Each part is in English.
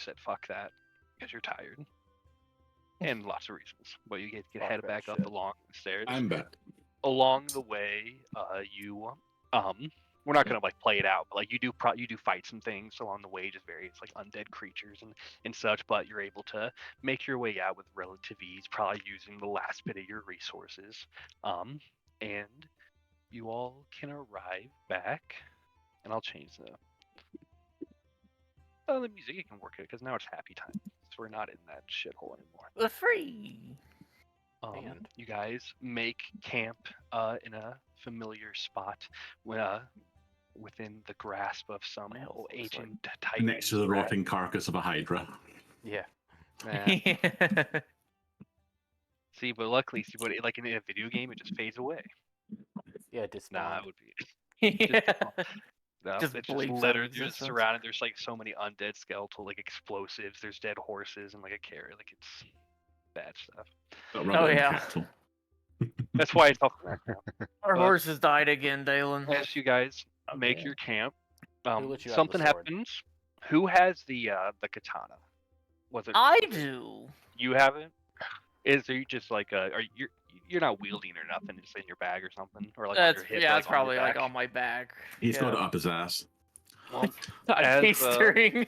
said fuck that because you're tired and lots of reasons. But you get head that back up shit. along the stairs. I'm back. Along the way, you we're not gonna like play it out, but like you do fight some things along the way, just various like undead creatures and such. But you're able to make your way out with relative ease, probably using the last bit of your resources. And you all can arrive back, and I'll change the music. You can work it because now it's happy time. So we're not in that shithole anymore. The free. And You guys make camp in a familiar spot within the grasp of some My health looks ancient titan. Next to the rotting carcass of a hydra. yeah, See, but luckily, like in a video game, it just fades away. yeah, Nah, it disband. would be. Yeah. No, Just it's just bleeps out of littered. You're just existence. surrounded. There's like so many undead skeletal like explosives. There's dead horses and like a carrot. Like it's bad stuff. Rather than yeah. cattle. That's why it's talking about camp. Our But- horses died again, Dalen. As you guys make Okay. your camp, let you have the something sword? happens. Who has the katana? Was it I do. you have it? Are you just like are you're not wielding or nothing? It's in your bag or something, or like on That's your hip, yeah. like It's on your probably like back? on my back. He's yeah. got it up his ass. Well, I as, keep stirring.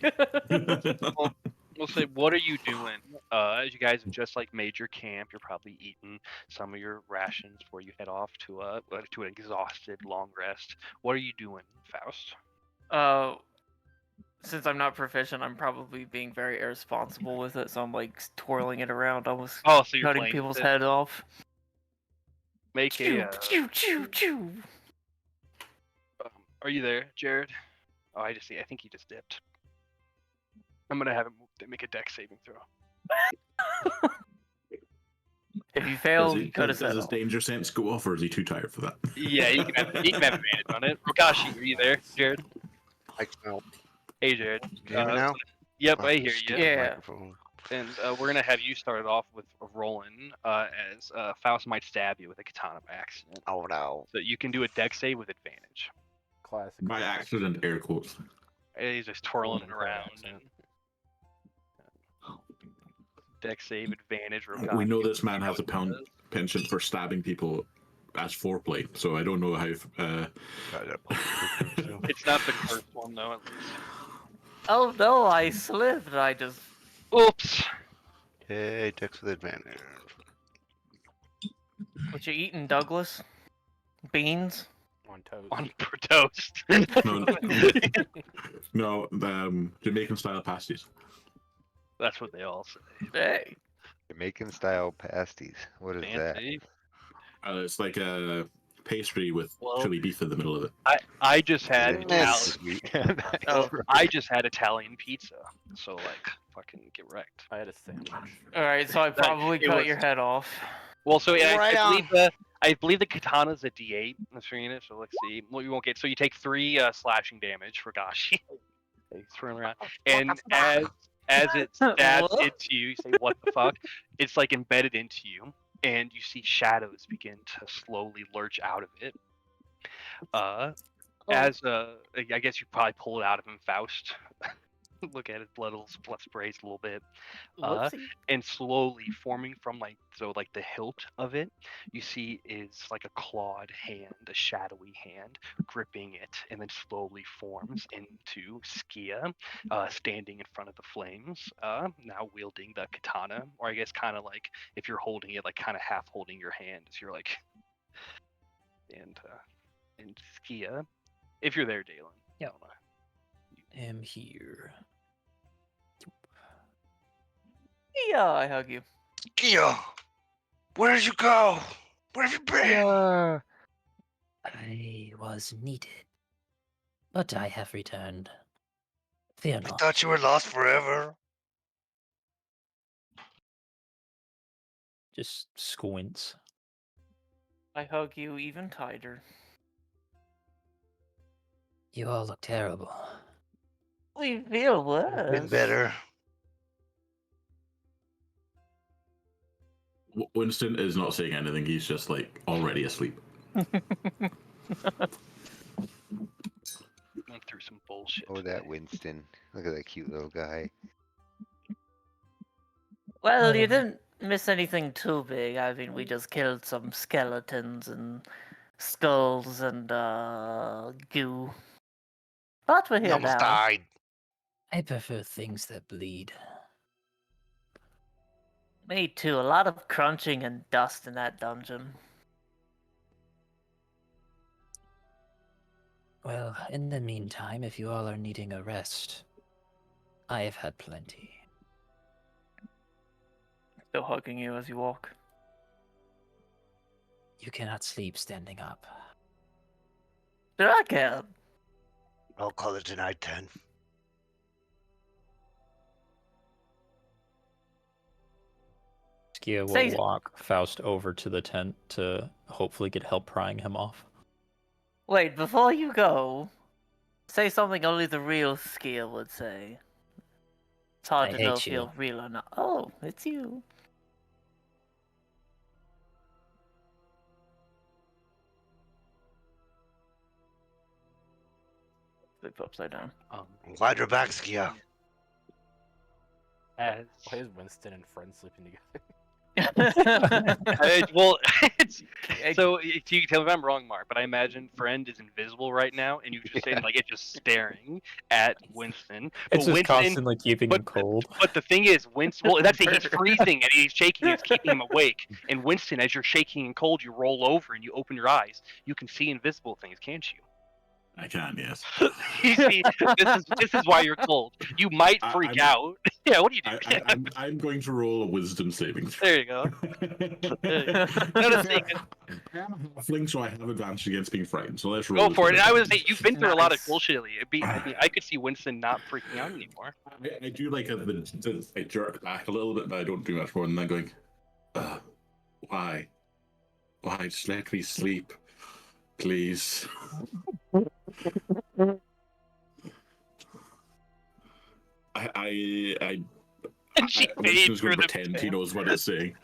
we'll say, what are you doing? As you guys have just like made your camp, you're probably eating some of your rations before you head off to an exhausted long rest. What are you doing, Faust? Since I'm not proficient, I'm probably being very irresponsible with it. So I'm like twirling it around, almost Oh, so you're cutting playing people's with it. head off. Make Choo, a. choo, choo, choo. Are you there, Jared? Oh, I think he just dipped. I'm gonna have him make a deck saving throw. If you fail, you cut does his head his off. danger sense go off, or is he too tired for that? Yeah, you can have advantage on it. Rokashi, are you there, Jared? Hey, Jared. Can you hear me now? Yep, Oh, I hear stupid you. Yeah. microphone. And we're gonna have you start off with rolling, as Faust might stab you with a katana by accident. Oh no. So you can do a deck save with advantage. Classic. By accident, air quotes. And he's just twirling it Twirling around. around. And deck save advantage. We know Rokashi, this man you has a know what it does. penchant for stabbing people as foreplay, so I don't know how. It's not the cursed one though. At least. Oh no, I slipped. I just. Oops. Yay, Dex with advantage. What you eating, Douglas? Beans? On toes. On for toast. No, Jamaican style pasties. That's what they all say. Hey. Jamaican style pasties. What is that? Fancy. It's like a pastry with Well- chili beef in the middle of it. I just had Goodness. Italian. Sweet. I just had Italian pizza. So like, fucking get wrecked. I had a sandwich. Alright, so I probably it cut was- your head off. Well, so yeah, Right I believe the katana's a D8 in the unit. So let's see. Well, you won't get. So you take 3 slashing damage for Gashi. He's twirling around, and as it stabs What? into you, you say, "What the fuck?" It's like embedded into you, and you see shadows begin to slowly lurch out of it. As I guess you probably pull it out of him, Faust. Look at it, blood sprays a little bit. Whoopsie. And slowly forming from the hilt of it, you see is like a clawed hand, a shadowy hand gripping it, and then slowly forms into Skia, standing in front of the flames, now wielding the katana, or I guess kind of like if you're holding it, like kind of half holding your hand as you're like, and Skia, if you're there, Dalen. Yep. Am here. Yeah, I hug you. Gio, where did you go? Where have you been? I was needed, but I have returned. Fear I not. thought you were lost forever. Just squints. I hug you even tighter. You all look terrible. We feel Been worse. better. Winston is not saying anything. He's just like already asleep. Went through some bullshit. Oh, that today. Winston. Look at that cute little guy. Well, you Uh, didn't miss anything too big. I mean, we just killed some skeletons and skulls and goo. But we're You here almost now. died. I prefer things that bleed. Me too. A lot of crunching and dust in that dungeon. Well, in the meantime, if you all are needing a rest, I have had plenty. Still hugging you as you walk. You cannot sleep standing up. Sure I can. I'll call it a night then. Skia will Say- walk Faust over to the tent to hopefully get help prying him off. Wait, before you go, say something only the real Skia would say. It's hard I to know hate if you. you're real or not. Oh, it's you. Flip upside down. I'm glad you're back, Skia. As Why is Winston and Friend sleeping together? well, so you can tell me if I'm wrong, Mark, but I imagine Friend is invisible right now, and you just saying like it's just staring at Winston. It's But just Winston, constantly keeping him cold. But the thing is, Winston. Well, that's it. He's freezing and he's shaking. It's keeping him awake. And Winston, as you're shaking and cold, you roll over and you open your eyes. You can see invisible things, can't you? I can, yes. You see, this is why you're cold. You might freak out. Yeah, what do you do? I'm going to roll a wisdom saving throw. There you go. Notice I am a halfling, so I have advantage against being frightened. So let's roll. Go for it. And I would say you've been through a lot of Nice. bullshit lately. I could see Winston not freaking out anymore. I do like I jerk back a little bit, but I don't do much more than that. Going, why? Just let me sleep, please. I And she I'm made just through going to the pretend he knows what it's saying.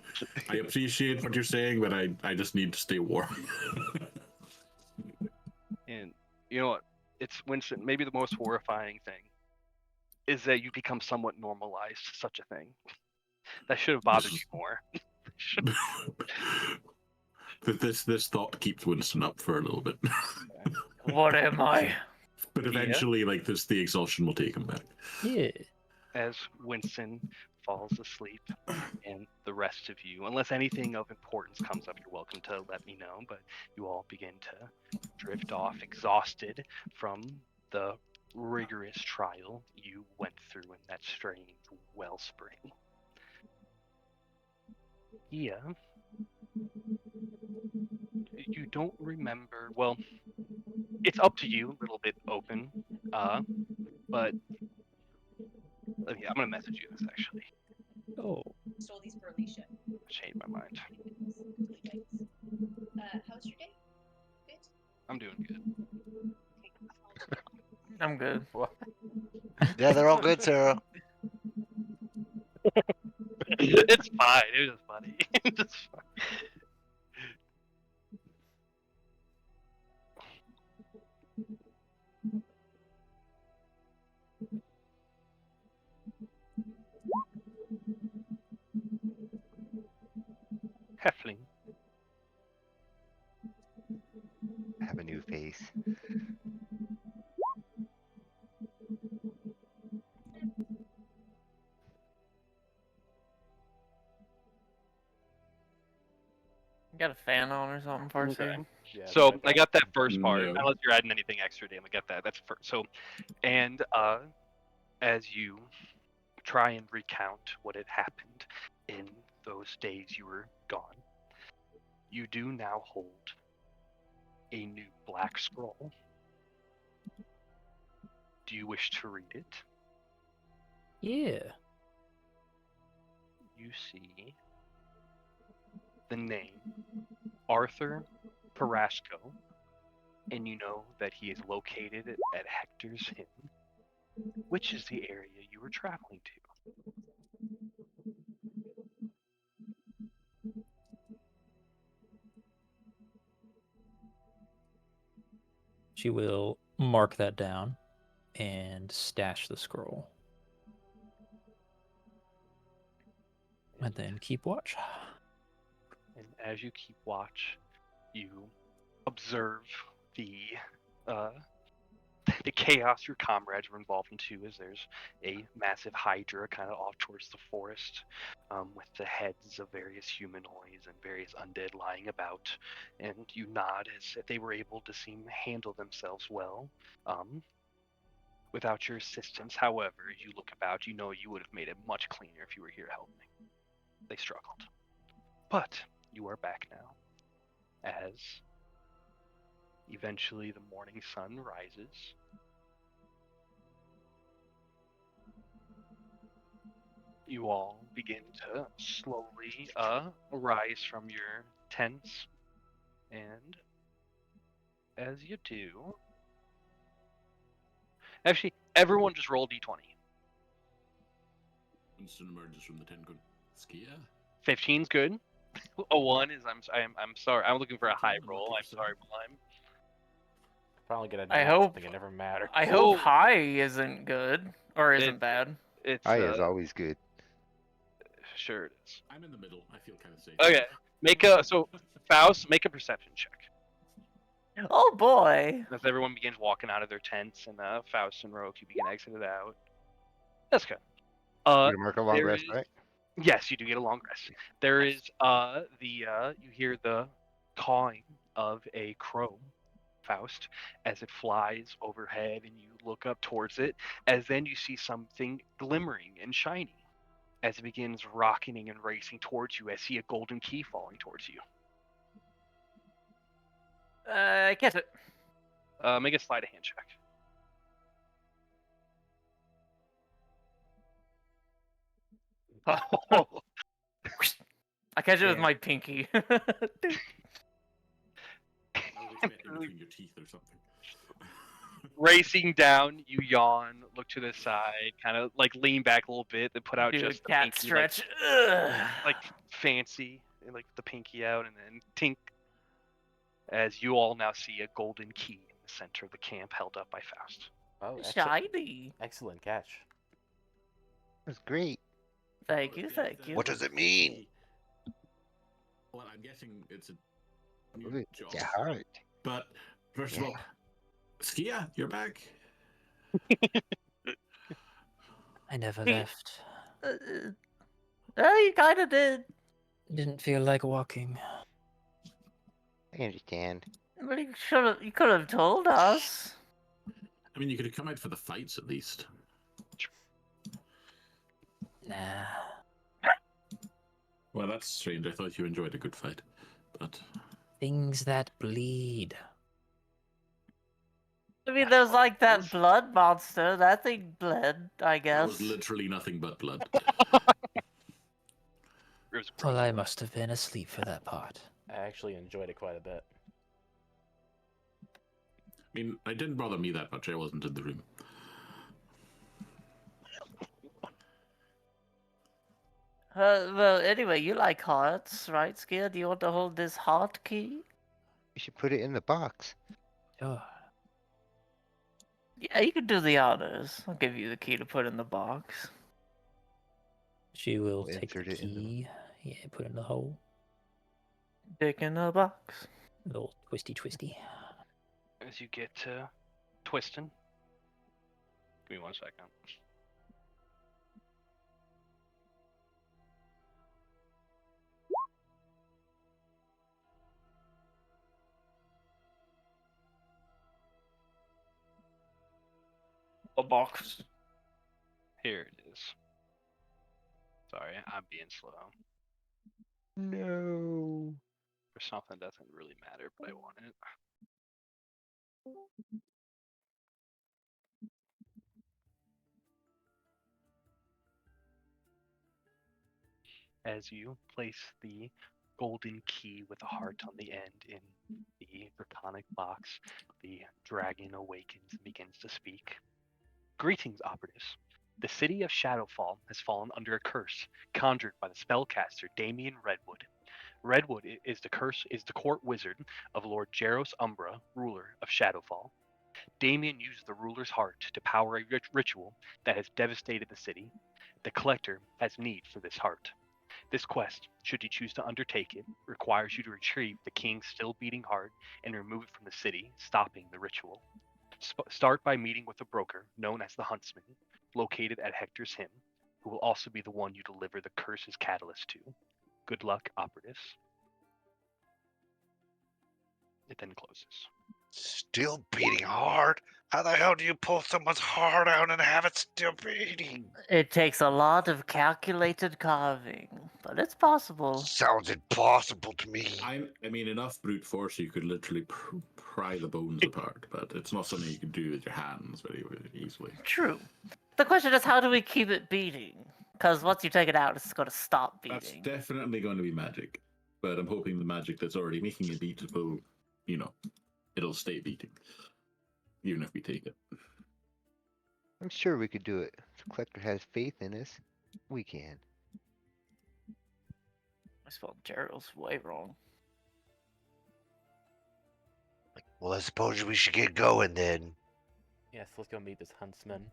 I appreciate what you're saying, but I just need to stay warm. And you know what? It's Winston. Maybe the most horrifying thing is that you become somewhat normalized to such a thing. That should have bothered you more. This thought keeps Winston up for a little bit. What am I? But eventually, like the exhaustion will take him back. Yeah. As Winston falls asleep, and the rest of you, unless anything of importance comes up, you're welcome to let me know. But you all begin to drift off, exhausted from the rigorous trial you went through in that strange wellspring. Yeah. You don't remember. Well, it's up to you. A little bit open. But yeah, I'm gonna message you this actually. Oh. Stole these for Alicia. Change my mind. How's your day? Good? I'm doing good. I'm good. What? Yeah, they're all good, Sarah. It's fine. It was funny. It's fine. Heffling. Have a new face. You got a fan on or something, Farsi? Okay. Yeah, So but I got that first part. No. Unless you're adding anything extra, Dan, I get that. That's first. So, and as you try and recount what had happened in those days you were gone, you do now hold a new black scroll. Do you wish to read it? Yeah. You see the name Arthur Parasco, and you know that he is located at Hector's Inn, which is the area you were traveling to. She will mark that down and stash the scroll. And then keep watch. And as you keep watch, you observe the the chaos your comrades were involved in too, as there's a massive hydra kind of off towards the forest, with the heads of various humanoids and various undead lying about. And you nod as if they were able to handle themselves well, without your assistance. However, as you look about, you know you would have made it much cleaner if you were here helping. They struggled. But you are back now, as eventually the morning sun rises. You all begin to slowly arise from your tents, and as you do, actually, everyone just roll d20. Winston emerges from the tent going, Skia? 15's good. A 1 is I'm sorry. I'm looking for a high roll. I'm sorry, Blime. Probably gonna I nat hope- something. It never mattered. I Whoa. hope high isn't good or isn't bad. It's I is always good. sure it is. I'm in the middle. I feel kind of safe. Okay, Faust, make a perception check. Oh boy. As everyone begins walking out of their tents, and Faust and Rogue, you begin exited out. That's good. You gonna mark a long there rest, is- right? Yes, you do get a long rest. There is you hear the cawing of a crow, Faust, as it flies overhead, and you look up towards it, as then you see something glimmering and shiny, as it begins rocketing and racing towards you. I see a golden key falling towards you. Catch it. Make a sleight of hand check. Oh, I catch it with Yeah. my pinky. I was expecting between your teeth or something. racing down, you yawn, look to the side, kind of like lean back a little bit, then put out Dude, just the cat pinky, stretch. Ugh. like fancy, and like the pinky out, and then tink. As you all now see a golden key in the center of the camp, held up by Faust. Oh, Shiny. excellent catch. That's great. Thank you, thank you. What does it mean? Well, I'm guessing it's a Ooh, new it's job. a heart. But first of all, Skia, you're back. I never Hey. left. You kind of did. Didn't feel like walking. I understand. But you could have told us. I mean, you could have come out for the fights at least. Nah. Well, that's strange. I thought you enjoyed a good fight, but Things that bleed. I mean, there's like that blood monster. That thing bled, I that guess. was literally nothing but blood. It was Well, I must have been asleep for that part. I actually enjoyed it quite a bit. I mean, it didn't bother me that much. I wasn't in the room. Well, anyway, you like hearts, right, Skia? Do you want to hold this heart key? You should put it in the box. Sure. Yeah, you can do the honors. I'll give you the key to put in the box. She will We'll take the insert it in the- key. Yeah, put it in the hole. Dick in the box. Little twisty. As you get to Twistin. Give me 1 second. A box. Here it is. Sorry, I'm being slow. No. For something that doesn't really matter, but I want it. As you place the golden key with a heart on the end in the draconic box, the dragon awakens and begins to speak. Greetings, operatives. The city of Shadowfall has fallen under a curse conjured by the spellcaster Damien Redwood. Redwood is the court wizard of Lord Jaros Umbra, ruler of Shadowfall. Damien used the ruler's heart to power a ritual that has devastated the city. The collector has need for this heart. This quest, should you choose to undertake it, requires you to retrieve the king still beating heart and remove it from the city, stopping the ritual. Start by meeting with a broker known as the Huntsman, located at Hector's Hymn, who will also be the one you deliver the curse's catalyst to. Good luck, Operatives. It then closes. Still beating hard? How the hell do you pull someone's heart out and have it still beating? It takes a lot of calculated carving, but it's possible. Sounds impossible to me. I mean, enough brute force you could literally pry the bones apart, but it's not something you can do with your hands very, very easily. True. The question is, how do we keep it beating? Because once you take it out, it's going to stop That's beating. definitely going to be magic, but I'm hoping the magic that's already making it beat will, it'll stay beating, even if we take it. I'm sure we could do it. If the collector has faith in us, we can. I spelled Gerald's way wrong. Well, I suppose we should get going then. Yes, let's go meet this huntsman.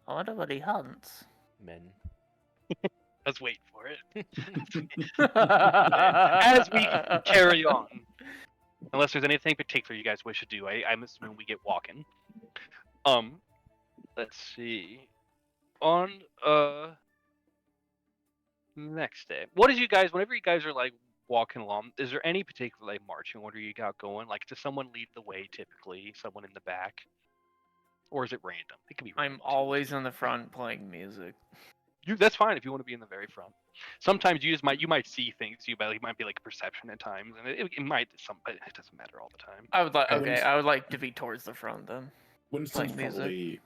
I wonder what he hunts. Men. Let's wait for it. As we carry on. Unless there's anything particular you guys wish to do, I'm assuming we get walking. Let's see. On next day, what is you guys? Whenever you guys are like walking along, is there any particular like marching order you got going? Like, does someone lead the way typically? Someone in the back, or is it random? It can be. I'm random, too. always in the front playing music. That's fine if you want to be in the very front. Sometimes you might see things. You might be like perception at times, and it might but it doesn't matter all the time. I would like. I Okay, wouldn't- I would like to be towards the front then. Winston's Playing music. probably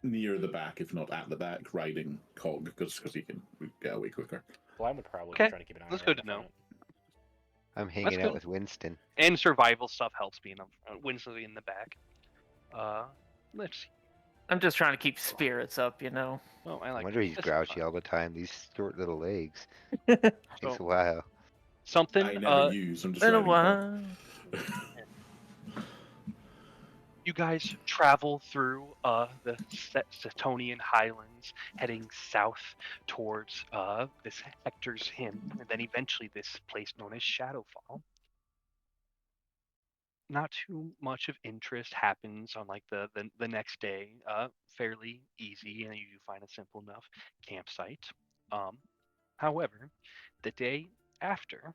near the back, if not at the back, riding Cog, because he can get away quicker. Well, I would probably Okay, try to keep an eye that's on good the to know. front. I'm hanging good. out with Winston. And survival stuff helps being Winston in the back. Let's see. I'm just trying to keep spirits up, you know. Oh, I I like. wonder he's this is grouchy fun. all the time. These short little legs. Takes a So, while. something. I never use. I'm just Been a riding Cog. while. You guys travel through the Setonian Highlands, heading south towards this Hector's Hymn, and then eventually this place known as Shadowfall. Not too much of interest happens on like the next day. Fairly easy, and you find a simple enough campsite. However, the day after,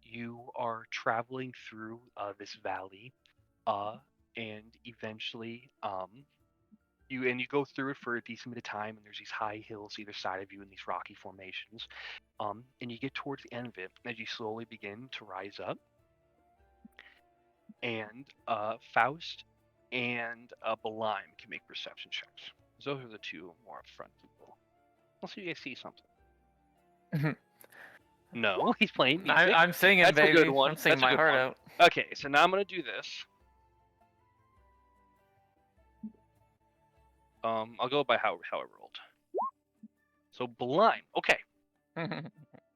you are traveling through this valley, and eventually you go through it for a decent bit of time, and there's these high hills either side of you in these rocky formations, and you get towards the end of it as you slowly begin to rise up, and Faust and Balaam can make perception checks. Those are the two more upfront people. I'll see if you guys see something. No, he's playing music. I'm singing, That's a baby. good one. I'm singing That's a my good heart one. out. Okay, so now I'm gonna do this. I'll go by how I rolled. So Balaam, okay.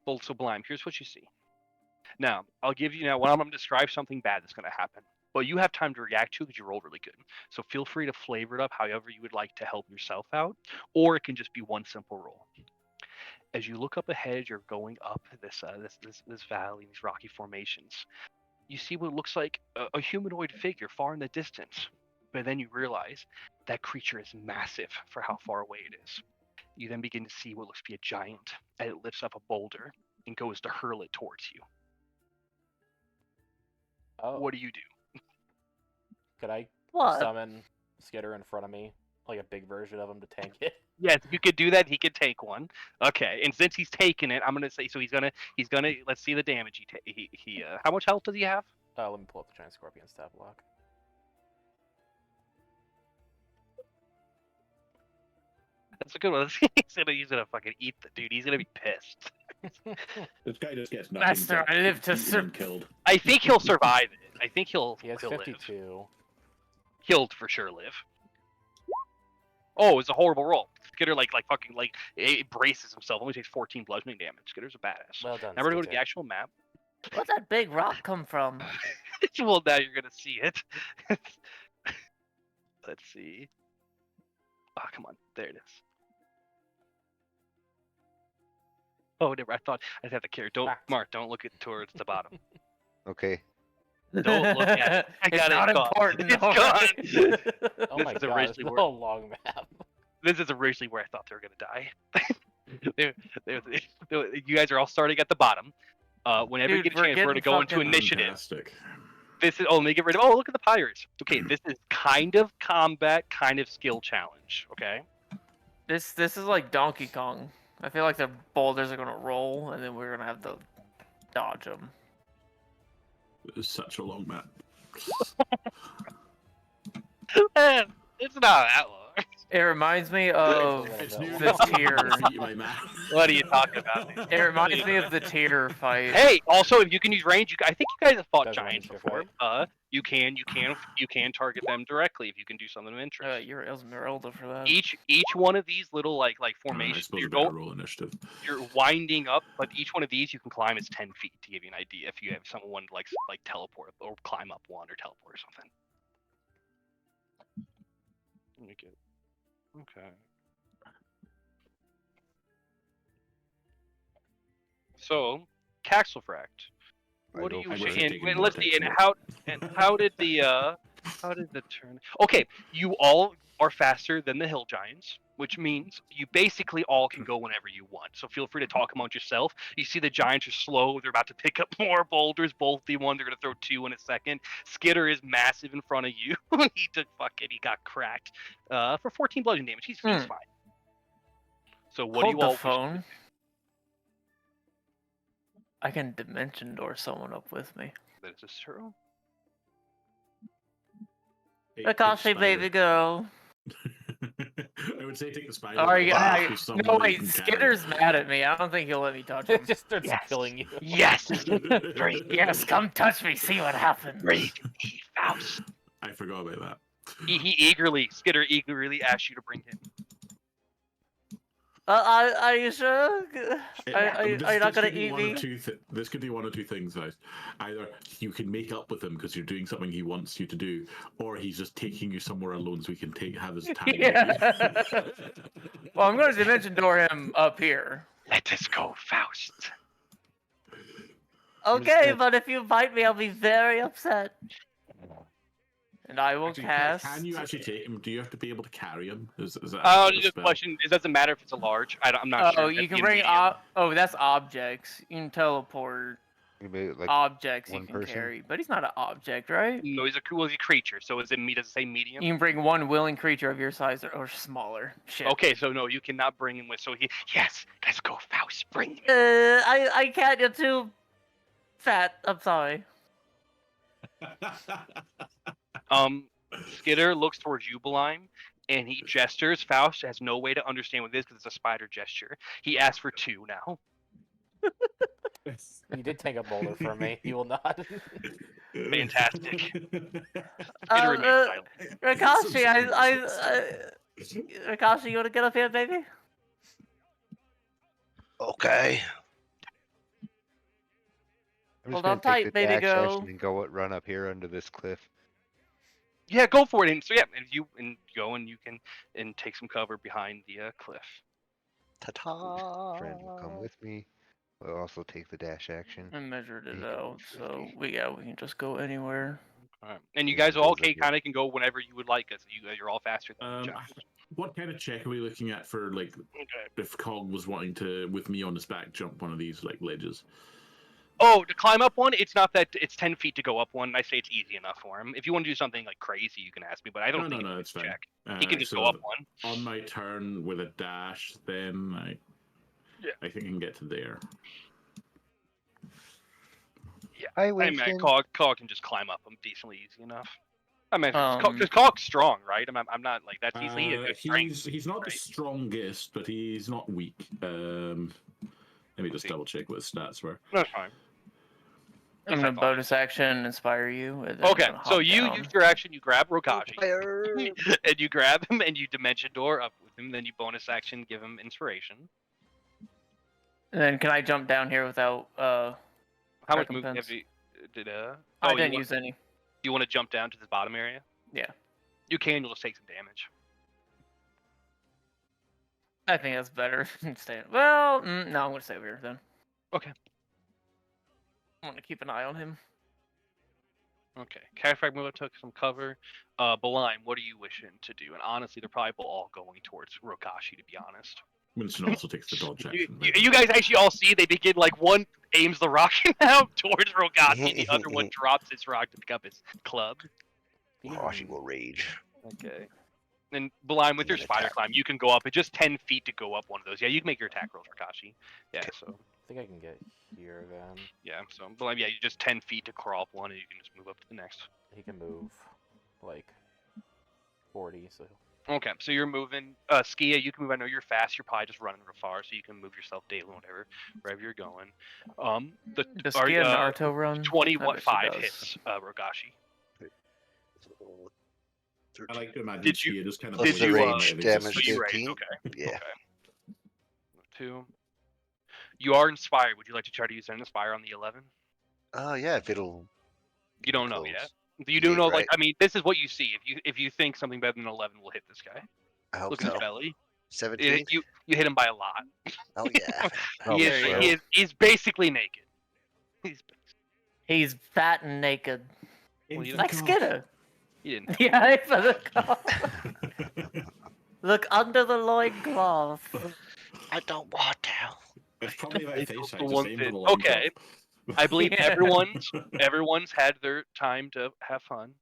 Well, so Balaam, here's what you see. Now, I'll give you when I'm gonna describe something bad that's gonna happen. But you have time to react to it because you roll really good. So feel free to flavor it up however you would like to help yourself out, or it can just be one simple roll. As you look up ahead, you're going up this valley, these rocky formations. You see what looks like a humanoid figure far in the distance, but then you realize that creature is massive for how far away it is. You then begin to see what looks to be a giant, and it lifts up a boulder and goes to hurl it towards you. Oh, What do you do? could I What? summon Skitter in front of me, like a big version of him to tank it? Yes, you could do that. He could take one. Okay, and since he's taking it, I'm gonna say so. He's gonna. Let's see the damage he. How much health does he have? Let me pull up the giant scorpion stat block. That's a good one. He's gonna fucking eat the dude. He's gonna be pissed. This guy just gets nothing. Master, but I live to eaten serve. and killed. I think he'll survive it. I think he'll He has live. 52. He'll for sure live. Oh, it's a horrible roll. Skitter it braces himself. Only takes 14 bludgeoning damage. Skitter's a badass. Well done, Now we're gonna go to Skitter. the actual map. Where'd that big rock come from? Well, now you're gonna see it. Let's see. Oh, come on. There it is. Oh, never. I thought I'd have to carry. Don't, Fact. Mark. Don't look at towards the bottom. Okay. Don't look at it. I It's got it. not It's gone. important. It's alright. gone. Oh This my is god, originally it's a where- whole long map. This is originally where I thought they were gonna die. You guys are all starting at the bottom. Whenever you Dude, get a we're chance, we're gonna getting go into fucking- initiative. Fantastic. This is let me get rid of. Oh, look at the pirates. Okay, this is kind of combat, kind of skill challenge. Okay. This is like Donkey Kong. I feel like the boulders are gonna roll, and then we're gonna have to dodge them. It's such a long map. It's not that long. It reminds me of It's Nearly nearly the as long tier. as my map. What are you talking about? dude? It reminds me of the tier fight. Hey, also, if you can use range, I think you guys have fought Guys want giants to before. You can target them directly if you can do something of interest. You're Esmeralda for that. Each one of these little like I formations, suppose you're, I better roll initiative. you're winding up, but each one of these you can climb is 10 feet to give you an idea. If you have someone like teleport or climb up one or teleport or something. Let me get. Okay. So, Caxelfract. I What do go you I first. wish I'd and, taken and more let's see, text and notes. how did the turn? Okay, you all are faster than the hill giants, which means you basically all can go whenever you want. So feel free to talk amongst yourself. You see the giants are slow; they're about to pick up more boulders. Bolty one, they're gonna throw 2 in a second. Skitter is massive in front of you. he got cracked for 14 bludgeoning damage. He's fine. So what Hold do you the all wish to phone. do? I can dimension door someone up with me. This is true. Akashi, baby girl. I would say take the spider. Are you? but I, there's someone no, that you wait. can carry. Skitter's mad at me. I don't think he'll let me touch him. It just starts Yes. killing you. Yes. Great. Yes, come touch me. See what happens. Great. Faust. I forgot about that. Skitter eagerly asked you to bring him. Are you sure? This- Are you this not gonna could be eat one of me? this could be one of two things, guys. Either you can make up with him because you're doing something he wants you to do, or he's just taking you somewhere alone so he can have his time. with Yeah. you. Well, I'm going to dimension door him up here. Let us go, Faust. Okay, gonna- but if you bite me, I'll be very upset. And I will Actually, cast. can you actually take him? Do you have to be able to carry him? Is that Oh, a just a spell? question. It doesn't matter if it's a large. I'm not sure. Oh, if you that's can the bring. medium. Oh, that's objects. You can teleport Maybe, like, objects. You one can person? carry, but he's not an object, right? No, he's a creature. So is it me? Does it say medium? You can bring one willing creature of your size or smaller. Shit. Okay, so no, you cannot bring him with. So yes, let's go, Faust. Bring him. I can't. You're too fat. I'm sorry. Skitter looks towards you, Belime, and he gestures. Faust has no way to understand what it is because it's a spider gesture. He asks for 2 now. You did take a boulder from me. You will not. Fantastic. Skitter Um, remains silent. Rakashi, Rakashi, you wanna get up here, baby? Okay. I'm Hold just gonna on tight, take the baby dash girl. action and go run up here under this cliff. Yeah, go for it. And so yeah, and you go and you can take some cover behind the cliff. Ta-ta. Friend will come with me. We'll also take the dash action. I measured it Make it out, so 50. we can just go anywhere. Alright. And you Yeah, guys all those are good. kind of can go whenever you would like, because you're all faster than each Um, other. what kind of check are we looking at for like Okay. if Cog was wanting to, with me on his back, jump one of these like ledges? Oh, to climb up one, it's not that it's 10 feet to go up one. I say it's easy enough for him. If you want to do something like crazy, you can ask me, but I don't think No, it's it's a fine. check. He can just so go up one. on my turn with a dash, then I think I can get to there. Hi, I mean, Winston. Cog can just climb up them decently easy enough. I mean, Um, because Cog's strong, right? I'm not like that's easily a good strength. He's not the right? strongest, but he's not weak. Let me just see. double check what his stats were. That's fine. I'm That's gonna fine. bonus action inspire you. And then Okay, I'm gonna so hop you down. use your action, you grab Rokashi, Fire. and you grab him, and you dimension door up with him. Then you bonus action, give him inspiration. And then can I jump down here without How much movement Recompense. have you? Did I you didn't want- use any. You want to jump down to the bottom area? Yeah. You can. You'll just take some damage. I think that's better. Well, no, I'm gonna stay over here then. Okay. I'm gonna keep an eye on him. Okay. Cataphragm Mula took some cover. Belime, what are you wishing to do? And honestly, they're probably all going towards Rokashi, to be honest. Winston also takes the dodge action. You guys actually all see they begin like one aims the rocket out towards Rokashi, the other one drops his rock to pick up his club. Roshi will rage. Okay. And Belime, with your Then spider attack. climb, you can go up. It's just 10 feet to go up one of those. Yeah, you can make your attack rolls, Rokashi. Yeah, so I think I can get here then. yeah, so Belime, yeah, you just 10 feet to crawl up one, and you can just move up to the next. He can move like 40, so Okay, so you're moving. Skia, you can move. I know you're fast. You're probably just running real far, so you can move yourself daily, wherever you're going. Does are, Skia Naruto run? 25 hits, Rogashi. I like to imagine Did you- Skia just kind of Plus the range damage So you 15? okay. Yeah. Okay. 2. You are inspired. Would you like to try to use an inspire on the 11? Oh yeah, if it'll. You don't know close. yet. You do Yeah, know, like, right. I mean, this is what you see. If you think something better than 11 will hit this guy, I hope look at so. his belly. 17. You hit him by a lot. Oh yeah. Oh, he, for is, sure. he's basically naked. He's fat and naked. Well, you Like Skinner. He didn't. Yeah, for the call. Look under the loincloth. I don't want to. It's probably about It's face the height. one Just aim thing- for the line okay. top. I believe Yeah. everyone's had their time to have fun.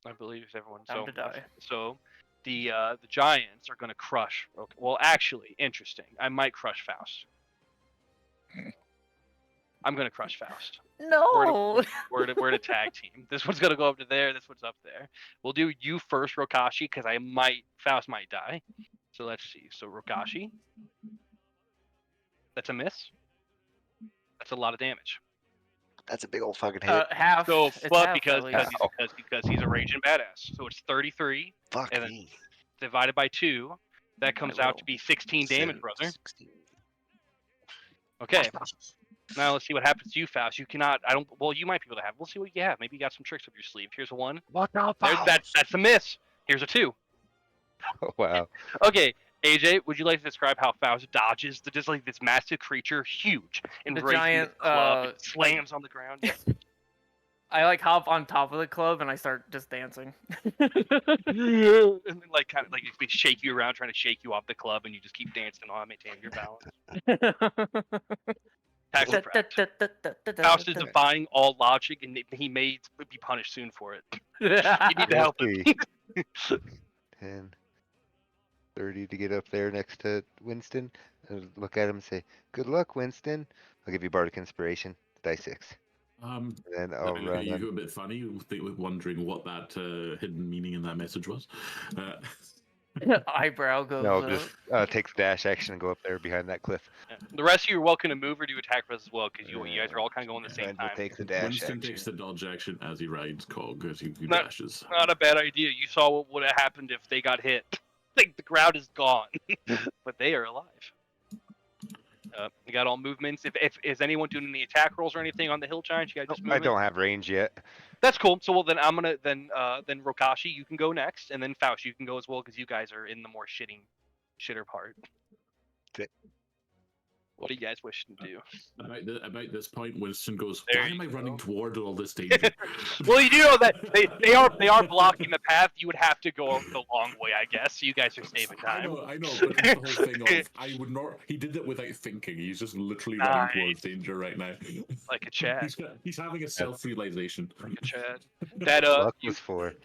I believe everyone. Time to die. So the Giants are going to crush. Okay, well, actually, interesting. I might crush Faust. I'm going to crush Faust. No. We're at a tag team. This one's going to go up to there. This one's up there. We'll do you first, Rokashi, because Faust might die. So let's see. So Rokashi. That's a miss. That's a lot of damage. That's a big old fucking hit. Half. So, it's but half, because at least. he's a raging badass. So it's 33 Fuck and then- me. divided by 2. That comes out to be 16 damage, brother. 16. Okay. Now let's see what happens to you, Faust. You cannot. I don't. Well, you might be able to have. We'll see what you have. Maybe you got some tricks up your sleeve. Here's a 1. What the That's a miss. Here's a 2. Oh, wow. Okay. AJ, would you like to describe how Faust dodges just like this massive creature, huge, and The raises giant, his club, and like- slams on the ground? Yeah. I like hop on top of the club and I start just dancing. And then like kind of like they shake you around, trying to shake you off the club, and you just keep dancing on, maintaining your balance. Tax effect. Faust is defying all logic, and he may be punished soon for it. You need to help him. 10, 30 to get up there next to Winston. Look at him and say, "Good luck, Winston." I'll give you Bardic Inspiration, die 6. Um, And then I'll Look at run. you a bit funny. You think we're wondering what that hidden meaning in that message was. Eyebrow goes No, up. just take the dash action and go up there behind that cliff. Yeah. The rest of you are welcome to move or do attack rolls as well, because you guys are all kind of going the same And we'll time. take the dash Winston action. takes the dodge action as he rides Cog as he Not- dashes. Not a bad idea. You saw what would have happened if they got hit. Like the crowd is gone, but they are alive. You got all movements. If is anyone doing any attack rolls or anything on the hill giants? You guys just I moving? don't have range yet. That's cool. So well, then I'm gonna then Rokashi, you can go next, and then Faust, you can go as well because you guys are in the more shitter part. Okay. What do you guys wish to do? About this point, Winston goes, There "Why you am I go. running toward all this danger?" Well, you do know that they are blocking the path. You would have to go the long way, I guess. So you guys are saving I time. know, but it's the whole thing of I would not. He did it without thinking. He's just literally running towards danger right now. Like a Chad. He's having a self-realization. Like a Chad. That Luck was 4.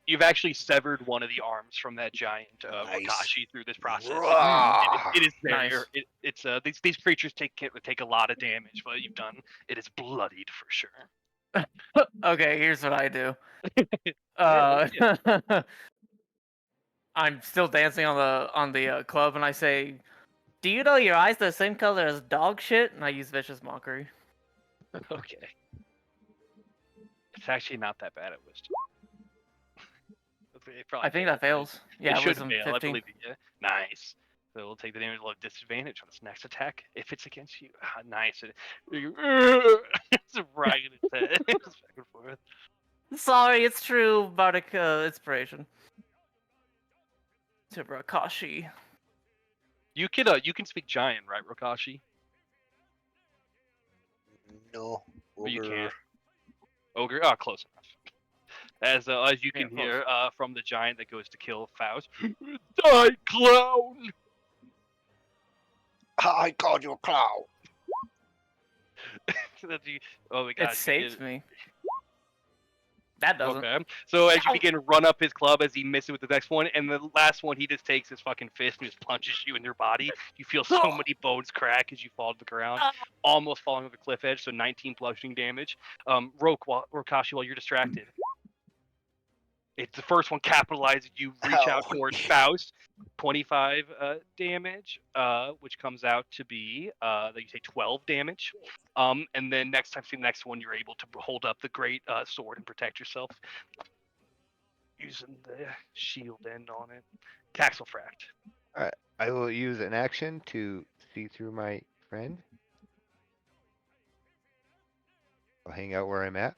you've actually severed one of the arms from that giant Nice. Rokashi through this process. Rah! It is there. Nice. It's these creatures take a lot of damage. What you've done, it is bloodied for sure. Okay, here's what I do. I'm still dancing on the club, and I say, "Do you know your eyes are the same color as dog shit?" And I use vicious mockery. Okay. It's actually not that bad at wisdom. It probably I think that fails. Yeah, it should wisdom fail. 15. I believe you. Yeah. Nice. So we'll take the damage of disadvantage on this next attack if it's against you. Ah, nice. It's right in its head. It's back and forth. Sorry, it's true. Bardic inspiration. To Rokashi. You can speak giant, right, Rokashi? No. Or you Ogre. can't. Ogre? Oh, close enough. As you Yeah, can close. hear from the giant that goes to kill Faust. Die, clown! I called you a clown. Oh my god. It saves me. That doesn't. Okay. So as you begin to run up his club as he misses with the next one, and the last one he just takes his fucking fist and just punches you in your body. You feel so many bones crack as you fall to the ground, almost falling off the cliff edge. So 19 bludgeoning damage. Rokashi, while you're distracted, it's the first one capitalized. You reach out Ow. towards Faust. 25 damage, which comes out to be that you say 12 damage. And then next time, see the next one, you're able to hold up the great sword and protect yourself using the shield end on it. Taxelfract. I will use an action to see through my friend. I'll hang out where I'm at.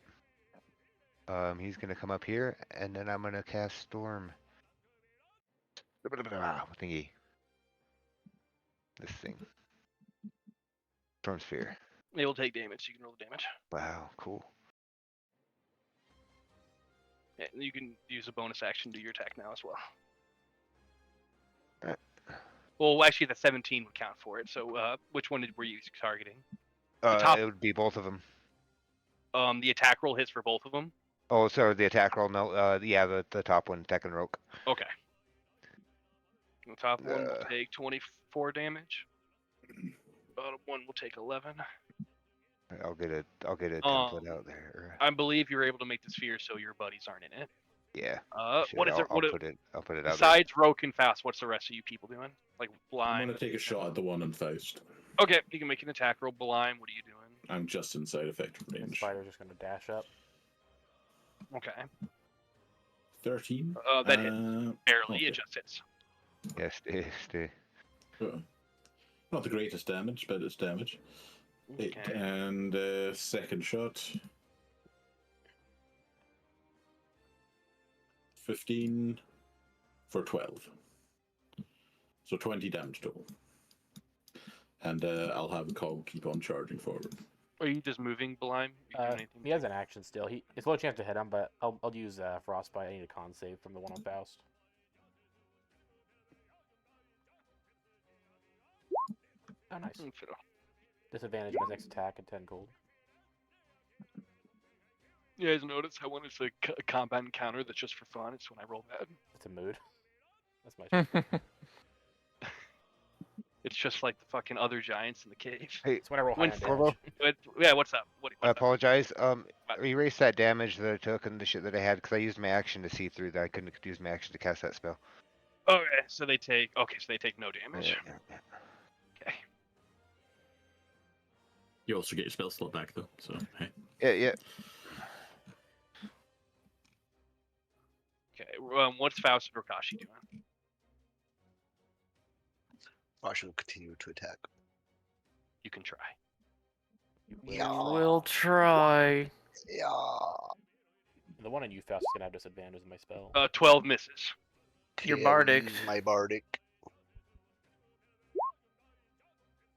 He's gonna come up here, and then I'm gonna cast Storm. Thingy. This thing. Storm Sphere. It will take damage. You can roll the damage. Wow, cool. Yeah, you can use a bonus action to do your attack now as well. Alright. Well, actually, the 17 would count for it. So, which one were you targeting? top- It would be both of them. The attack roll hits for both of them. Oh, sorry, the attack roll. No, yeah, the top one, Tekken Roke. Okay. The top one will take 24 damage. Bottom one will take 11. I'll get a template out there. I believe you're able to make the sphere so your buddies aren't in it. Yeah. What is it? I'll put it out there. Besides Roke and Faust, what's the rest of you people doing? Like I'm blind. gonna take a shot at the one in Faust. Okay, you can make an attack roll. Blind. What are you doing? I'm just inside effective The range. spider's just gonna dash up. Okay. 13. That hit barely. okay. It just hits. Yes, stay. Not the greatest damage, but it's damage. Okay. And second shot. 15 for 12. So 20 damage total. And I'll have Cog keep on charging forward. Are you just moving blind? You doing anything? He has an action still. It's low chance to hit him, but I'll use Frostbite. I need a con save from the one on Faust. Oh, nice. Disadvantage on his next attack at 10 gold. You guys notice how when it's a combat encounter that's just for fun, it's when I roll bad. It's a mood. That's my shit. It's just like the fucking other giants in the cave. Hey, It's when I roll high When- on Corvo, damage. Yeah, what's up? What's I up? apologize. Erase that damage that I took and the shit that I had because I used my action to see through that. I couldn't use my action to cast that spell. Okay, so they take no damage. Yeah. Okay. You also get your spell slot back though, so hey. Yeah. Okay. What's Faust and Rokashi doing? I should continue to attack. You can try. Yeah. We'll try. Yeah. The one on you, Faust, is gonna have disadvantage on my spell. 12 misses. You're Okay, bardic. use my bardic.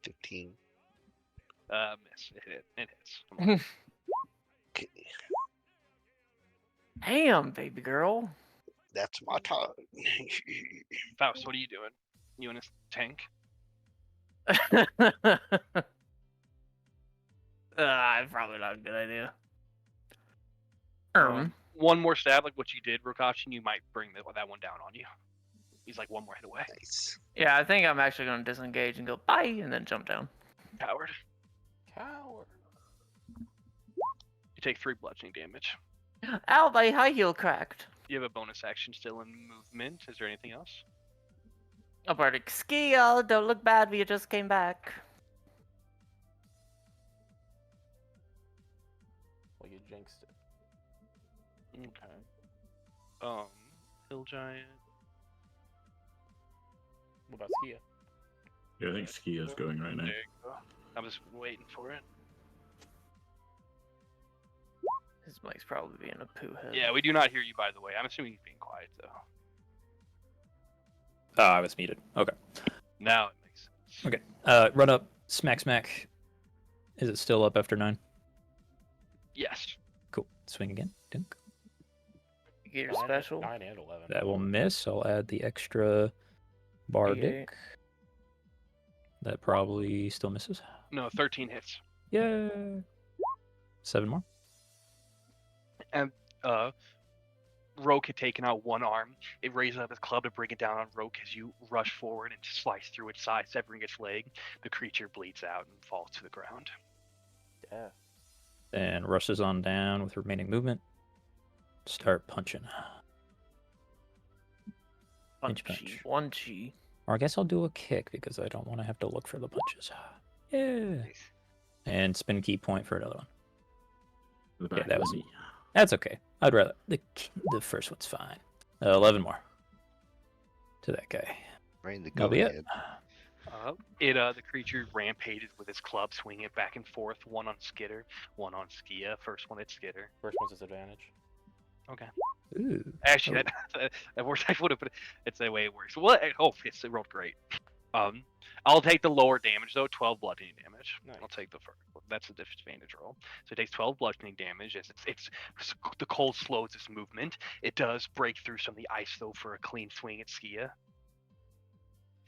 15. Miss. It hits. Come on. Okay. Damn, baby girl. That's my turn. Faust, what are you doing? You in a tank? Probably not a good idea. One more stab, like what you did, Rokashi, and you might bring that one down on you. He's like one more hit away. Nice. Yeah, I think I'm actually going to disengage and go bye, and then jump down. Coward. Coward. You take 3 bludgeoning damage. Ow, my high heel cracked. You have a bonus action still in movement. Is there anything else? A bardic skill. Don't look bad. We just came back. Well, you jinxed it. Okay. Hill Giant. What about Skia? Yeah, I think Ski is going right now. There you go. I was waiting for it. His mic's probably being a poo head. Yeah, we do not hear you, by the way. I'm assuming he's being quiet, though. I was muted. Okay. Now it makes Run up, smack. Is it still up after 9? Yes. Cool. Swing again. Dunk. You get your 9 special. 9 and 11. That will miss. I'll add the extra bardic. That probably still misses. No, 13 hits. Yeah. 7 more. And Roke had taken out one arm. It raises up his club to bring it down on Roke as you rush forward and slice through its side, severing its leg. The creature bleeds out and falls to the ground. Yeah. And rushes on down with remaining movement. Start punching. Pinch, punch. Punchy. Or I guess I'll do a kick because I don't want to have to look for the punches. Yeah. Nice. And spin key point for another one. The Yeah, back that of was the- That's okay. I'd rather the first one's fine. 11 more to that guy. Right in the That'll be it. head. The creature rampages with his club, swinging it back and forth. One on Skitter, one on Skia. First one at Skitter. First one's disadvantage. Okay. Ooh. Actually, Oh. that works. I would have put it's the way it works. Well, oh, yes, it rolled great. I'll take the lower damage though, 12 bludgeoning damage. Nice. I'll take the first. That's a disadvantage roll. So it takes 12 bludgeoning damage. As it's the cold slows its movement. It does break through some of the ice though for a clean swing at Skia.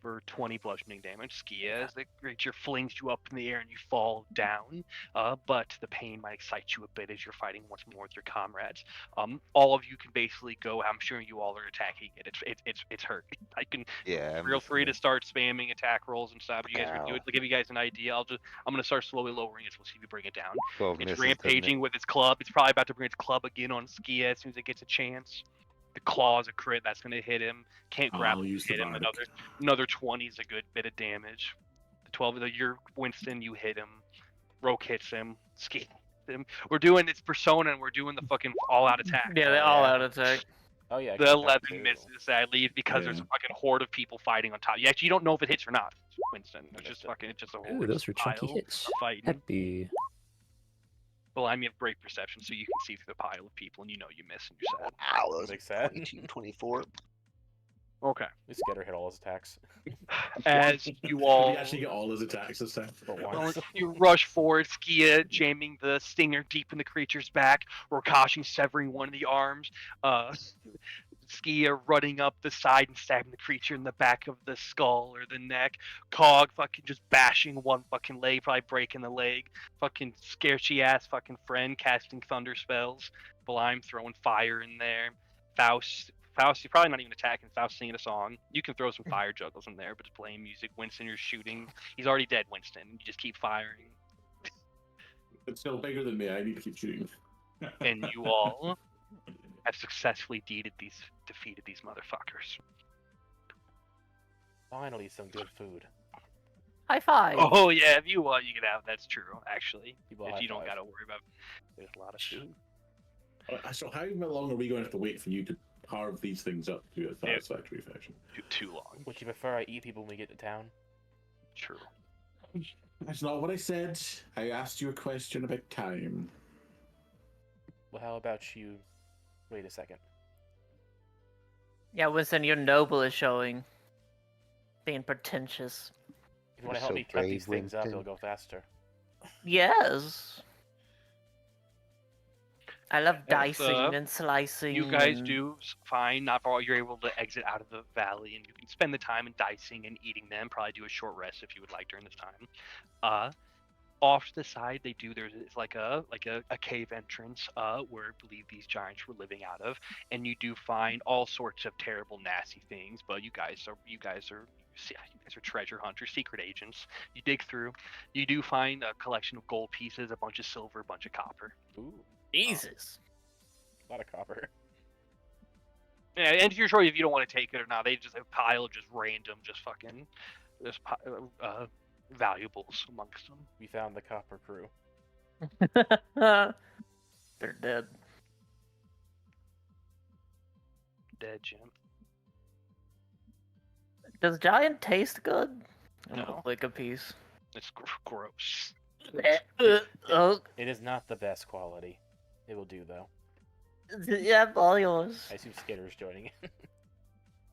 For 20 bludgeoning damage, Skia, as the creature flings you up in the air and you fall down. But the pain might excite you a bit as you're fighting once more with your comrades. All of you can basically go. I'm sure you all are attacking it. It's hurt. I can Yeah. feel free to start spamming attack rolls and stuff. You guys can do Ow. it. To give you guys an idea, I'm gonna start slowly lowering it. So we'll see if you bring it down. 12 It's misses, doesn't it? rampaging with its club. It's probably about to bring its club again on Skia as soon as it gets a chance. The claw's a crit. That's gonna hit him. Can't I'll grapple. use the Hit him. bardic. Another 20 is a good bit of damage. The 12 of your Winston, you hit him. Roke hits him. Ski him. We're doing its persona and we're doing the fucking all-out attack. Yeah, they all out attack. Oh yeah. I The can attack 11 too. misses, sadly, because there's a Yeah. fucking horde of people fighting on top. You actually don't know if it hits or not, Winston. It's just Understood. fucking, it's just a Ooh, horde those were chunky pile hits. of fighting. Happy. Well, I mean, you have great perception, so you can see through the pile of people, and you know you miss, and you're sad. Ow, those Big sad. 22, 24. Okay. We Skitter hit all his attacks. As you Did all he actually get all his attacks this time? For Well, once. you rush forward, Skia jamming the stinger deep in the creature's back, Rokashi severing one of the arms, Skia running up the side and stabbing the creature in the back of the skull or the neck, Cog fucking just bashing one fucking leg, probably breaking the leg, fucking scarechy ass fucking friend casting thunder spells, Blime throwing fire in there, Faust, you're probably not even attacking. Faust singing a song. You can throw some fire juggles in there, but it's playing music. Winston, you're shooting. He's already dead, Winston. You just keep firing. It's still bigger than me. I need to keep shooting. And you all have successfully defeated these motherfuckers. Finally, some good food. High five. Oh yeah, if you want, you can have. That's true, actually. People If high you don't five. gotta worry about. There's a lot of food. So how long are we going to have to wait for you to carve these things up to a satisfactory fashion? Too long. Would you prefer I eat people when we get to town? True. That's not what I said. I asked you a question about time. Well, how about you? Wait a second. Yeah, Winston, your noble is showing. Being pretentious. If you want to You're help so me cut these brave, things up, Winston. it'll go faster. Yes. I love Yes, dicing and slicing. You guys and- do fine. Not for all, you're able to exit out of the valley, and you can spend the time in dicing and eating them. Probably do a short rest if you would like during this time. Off to the side, it's like a cave entrance where I believe these giants were living out of, and you do find all sorts of terrible, nasty things. But you guys are treasure hunters, secret agents. You dig through, you do find a collection of gold pieces, a bunch of silver, a bunch of copper. Ooh, Jesus. a lot of copper. Yeah, and you're sure if you don't want to take it or not, they just have a pile of just random, valuables amongst them. We found the copper crew. They're dead. Dead Jim. Does giant taste good? No. Like a piece. It's gross. Oh, It is not the best quality. It will do though. yeah, all yours. I assume Skitter's joining.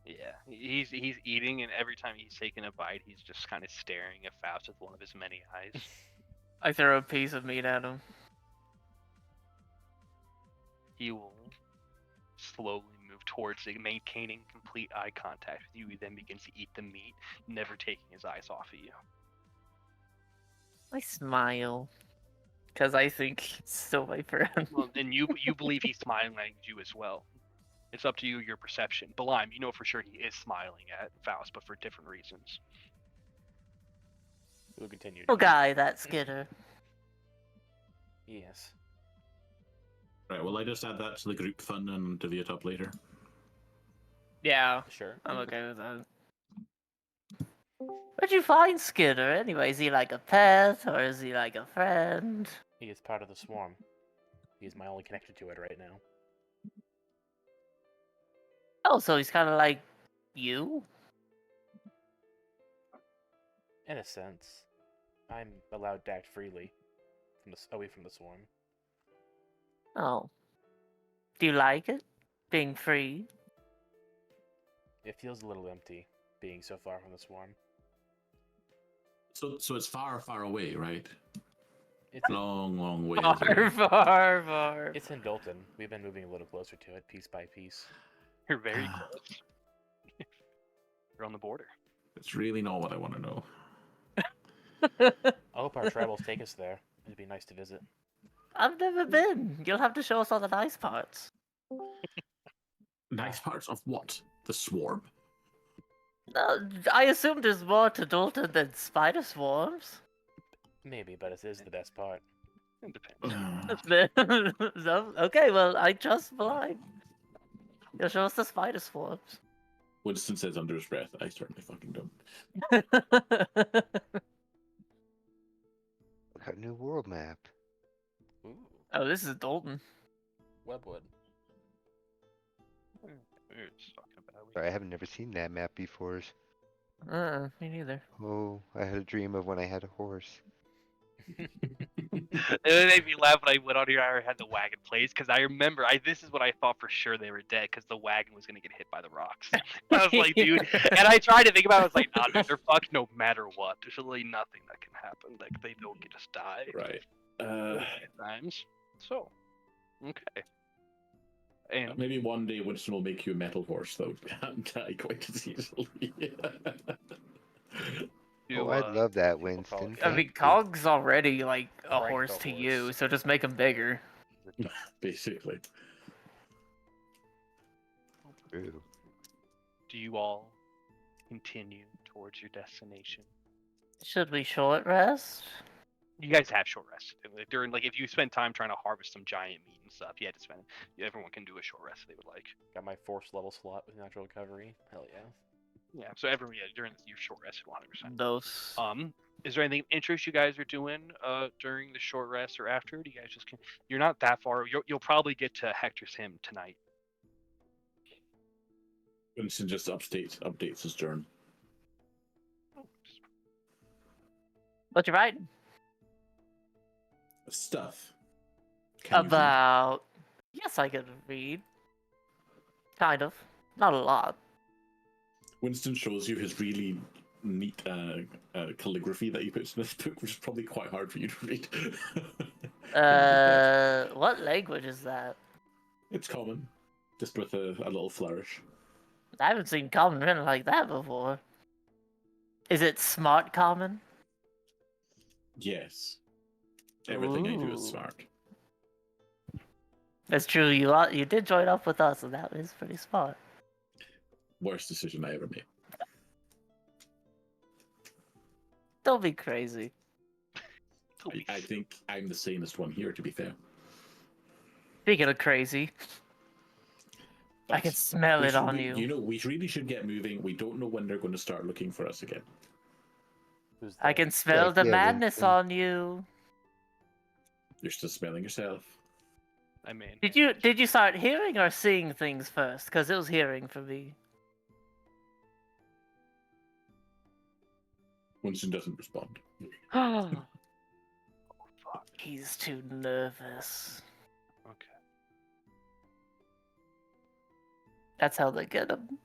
Yeah, he's eating, and every time he's taking a bite, he's just kind of staring at Faust with one of his many eyes. I throw a piece of meat at him. He will slowly move towards it, maintaining complete eye contact with you. He then begins to eat the meat, never taking his eyes off of you. I smile. Because I think he's still my friend. Well, and you believe he's smiling at you as well. It's up to you, your perception. Belime, you know for sure he is smiling at Faust, but for different reasons. We'll continue. Oh, guy, that Skitter. Yes. Right, well, I just add that to the group fun and divvy it up later. Yeah, Sure. I'm okay with that. Where'd you find Skitter anyway? Is he like a pet or is he like a friend? He is part of the swarm. He is my only connection to it right now. Oh, so he's kind of like you? In a sense, I'm allowed to act freely away from the swarm. Oh. Do you like it? Being free? It feels a little empty, being so far from the swarm. So it's far, far away, right? It's in, Long, long way. Far. it's in Dalton. We've been moving a little closer to it, piece by piece. You're very close. You're on the border. It's really not what I want to know. I hope our travels take us there. It'd be nice to visit. I've never been. You'll have to show us all the nice parts. Nice parts of what? The swarm? I assume there's more to Dalton than spider swarms. Maybe, but it is the best part. It depends. So, okay, well, I trust Blind. You'll show us the spider swarms. Winston says under his breath, I certainly fucking don't. Look at new world map. Ooh, Oh, this is Dalton. Webwood. We're just talking about Sorry, I haven't never seen that map before. Me neither. Oh, I had a dream of when I had a horse. It made me laugh when I went on here. I had the wagon plays because I remember. This is what I thought for sure they were dead because the wagon was gonna get hit by the rocks. I was like, dude, and I tried to think about it. I was like, nah, dude, they're fucked no matter what. There's really nothing that can happen. Like they don't get just die. Right. Times. So, okay. And Maybe one day Winston will make you a metal horse, though, and die quite as easily. Oh, I'd love that, Winston. I mean, Cog's already like a Right, horse the to horse. you, so just make him bigger. Basically. True. do you all continue towards your destination? Should we short rest? You guys have short rest like, during like if you spend time trying to harvest some giant meat and stuff. You had to spend. Everyone can do a short rest if they would like. Got my force level slot with natural recovery. Hell yeah. Yeah. So during your short rest, 100%. Those. Is there anything of interest you guys are doing during the short rest or after? Do you guys just you're not that far. You'll probably get to Hector's hymn tonight. Winston just updates his journal. What you writing? Stuff. Can you read? About. Yes, I can read. Kind of. Not a lot. Winston shows you his really neat calligraphy that he puts in this book, which is probably quite hard for you to read. What language is that? It's common, just with a little flourish. I haven't seen common written like that before. Is it smart common? Yes. Everything I do is Ooh. smart. That's true. You did join up with us, and that is pretty smart. Worst decision I ever made. Don't be crazy. I think I'm the sanest one here, to be fair. Speaking of crazy, I can But smell we it should- on we- you. You know, we really should get moving. We don't know when they're going to start looking for us again. Who's I there? can smell the yeah, madness Winston. on you. You're still smelling yourself. I mean, Did you start hearing or seeing things first? Because it was hearing for me. Winston doesn't respond. Oh, fuck. He's too nervous. okay. That's how they get him.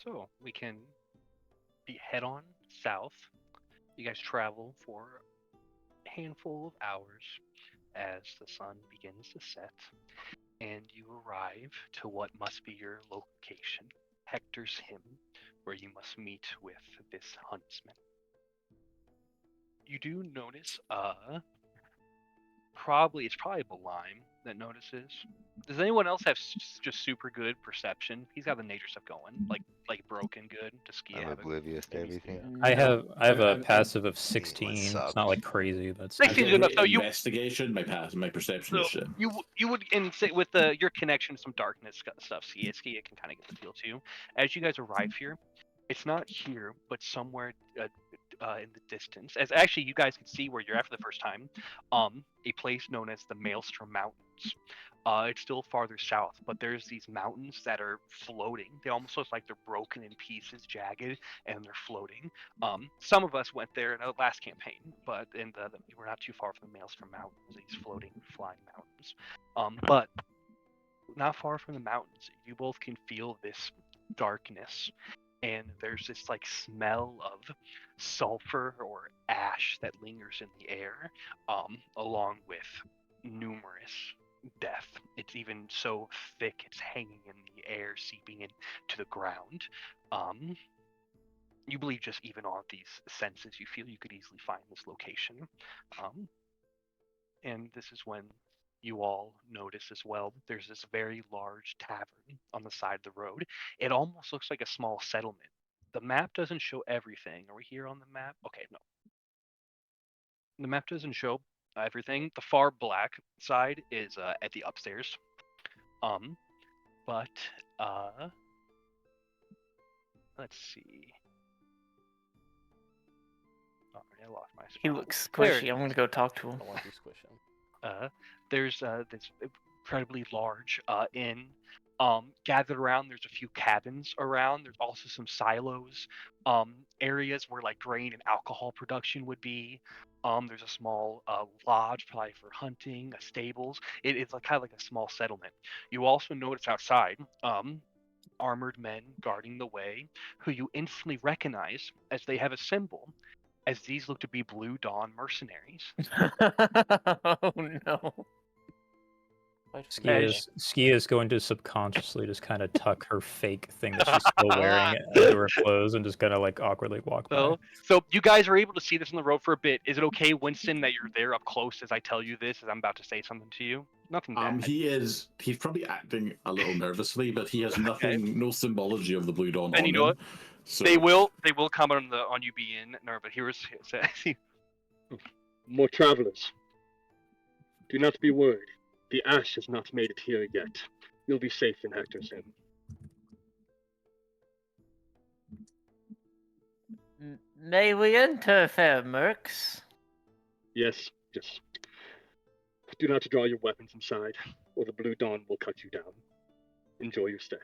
So we can head on south. You guys travel for a handful of hours as the sun begins to set, and you arrive to what must be your location, Hector's Hymn, where you must meet with this huntsman. You do notice, it's probably Belime that notices. Does anyone else have just super good perception? He's got the nature stuff going, like broken good to ski. I'm oblivious to Maybe everything. Skia. I have a I'm- passive of 16. It's not like crazy, but I 16 is get good enough. So you investigation, my perception is So shit. you would and say with your connection to some darkness stuff, Skia can kind of get the feel too. As you guys arrive here, it's not here, but somewhere in the distance. As actually you guys can see where you're at for the first time, a place known as the Maelstrom Mountains. It's still farther south, but there's these mountains that are floating. They almost look like they're broken in pieces, jagged, and they're floating. Some of us went there in the last campaign, but we're not too far from the Maelstrom Mountains, these floating, flying mountains. But not far from the mountains, you both can feel this darkness, and there's this like smell of sulfur or ash that lingers in the air, along with numerous death. It's even so thick it's hanging in the air, seeping into the ground. You believe just even on these senses, you feel you could easily find this location. And this is when you all notice as well, there's this very large tavern on the side of the road. It almost looks like a small settlement. The map doesn't show everything. Are we here on the map? Okay, no. The map doesn't show everything. The far black side is at the upstairs. But let's see. Alright, I lost my spot. He looks There squishy. it I'm gonna go talk to I him. don't want to squish him. There's this incredibly large inn. Gathered around, there's a few cabins around. There's also some silos, areas where like grain and alcohol production would be. There's a small lodge, probably for hunting, stables. It's like kind of like a small settlement. You also notice outside, armored men guarding the way, who you instantly recognize as they have a symbol, as these look to be Blue Dawn mercenaries. Oh no. Skia is going to subconsciously just kind of tuck her fake thing that she's still wearing into her clothes and just kind of like awkwardly walk by. So you guys are able to see this on the road for a bit. Is it okay, Winston, that you're there up close as I tell you this, as I'm about to say something to you? Nothing bad. He's probably acting a little nervously, but he has nothing, no symbology of the Blue Dawn And on you know him. what? So They will comment on you being no, but here's More travelers. Do not be worried. The ash has not made it here yet. You'll be safe in Hector's Hymn. May we enter, fair mercs? Yes, just do not draw your weapons inside, or the Blue Dawn will cut you down. Enjoy your stay.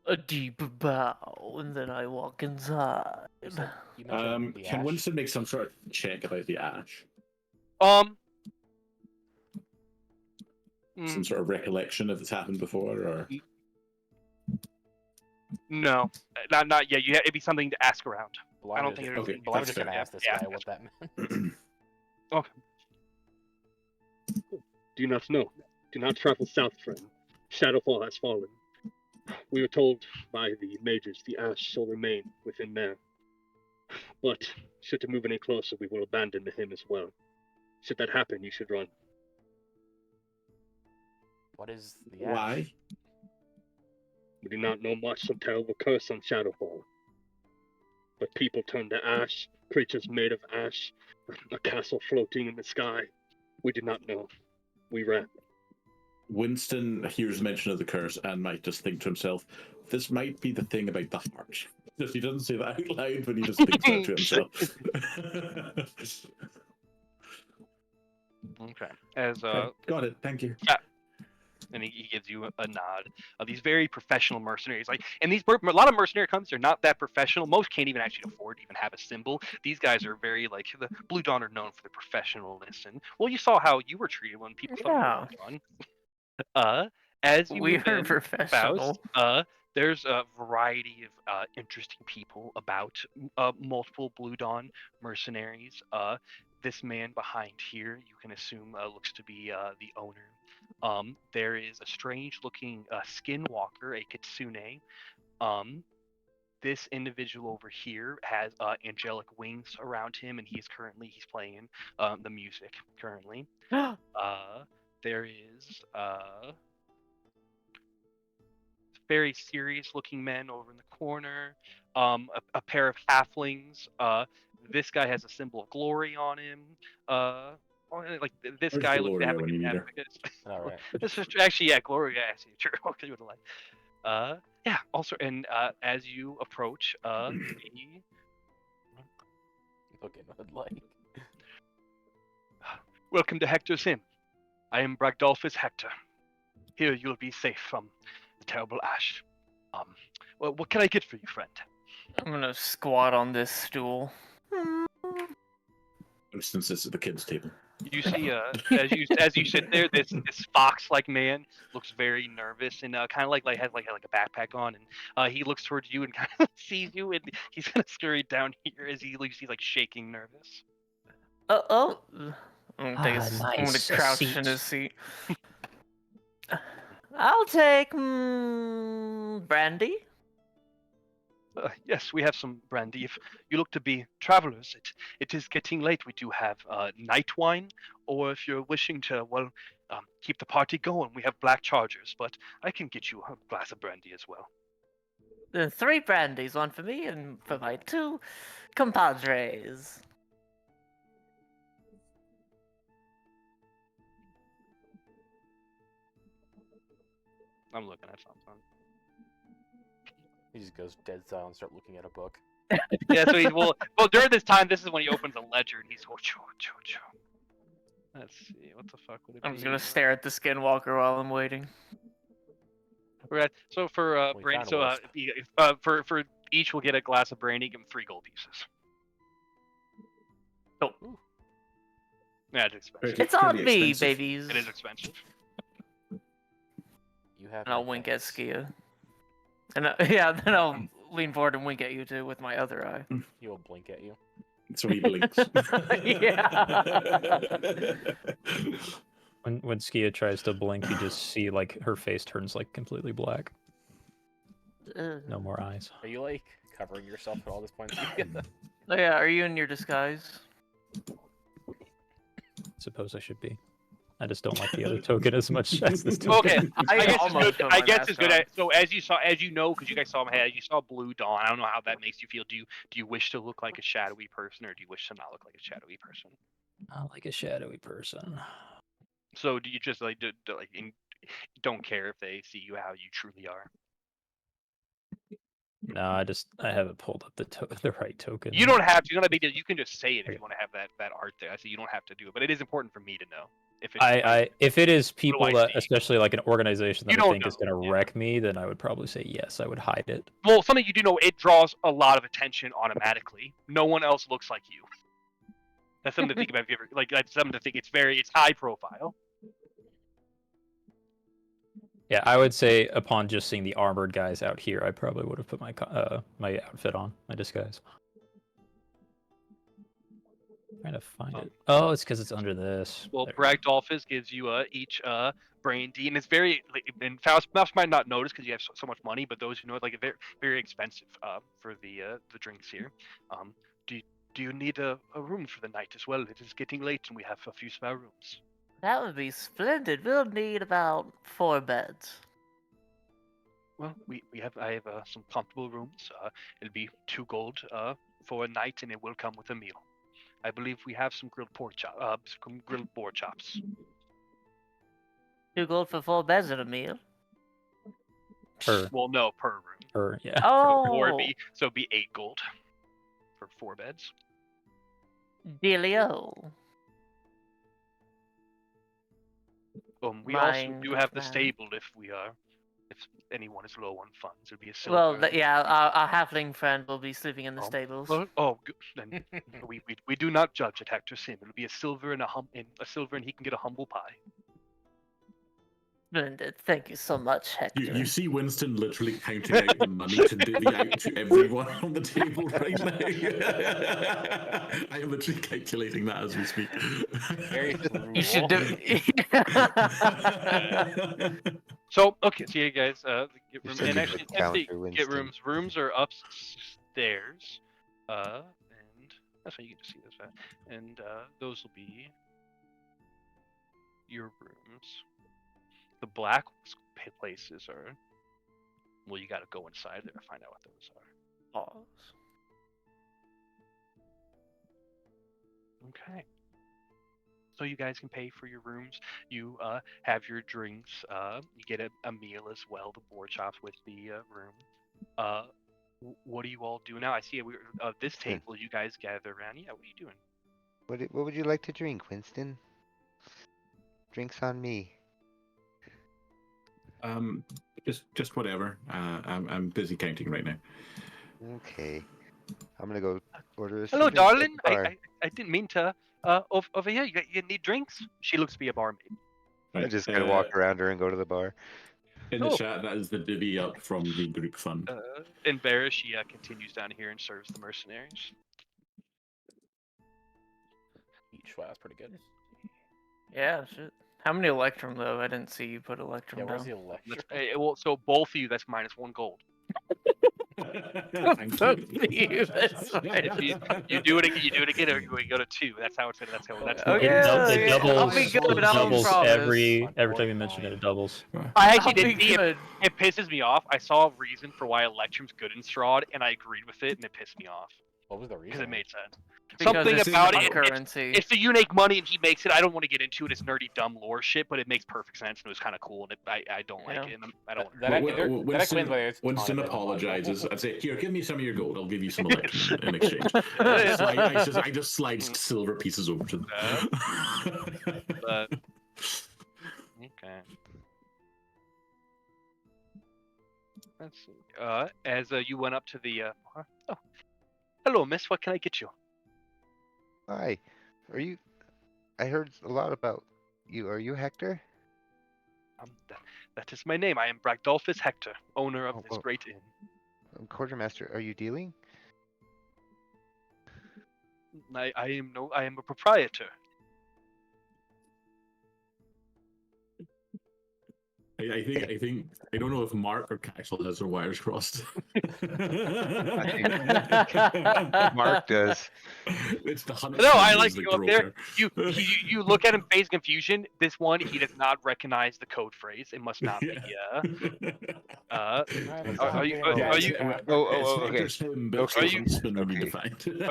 A deep bow, and then I walk inside. You mentioned the can ash. Winston make some sort of check about the ash? Some sort of recollection if it's happened before, or no, not yet. It'd be something to ask around. I don't think okay. Well, I'm just gonna ask this Yeah. guy what that meant. Okay. Do you not know? Do not travel south, friend. Shadowfall has fallen. We were told by the mages the ash shall remain within there. But should to move any closer, we will abandon the hymn as well. Should that happen, you should run. What is the ash? why? We do not know much some terrible curse on Shadowfall. But people turn to ash, creatures made of ash, a castle floating in the sky. We did not know. We ran. Winston hears mention of the curse and might just think to himself, this might be the thing about the heart. Just he doesn't say that out loud, but he just thinks that to himself. Okay. As Okay, got it. Thank you. and he gives you a nod of these very professional mercenaries. Like, and a lot of mercenary companies are not that professional. Most can't even actually afford to even have a symbol. These guys are very like the Blue Dawn are known for their professionalness, and well, you saw how you were treated when people thought you were Blue Dawn. As you We move are in, professional. Faust, there's a variety of interesting people about, multiple Blue Dawn mercenaries. This man behind here, you can assume, looks to be the owner. There is a strange-looking skinwalker, a kitsune. This individual over here has angelic wings around him, and he's playing the music currently. There is very serious looking men over in the corner. A pair of halflings. This guy has a symbol of glory on him. Like this Where's guy looks to Gloria have like when you an need her? All right. This is actually, yeah, Gloria. Actually, true. Okay, with the light. Yeah. Also, and as you approach, Okay, but like. welcome to Hector's Inn. I am Bragdolphus Hector. Here you'll be safe from the terrible ash. Well, what can I get for you, friend? I'm gonna squat on this stool. Winston sits at the kids' table. You see, as you sit there, this fox-like man looks very nervous and kind of like has like a backpack on, and he looks towards you and kind of sees you, and he's gonna scurry down here as he's like shaking, nervous. Oh. I'm gonna, I'm gonna Nice. A crouch seat. in his seat. I'll take brandy. Yes, we have some brandy. If you look to be travelers, it is getting late. We do have night wine, or if you're wishing to, well, keep the party going, we have black chargers. But I can get you a glass of brandy as well. 3 brandies, one for me and for my 2 compadres. I'm looking at something. He just goes dead silent and start looking at a book. Yeah, so he's well during this time. This is when he opens a ledger and he's Let's see, what the fuck would it be? I'm just gonna stare at the skinwalker while I'm waiting. Right. So for We brandy, found a so for each we'll get a glass of brandy. Give him 3 gold pieces. Oh, Yeah, it's expensive. it's on Pretty me, expensive. babies. It is expensive. You have. And I'll no wink at thanks. Skia. And yeah, then I'll lean forward and wink at you too with my other eye. He will blink at you. So he blinks. When Skia tries to blink, you just see like her face turns like completely black. No more eyes. Are you like covering yourself at all this point? Oh yeah, are you in your disguise? Suppose I should be. I just don't like the other token as much as this token. Okay, I guess it's almost good. put I my guess mask it's good. on. So as you know, because you guys saw him ahead, you saw Blue Dawn. I don't know how that makes you feel. Do you wish to look like a shadowy person, or do you wish to not look like a shadowy person? Not like a shadowy person. So do you just like don't care if they see you how you truly are? No, I haven't pulled up the right token. You don't have to. You don't have to. You can just say it if you want to have that art there. I say you don't have to do it, but it is important for me to know. If it's If it is people I that, see? especially like an organization You that I don't think is know, going to yeah. wreck me, then I would probably say yes. I would hide it. well, something you do know, it draws a lot of attention automatically. No one else looks like you. That's something to think about. If you ever that's something to think. It's high profile. Yeah, I would say upon just seeing the armored guys out here, I probably would have put my my outfit on, my disguise. Trying to find it. Oh, it's because it's under this. Well, There we go. Bragdolphus gives you each brandy, and it's very and Faust might not notice because you have so much money, but those who know it, like very very expensive for the drinks here. Do you need a room for the night as well? It is getting late, and we have a few spare rooms. That would be splendid. We'll need about 4 beds. Well, I have some comfortable rooms. It'll be 2 gold for a night, and it will come with a meal. I believe we have some grilled boar chops. 2 gold for 4 beds and a meal. Per, Well, no, per room. yeah. Or Oh, it'd be 8 gold for 4 beds. dealio. We also Mine do have the man. stable if anyone is low on funds. It'll be a silver. Well, yeah, our halfling friend will be sleeping in the stables. Well, good. Then we do not judge at Hector Sim. It'll be a silver and and he can get a humble pie. Splendid. Thank you so much, Hector. You see Winston literally counting out the money to divvy out to everyone on the table right now. I am literally calculating that as we speak. Very You should do. So okay, so you guys get You room, should and do actually the counter, get Winston. rooms. Rooms are upstairs, and that's why you get to see this. And those will be your rooms. The black places are. Well, you got to go inside there to find out what those are. Pause. Okay. So you guys can pay for your rooms. You have your drinks. You get a meal as well. The board shops with the room. What do you all do now? I see we this table. You guys gather around. Yeah, what are you doing? What would you like to drink, Winston? Drinks on me. Just whatever. I'm busy counting right now. Okay. I'm gonna go order a Hello, few drinks at darling. the bar. I didn't mean to. Over here. You need drinks? She looks to be a barmaid. I'm Right, just gonna walk around her and go to the bar. in the Oh. chat. That is the divvy up from the group fund. Embarrassed, she continues down here and serves the mercenaries. Each that's pretty good. Yeah, shit. How many Electrum though? I didn't see you put Electrum Yeah, where's down. the electric? Well, so both of you, that's -1 gold. Thank Both you. of you, that's If you do it again, or you go to 2. That's how it's. That's how. That's Okay. It, Yeah, it I'll doubles. be good, It I'll doubles promise. every time you mention it. It doubles. I actually I'll be didn't see it. good. It pisses me off. I saw a reason for why Electrum's good in Strahd, and I agreed with it, and it pissed me off What was the because reason? it made sense. Because Something it's about not it. currency. It's the unique money, and he makes it. I don't want to get into it. It's nerdy, dumb lore shit, but it makes perfect sense, and it was kind of cool. And I don't like Yeah. it. And I don't. That explains why it's Winston on a bit. apologizes. I'd say, "Here, give me some of your gold. I'll give you some electrum in exchange." I just slide silver pieces over to them. But okay. Let's see. As you went up to the bar. Oh, hello, miss. What can I get you? Hi. Are you? I heard a lot about you. Are you Hector? That is my name. I am Bragdolphus Hector, owner of Oh, this oh. great inn. Quartermaster, are you dealing? I am a proprietor. I think I don't know if Mark or Caxel has their wires crossed. Mark does. It's the hunt. No, I like to go up there. You look at him, phase confusion. This one, he does not recognize the code phrase. It must not be. Are you? Okay. Are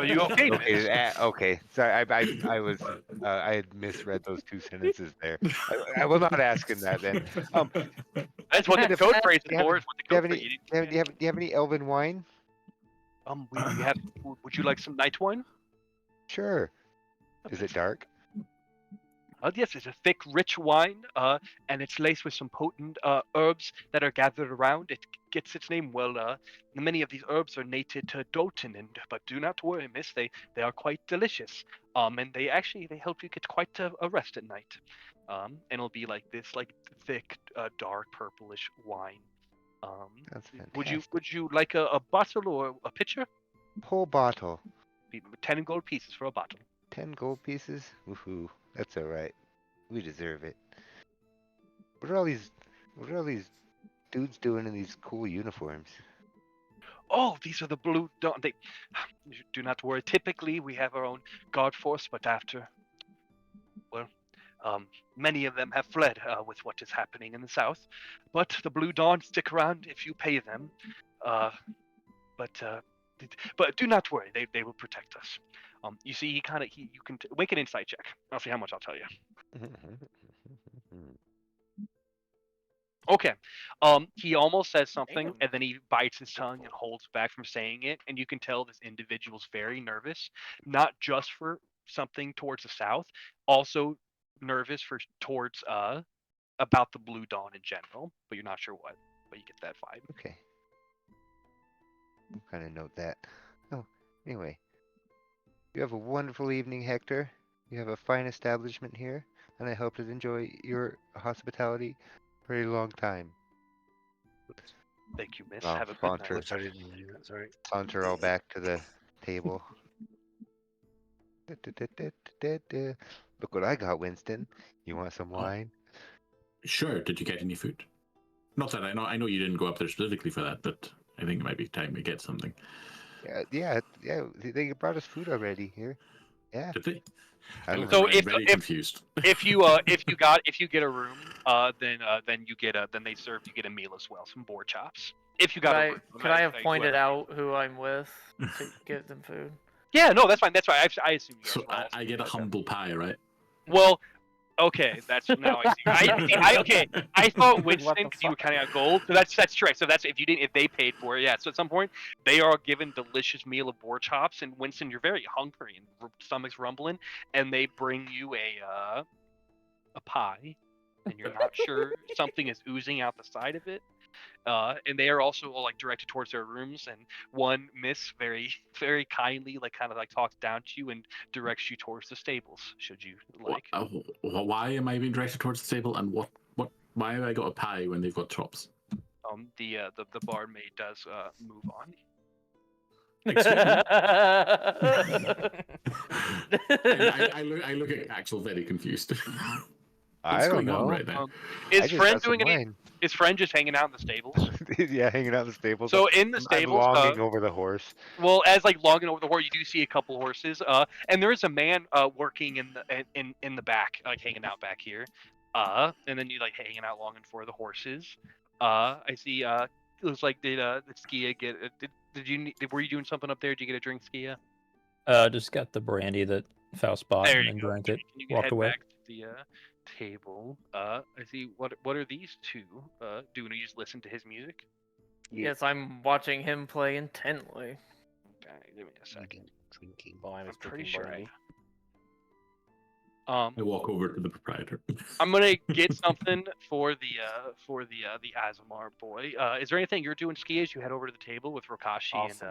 you okay? Okay. Sorry, I was I had misread those two sentences there. I will not ask him that then. That's what the code phrase is for. Do you have any elven wine? We have. Would you like some night wine? Sure. Is it dark? Yes, it's a thick, rich wine, and it's laced with some potent herbs that are gathered around. It gets its name well. Many of these herbs are native to Dolton, but do not worry, miss. They are quite delicious. And they help you get quite a rest at night. And it'll be like this, like thick, dark, purplish wine. That's fantastic. Would you like a bottle or a pitcher? Whole bottle. 10 gold pieces for a bottle. 10 gold pieces? Woohoo. That's alright. We deserve it. What are all these dudes doing in these cool uniforms? Oh, these are the Blue Dawn. Do not worry. Typically, we have our own guard force, but many of them have fled with what is happening in the south. But the Blue Dawn stick around if you pay them. But do not worry. They will protect us. You see, you can make an insight check. I'll see how much I'll tell you. Okay. He almost says something, and then he bites his tongue and holds back from saying it. And you can tell this individual's very nervous, not just for something towards the south, also nervous towards about the Blue Dawn in general. But you're not sure what. But you get that vibe. Okay. I'll kind of note that. Oh, anyway. You have a wonderful evening, Hector. You have a fine establishment here, and I hope to enjoy your hospitality very long time. Thank you, miss. Oh, Have a good Saunter. night. Oops, I didn't do that. Sorry. Saunter all back to the table. Look what I got, Winston. You want some wine? Sure. Did you get any food? Not that I know you didn't go up there specifically for that, but I think it might be time we get something. Yeah. They brought us food already here. Yeah. Did they? I don't So know. I'm if- very if- confused. If you get a room, then you get then they serve you get a meal as well, some boar chops. If you got a room. Could I have Like, pointed whoever- out who I'm with to give them food? Yeah, no, that's fine. That's right. I assume you guys So were all I get a okay. humble pie, right? Well, okay, that's now I see. Okay, I thought Winston What the because you were fuck? counting out gold, so that's true. So that's if they paid for it, yeah. So at some point they are given delicious meal of boar chops, and Winston, you're very hungry and stomach's rumbling, and they bring you a pie, and you're not sure something is oozing out the side of it. And they are also all like directed towards their rooms, and one miss very, very kindly, like kind of like talks down to you and directs you towards the stables. Should you like? Why am I being directed towards the table, and what? Why have I got a pie when they've got chops? The barmaid does move on. I look at Axel very confused. I What's don't going on know. right now? Is I just friend got some doing any? wine. Is friend just hanging out in the stables? Yeah, hanging out in the stables. So in the I'm stables, longing over the horse. well, as like longing over the horse, you do see a couple horses. And there is a man working in the back, like hanging out back here. And then you like hanging out longing for the horses. I see. It looks like did Skia get? Were you doing something up there? Did you get a drink, Skia? Just got the brandy that Faust bought There and you then go. drank it. You can Walked head away. back to the table. I see. What are these two doing? You just listen to his music. Yes, I'm watching him play intently. Okay, give me a second. Drinking. While I'm I'm pretty drinking sure brandy. I walk over to the proprietor. I'm gonna get something for the Azamar boy. Is there anything you're doing, Ski, as you head over to the table with Rokashi Awesome.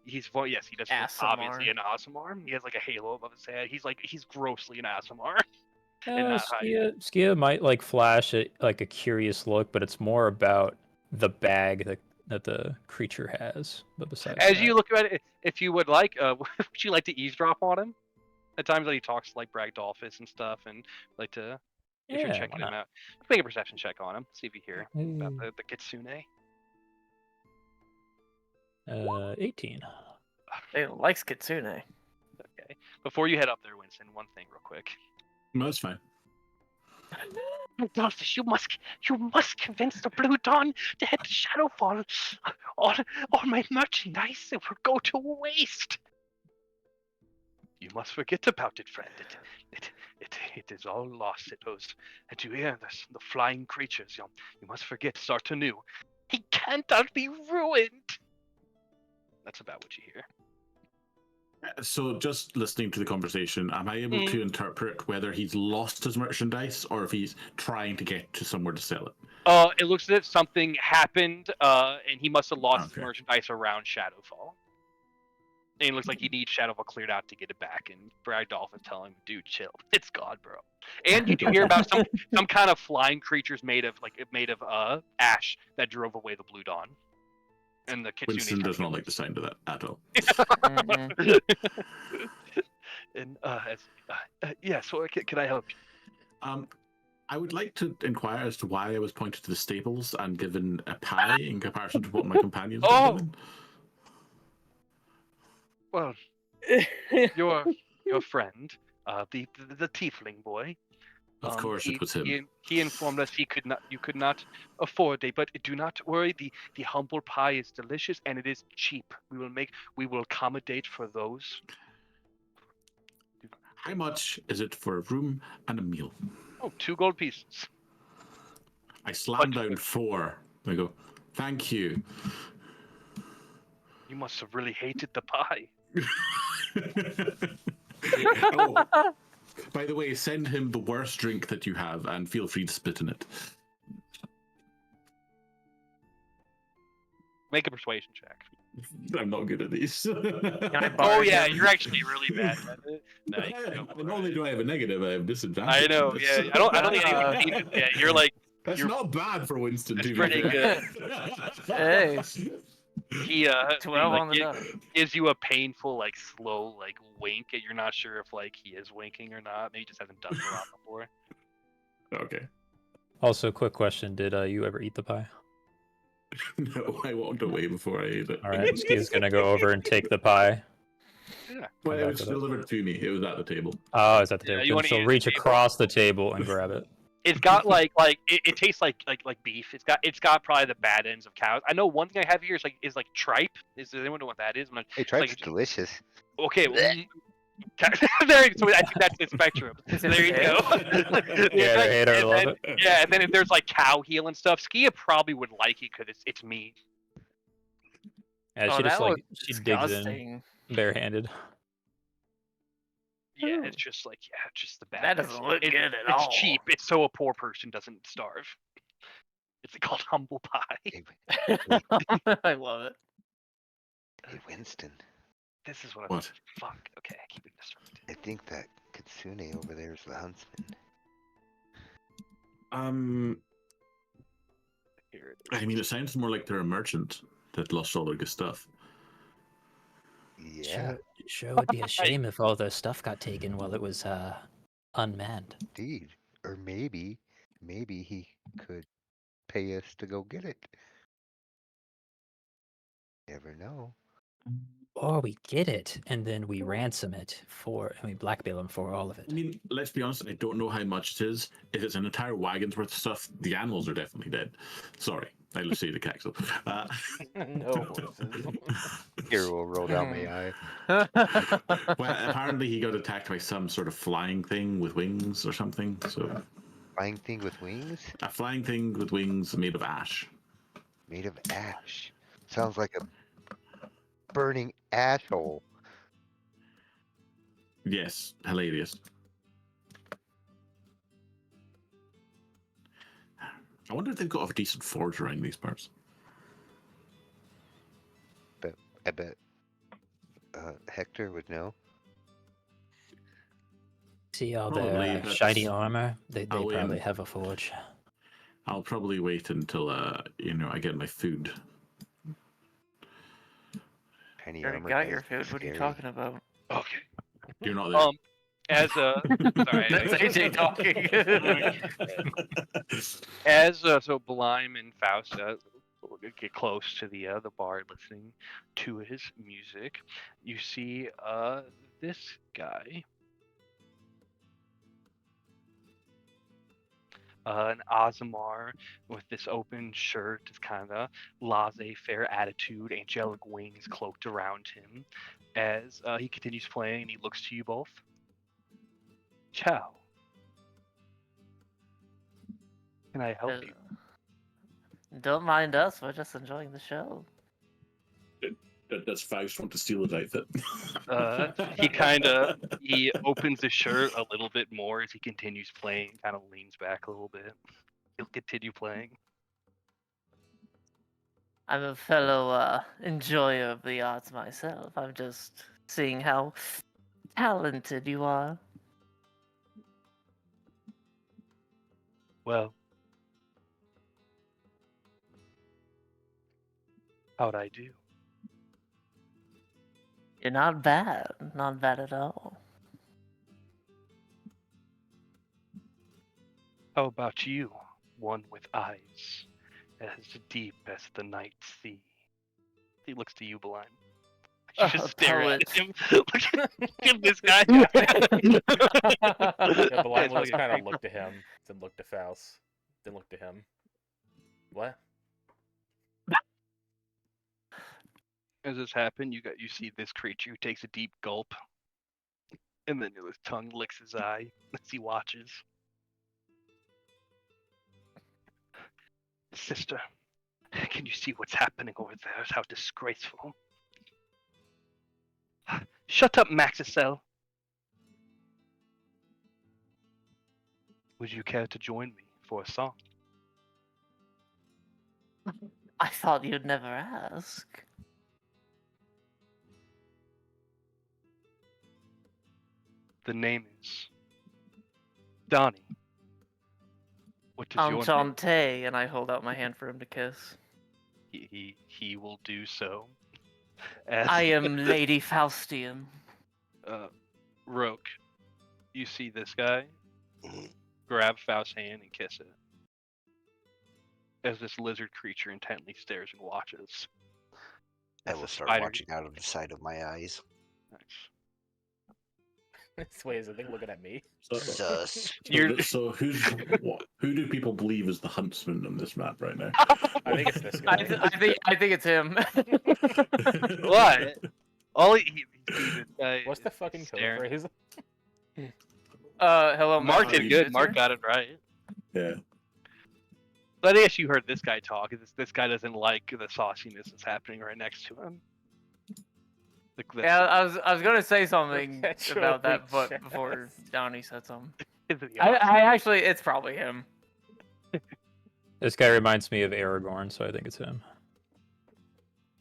yes, he does look obviously an Azamar. He has like a halo above his head. He's grossly an Azamar. And not Skia might like flash like a curious look, but it's more about the bag that the creature has. But besides, As that, you look at it, if you would like, would you like to eavesdrop on him? At times, like, he talks to like Bragdolphus and stuff, and like to if you're Yeah, checking why him out, make a perception check on him. See if you hear about not? the Kitsune. 18. They likes Kitsune. Okay. Before you head up there, Winston, one thing real quick. No, that's fine. Bragdolphus, you must convince the Blue Dawn to head to Shadowfall. All my merchandise will go to waste. You must forget about it, friend. It is all lost. It goes, and you hear the flying creatures. You must forget. Start anew. He can't all be ruined. That's about what you hear. So, just listening to the conversation, am I able to interpret whether he's lost his merchandise or if he's trying to get to somewhere to sell it? It looks as if something happened, and he must have lost his Okay. merchandise around Shadowfall. And it looks like he needs Shadowfall cleared out to get it back. And Bragdolph is telling him, "Dude, chill. It's gone, bro." And you do hear about some kind of flying creatures made of ash that drove away the Blue Dawn. And the Kitsune. Winston does not like the sound of that at all. And yeah. So can I help you? I would like to inquire as to why I was pointed to the stables and given a pie in comparison to what my companions were given. Well, your friend, the tiefling boy. Of course, it was him. He informed us you could not afford it, but do not worry. The humble pie is delicious and it is cheap. We will accommodate for those. How much is it for a room and a meal? Oh, 2 gold pieces. I slam down 4. I go, thank you. You must have really hated the pie. Oh, by the way, send him the worst drink that you have and feel free to spit in it. Make a persuasion check. I'm not good at these. I borrow Oh yeah, him? you're actually really bad at it. No, you can go I for mean, it. only do I have a negative, I have I disadvantage. know. Yeah, I don't think anyone Uh, beat it. Yeah, you're like That's you're not bad for Winston. That's To be pretty fair. Hey. he 12 like, on the dot. gives you a painful like slow like wink. And you're not sure if like he is winking or not. Maybe he just hasn't done it a lot before. Okay. Also, quick question: did you ever eat the pie? No, I walked away before I ate it. All right, Ski's gonna go over and take the pie. Yeah. Well, it back was with it. delivered to me. It was at the table. Oh, it's at the Yeah, table. you Then wanna she'll use the reach table? across the table and grab it. It's got like it tastes like beef. It's got probably the bad ends of cows. I know one thing I have here is like tripe. Does anyone know what that is? Hey, It's like tripe's delicious. okay. Well, there, so I think that's the spectrum. There you go. Yeah, they hate or And love then- it. Yeah, and then if there's like cow heel and stuff, Skia probably would like it because it's meat. Yeah, Oh, she just that like looks she digs in disgusting. barehanded. Yeah, it's just like just the bad. That doesn't look good at all. It's cheap. It's so a poor person doesn't starve. It's called humble pie. Hey, I love it. hey, Winston. This is what. What? Fuck. Okay, I keep it distracted. I think that Kitsune over there is the huntsman. Here it is. I mean, it sounds more like they're a merchant that lost all their good stuff. Yeah, Sure would be a shame if all their stuff got taken while it was unmanned. indeed. Or maybe he could pay us to go get it. Never know. Or we get it and then we ransom it and we blackmail him for all of it. I mean, let's be honest, I don't know how much it is. If it's an entire wagon's worth of stuff, the animals are definitely dead. Sorry, I Lucy the Caxel. No horses. Here will roll down my eye. Well, apparently he got attacked by some sort of flying thing with wings or something. So Flying thing with wings? a flying thing with wings made of ash. Made of ash. Sounds like a burning ash hole. Yes, hilarious. I wonder if they've got a decent forge around these parts. I bet Hector would know. See all Probably, the that's- shiny armor? They I'll, probably have a forge. I'll probably wait until I get my food. Tiny You already armor got guy's your food. What are you scary. talking about? Okay. You're not there. As a sorry, That's AJ talking. as so Blime and Faust get close to the bar, listening to his music. You see this guy, an Ozimar with this open shirt, this kind of laissez-faire attitude, angelic wings cloaked around him. As he continues playing, and he looks to you both. Ciao. Can I help you? Don't mind us. We're just enjoying the show. Does Faust want to steal his outfit? He opens his shirt a little bit more as he continues playing, kind of leans back a little bit. He'll continue playing. I'm a fellow enjoyer of the arts myself. I'm just seeing how talented you are. Well, how'd I do? You're not bad. Not bad at all. How about you, one with eyes as deep as the night sea? He looks to you, Blind. You just stare at him. Look at this guy. Yeah, the line was kind of look to him, then look to Faust, then look to him. What? As this happened, you see this creature who takes a deep gulp, and then his tongue licks his eye as he watches. Sister, can you see what's happening over there? How disgraceful. Shut up, Maxicel. Would you care to join me for a song? I thought you'd never ask. The name is Donnie. What does your name? Enchante, and I hold out my hand for him to kiss. He will do so. As I am Lady Faustian. Roke, you see this guy grab Faust's hand and kiss it. As this lizard creature intently stares and watches. I As will the start spider- watching out of the side of my eyes. Nice. Wait, is the thing looking at me? Sus. So who do people believe is the huntsman on this map right now? I think it's this guy. I think it's him. What? All he this guy What's the is fucking code staring. phrase? Hello, Mark Master did good. Sister. Mark got it right. Yeah. But I guess you heard this guy talk. This guy doesn't like the sauciness that's happening right next to him. Yeah, I was gonna say something Perpetually about that, but chest. before Donnie said something. the I actually, it's probably him. This guy reminds me of Aragorn, so I think it's him.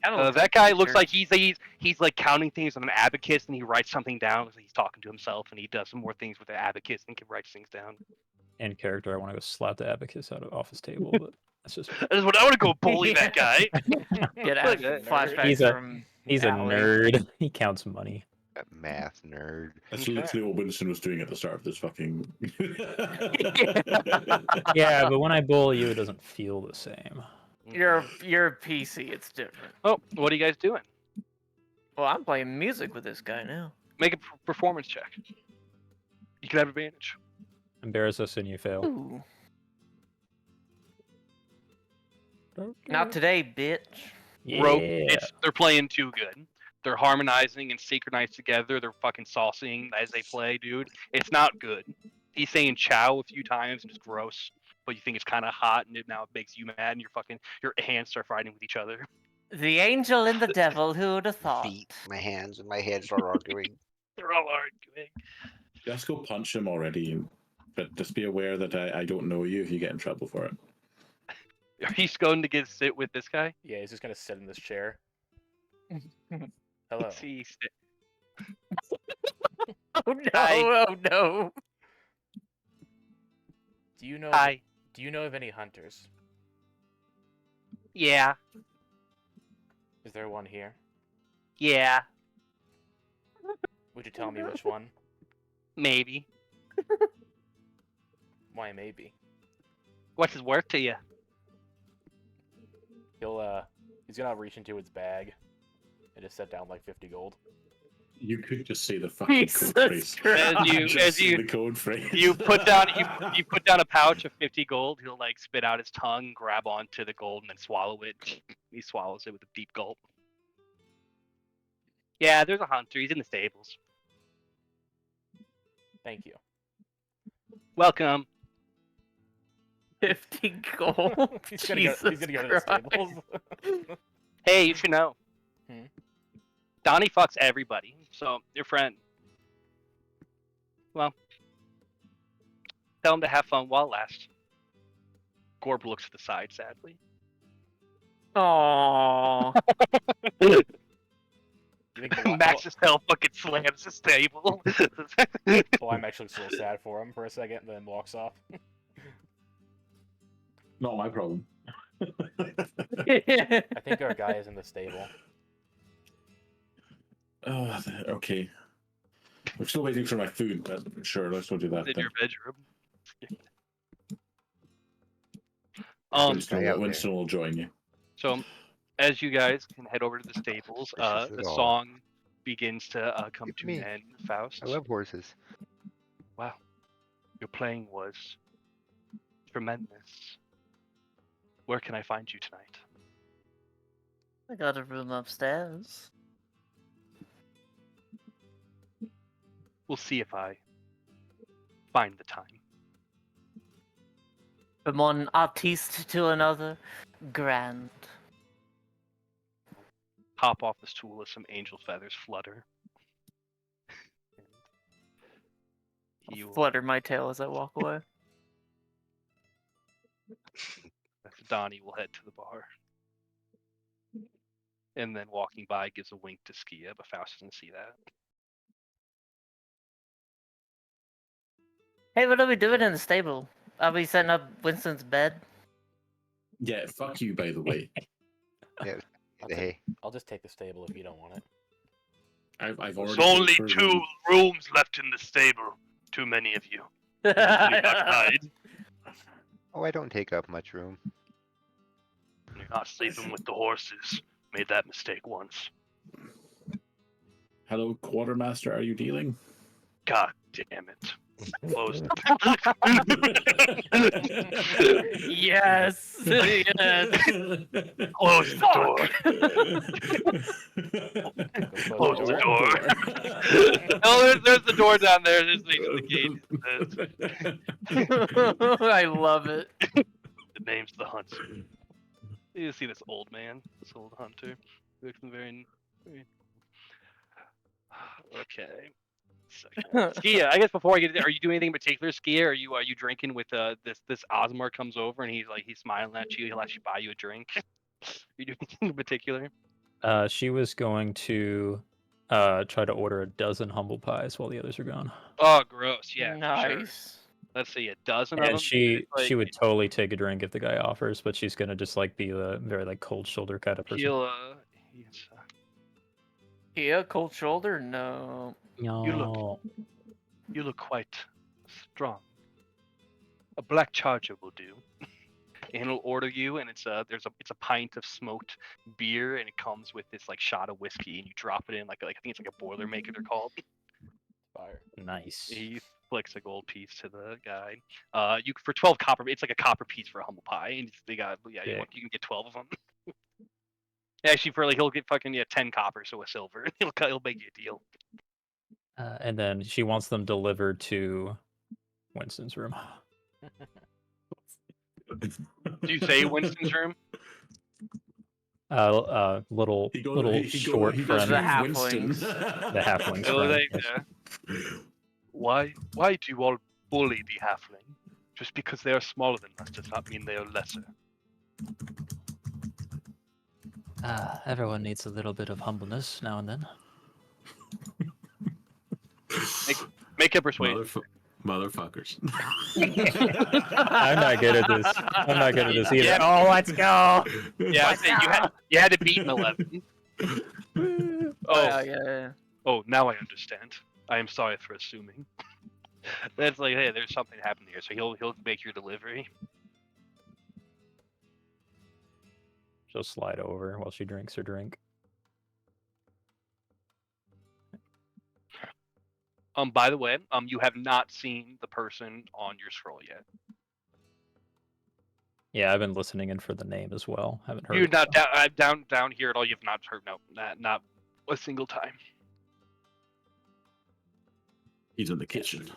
that guy looks like he's like counting things on an abacus, and he writes something down. So he's talking to himself, and he does some more things with the abacus and writes things down. In character, I want to go slap the abacus off his table, but that's just. I want to go bully that guy. Get Look out at- flashbacks from. He's a Alley. nerd. He counts money. That math nerd. That's literally what Winston was doing at the start of this fucking. Yeah, but when I bully you, it doesn't feel the same. You're a PC. It's different. Oh, what are you guys doing? Well, I'm playing music with this guy now. Make a performance check. You can have advantage. Embarrass us and you fail. Ooh. Not today, bitch. Rope, Yeah. they're playing too good. They're harmonizing and synchronized together. They're fucking saucing as they play, dude. It's not good. He's saying "chow" a few times and it's gross, but you think it's kind of hot, and now it makes you mad, and your hands start fighting with each other. The angel and the devil. Who would have thought? Feet, my hands, and my head start arguing. They're all arguing. Just go punch him already, but just be aware that I don't know you if you get in trouble for it. Are you going to sit with this guy? Yeah, he's just gonna sit in this chair. Hello. See, Oh no! Hi. Oh no! Do you know? Hi. Do you know of any hunters? Yeah. Is there one here? Yeah. Would you tell me which one? Maybe. Why maybe? What's his worth to you? He's gonna reach into his bag and just set down like 50 gold. You could just say the fucking Jesus code phrase. Christ. Just say the code phrase. You put down a pouch of 50 gold. He'll like spit out his tongue, grab onto the gold, and then swallow it. He swallows it with a deep gulp. Yeah, there's a hunter. He's in the stables. Thank you. Welcome. 50 gold. He's gonna go to the stables. Hey, you should know. Hmm? Donnie fucks everybody. So your friend. Well, tell him to have fun while it lasts. Gorb looks to the side sadly. Aww. You think Max just hell fucking slams the table. well, I'm actually so sad for him for a second, and then walks off. Not my problem. I think our guy is in the stable. Oh, okay. I'm still waiting for my food, but sure, let's go do that. In then. your bedroom. Winston will join you. So, as you guys can head over to the stables, Precious at the all. song begins to come Give to me. an end. Faust. I love horses. Wow, your playing was tremendous. Where can I find you tonight? I got a room upstairs. We'll see if I find the time. From one artiste to another, grand. Hop off the stool as some angel feathers flutter. He will, Flutter my tail as I walk away. Donnie will head to the bar. And then walking by gives a wink to Skia, but Faust doesn't see that. Hey, what are we doing in the stable? Are we setting up Winston's bed? Yeah, fuck you, by the way. Yeah. I'll, The ta- hay. I'll just take the stable if you don't want it. I've There's already. only paid for 2 the- rooms left in the stable. Too many of you. Sleep outside. Oh, I don't take up much room. You're not sleeping with the horses. Made that mistake once. Hello, quartermaster. Are you dealing? God damn it. Close Yes. Yes. Close the door. Close Close the door. Oh, there's the door down there. There's the gate. I love it. The name's the huntsman. You see this old man, this old hunter. He looks very. Okay. Skia, I guess before I get there, are you doing anything in particular, Skia? Are you drinking with this Osmar comes over and he's smiling at you, he'll actually buy you a drink. You doing anything in particular? She was going to try to order a dozen humble pies while the others are gone. Oh, gross. Yeah, for sure. Nice. Let's see, a dozen of them. And she It's would totally take a drink if the guy offers, but she's gonna just like be a very like cold shoulder kind of person. he'll Yeah, cold shoulder? No. No. you look quite strong. A black charger will do. And he'll order you, and it's a pint of smoked beer, and it comes with this like shot of whiskey, and you drop it in like I think it's like a Boilermaker they're called. Fire. Nice. He flicks a gold piece to the guy. You for 12 copper. It's like a copper piece for a humble pie, and they got you can get 12 of them. Actually, for he'll get fucking 10 copper, so a silver. He'll make you a deal. And then she wants them delivered to Winston's room. Do you say Winston's room? Little short he friend. goes, The Winston. The halfling's Oh, friend. yeah. Why do you all bully the halfling? Just because they are smaller than us does not mean they are lesser. Everyone needs a little bit of humbleness now and then. Make a persuasion. Motherfuckers. I'm not good at this. I'm not good at this either. Yeah. Oh, let's go. Yeah, I say you had to beat an 11. Yeah. Oh, now I understand. I am sorry for assuming. That's like, hey, there's something happening here, so he'll make your delivery. She'll slide over while she drinks her drink. By the way, you have not seen the person on your scroll yet. Yeah, I've been listening in for the name as well. Haven't heard. You're it, not though. down here at all. You've not heard not a single time. He's in the kitchen.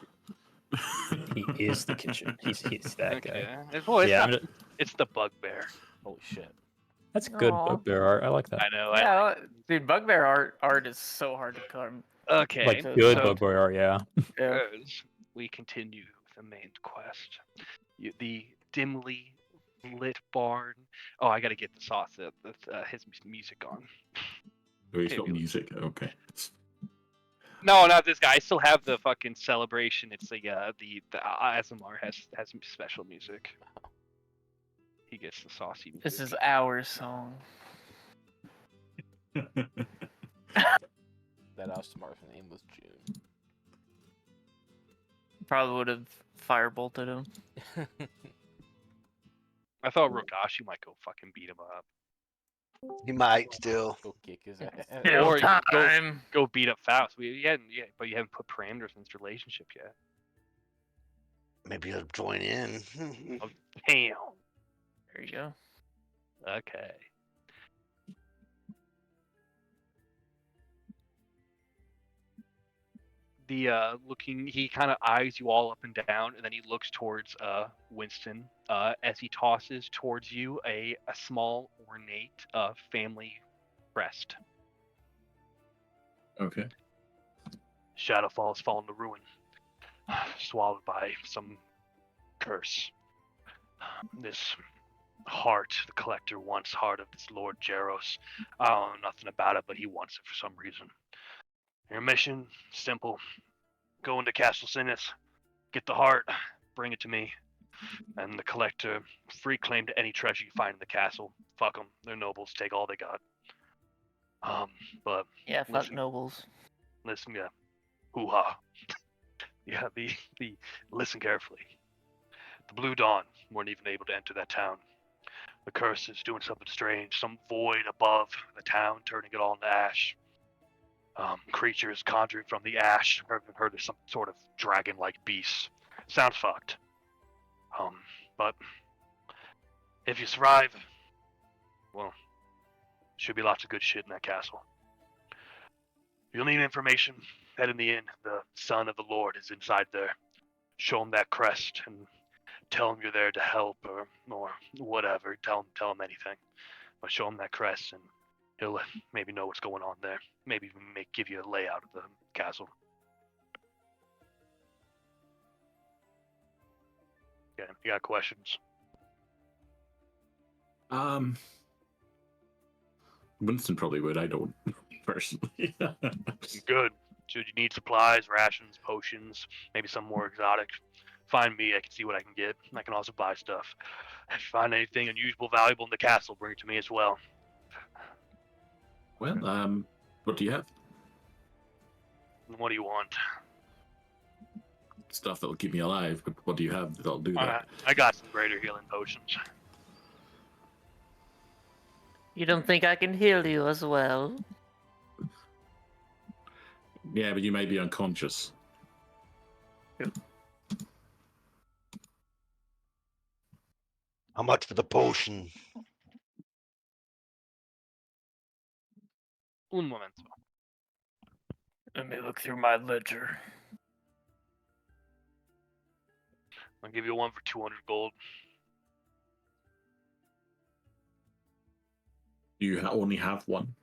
He is the kitchen. He's that guy. Well, it's the bugbear. Holy shit. That's good Aw. bugbear art. I like that. I know. Yeah, dude, bugbear art is so hard to come. Okay. Like good so- bugbear art, yeah. Yeah. As we continue the main quest, the dimly lit barn. Oh, I gotta get the sauce. His music on. Oh, he's got music. Okay. No, not this guy. I still have the fucking celebration. It's the ASMR has special music. He gets the saucy music. This is our song. That Ostomar's name was June. Probably would have firebolted him. I thought Rogashi might go fucking beat him up. He might still. Go kick his ass. Or Still go- time. Go beat up Faust. But you haven't put parameters in this relationship yet. Maybe he'll join in. Oh, damn. There you go. Okay. He kind of eyes you all up and down, and then he looks towards Winston as he tosses towards you a small ornate family crest. Okay. Shadowfall has fallen to ruin, swallowed by some curse. This heart, the collector wants heart of this Lord Jaros. I don't know nothing about it, but he wants it for some reason. Your mission, simple. Go into Castle Sinis, Get the heart, bring it to me, and the collector free claim to any treasure you find in the castle. Fuck them, they're nobles. Take all they got. But Yeah, fuck listen, nobles. listen, yeah, hoo ha. Yeah, listen carefully. The Blue Dawn weren't even able to enter that town. The curse is doing something strange. Some void above the town, turning it all into ash. Creatures conjuring from the ash. I've heard of some sort of dragon-like beast. Sounds fucked. But if you survive, well, should be lots of good shit in that castle. You'll need information. Head in the inn. The son of the Lord is inside there. Show him that crest and tell him you're there to help or whatever. Tell him anything. But show him that crest and he'll maybe know what's going on there. Maybe even give you a layout of the castle. Yeah, you got questions? Winston probably would. I don't personally. Good. Should you need supplies, rations, potions, maybe some more exotic, find me. I can see what I can get. I can also buy stuff. If you find anything unusual, valuable in the castle, bring it to me as well. Well, what do you have? What do you want? Stuff that'll keep me alive, but what do you have that'll do that? I got some greater healing potions. You don't think I can heal you as well? Yeah, but you may be unconscious. How much for the potion? Un momento. Let me look through my ledger. I'll give you one for 200 gold. You only have one.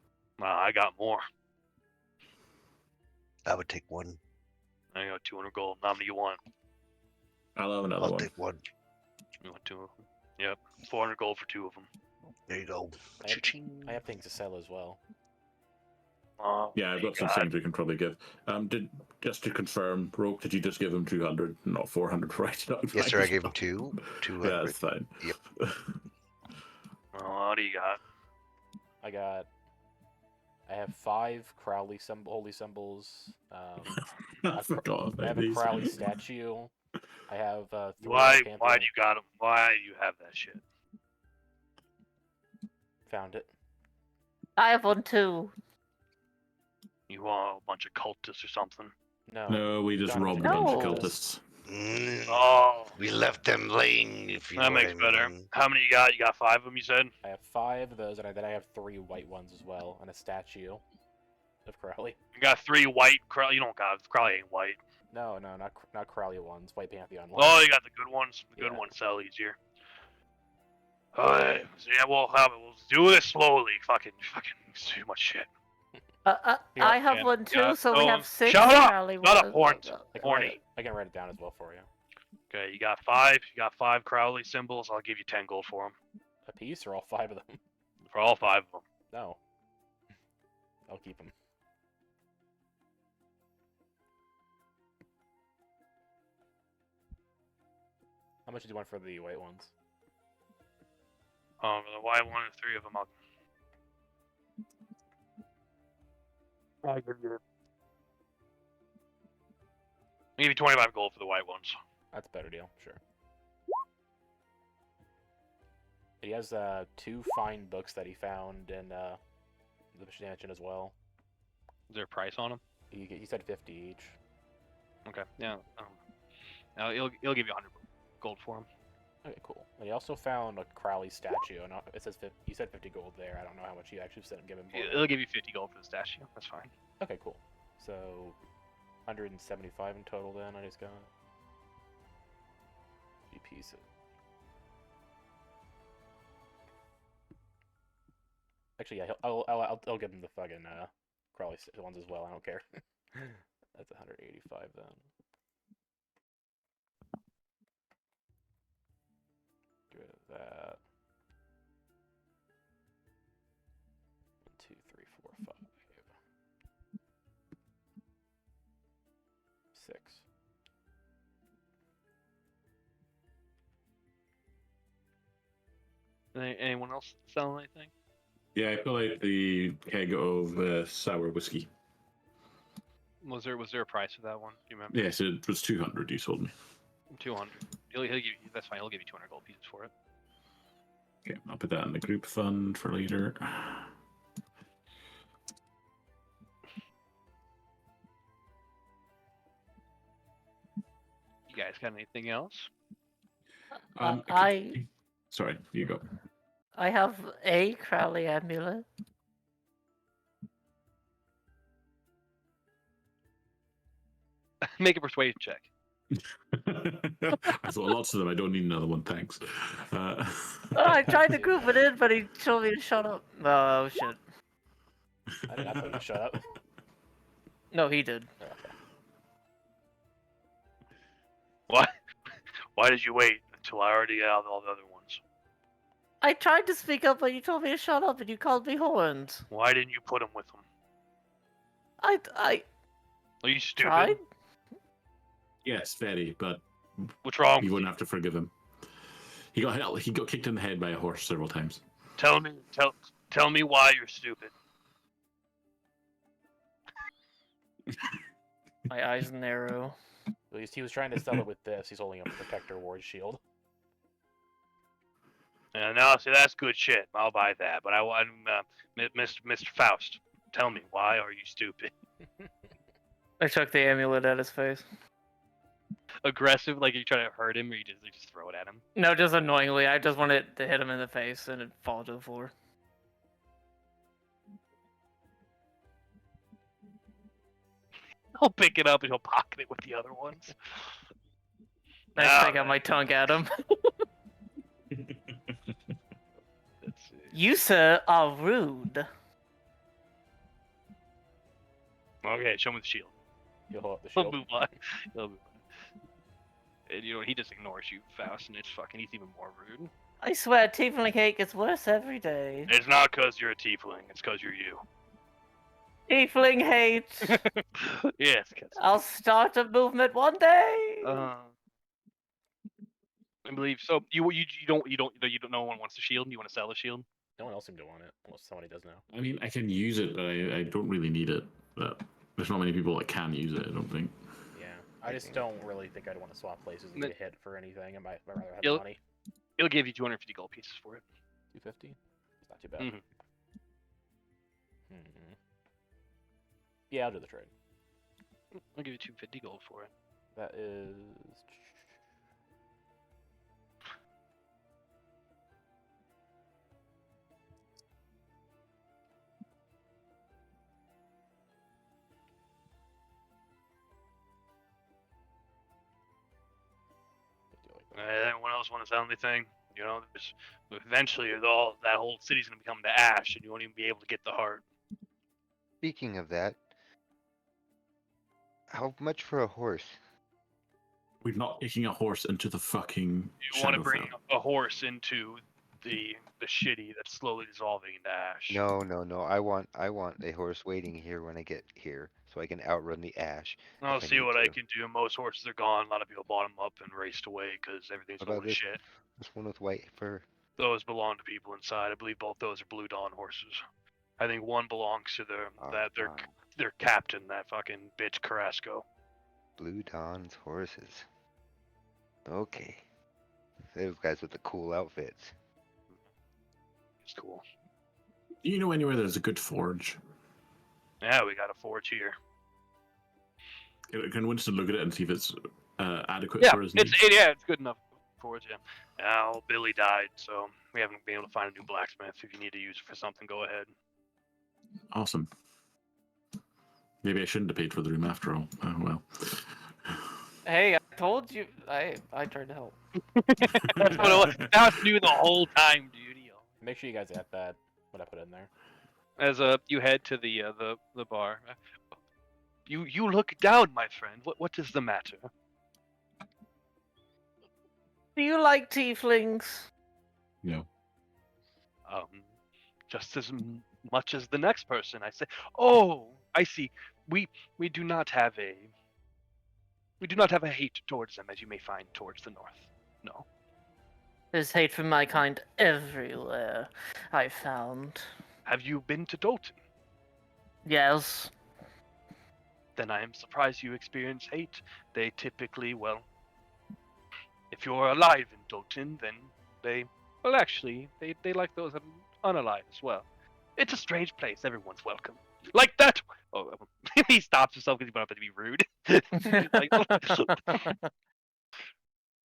I got more. I would take one. I got 200 gold. How many you want? I'll have another I'll one. take one. You want two of them? Yep. 400 gold for two of them. There you go. I have things to sell as well. Yeah, I've got some things we can probably give. Just to confirm, Roke, did you just give him 200, not 400 right now? Yes, sir. I gave him 200. Yeah, that's fine. Yep. What do you got? I have 5 Crowley holy symbols. I forgot I have about a these. Crowley statue. I have 3 Why do Arcanthal. you got them? Why do you have that shit? Found it. I have one too. You want a bunch of cultists or something? No. No, we just Got it. robbed a bunch of No. cultists. Oh, We left them laying, if you know that what makes I better. mean. How many you got? You got 5 of them, you said? I have 5 of those, and then I have 3 white ones as well, and a statue of Crowley. You got 3 white Crowley. You don't got Crowley ain't white. No, not Crowley ones. White Pantheon ones. Oh, you got the good ones. The good Yeah. ones sell easier. Alright. So yeah, we'll do this slowly. Fucking, it's too much shit. Yeah, I have yeah, one too, yeah. so we Oh, have 6 shut up! Crowley Shut up, ones. Horn. I can write it down as well for you. Okay, you got 5. You got 5 Crowley symbols. I'll give you 10 gold for them. A piece or all 5 of them? For all 5 of them. No. I'll keep them. How much do you want for the white ones? The white one and 3 of them. I'll give you 25 gold for the white ones. That's a better deal, sure. He has 2 fine books that he found in the mansion as well. Is there a price on them? He said 50 each. Okay, yeah. Now he'll give you 100 gold for them. Okay, cool. And he also found a Crowley statue, and it says he said 50 gold there. I don't know how much he actually said give him for it. He'll give you 50 gold for the statue. That's fine. Okay, cool. So 175 in total then. I just got GP. Actually, yeah, I'll give him the fucking Crowley ones as well. I don't care. That's 185 then. Get rid of that. 1, 2, 3, 4, 5, 6. Anyone else selling anything? Yeah, I pull out the keg of sour whiskey. Was there a price for that one? Do you remember? Yes, it was 200. You told me. 200. He'll give you. That's fine. He'll give you 200 gold pieces for it. Okay, I'll put that in the group fund for later. You guys got anything else? Sorry, you go. I have a Crowley amulet. Make a persuasion check. I thought lots of them. I don't need another one, thanks. Oh, I tried to group it in, but he told me to shut up. Oh shit. I did not tell you to shut up. No, he did. What? Why did you wait until I already got all the other ones? I tried to speak up, but you told me to shut up, and you called me horns. Why didn't you put them with them? I Are you stupid? tried. Yes, very, but What's wrong? you wouldn't have to forgive him. He got kicked in the head by a horse several times. Tell me why you're stupid. My eyes narrow. At least he was trying to sell it with this. He's holding up a protector ward shield. No, see, that's good shit. I'll buy that. But I want Mr. Faust. Tell me, why are you stupid? I chucked the amulet at his face. Aggressive, like you try to hurt him, or you just throw it at him? No, just annoyingly. I just wanted to hit him in the face and it fall to the floor. He'll pick it up and he'll pocket it with the other ones. I stick out my tongue at him. Let's see. You, sir, are rude. Okay, show me the shield. You'll hold up the He'll shield. move on. He'll move on. And he just ignores you, Faust, and he's even more rude. I swear, tiefling hate gets worse every day. It's not because you're a tiefling, it's because you're you. Tiefling hate. Yes, 'cause I'll start a movement one day. I believe so. You don't no one wants the shield. You want to sell the shield? No one else seemed to want it, unless somebody does now. I mean, I can use it, but I don't really need it. But there's not many people that can use it, I don't think. Yeah, I just don't really think I'd want to swap places and get hit for anything. I'd rather have He'll- money. He'll give you 250 gold pieces for it. 250? It's not too bad. Mhm. Yeah, I'll do the trade. I'll give you 250 gold for it. That is... Anyone else want to sell anything? You know, eventually that whole city's gonna become the ash, and you won't even be able to get the heart. Speaking of that, how much for a horse? We're not taking a horse into the fucking You want to Shadowfell. bring a horse into the shitty that's slowly dissolving into ash. No, no, no. I want a horse waiting here when I get here, so I can outrun the ash. I'll if I see need what I to. can do. Most horses are gone. A lot of people bought them up and raced away because everything's What full about of this? shit. This one with white fur. Those belong to people inside. I believe both those are Blue Dawn horses. I think one belongs to their captain, that fucking bitch Carrasco. Blue Dawn's horses. Okay. Those guys with the cool outfits. It's cool. Do you know anywhere there's a good forge? Yeah, we got a forge here. Can Winston look at it and see if it's adequate Yeah, for his needs? it's good enough forge. Yeah. Now Billy died, so we haven't been able to find a new blacksmith. If you need to use it for something, go ahead. Awesome. Maybe I shouldn't have paid for the room after all. Oh well. Hey, I told you. I tried to help. That's what it was. That was new the whole time, dude. Make sure you guys add that, what I put in there. As you head to the bar, you look down, my friend. What is the matter? Do you like tieflings? No. Just as much as the next person. I say. Oh, I see. We do not have a hate towards them as you may find towards the north. No. There's hate from my kind everywhere, I found. Have you been to Dalton? Yes. Then I am surprised you experience hate. They typically, well, if you're alive in Dalton, then well, actually, they like those unalive as well. It's a strange place. Everyone's welcome. Like that! Oh, he stops himself because he wanted to be rude. Like,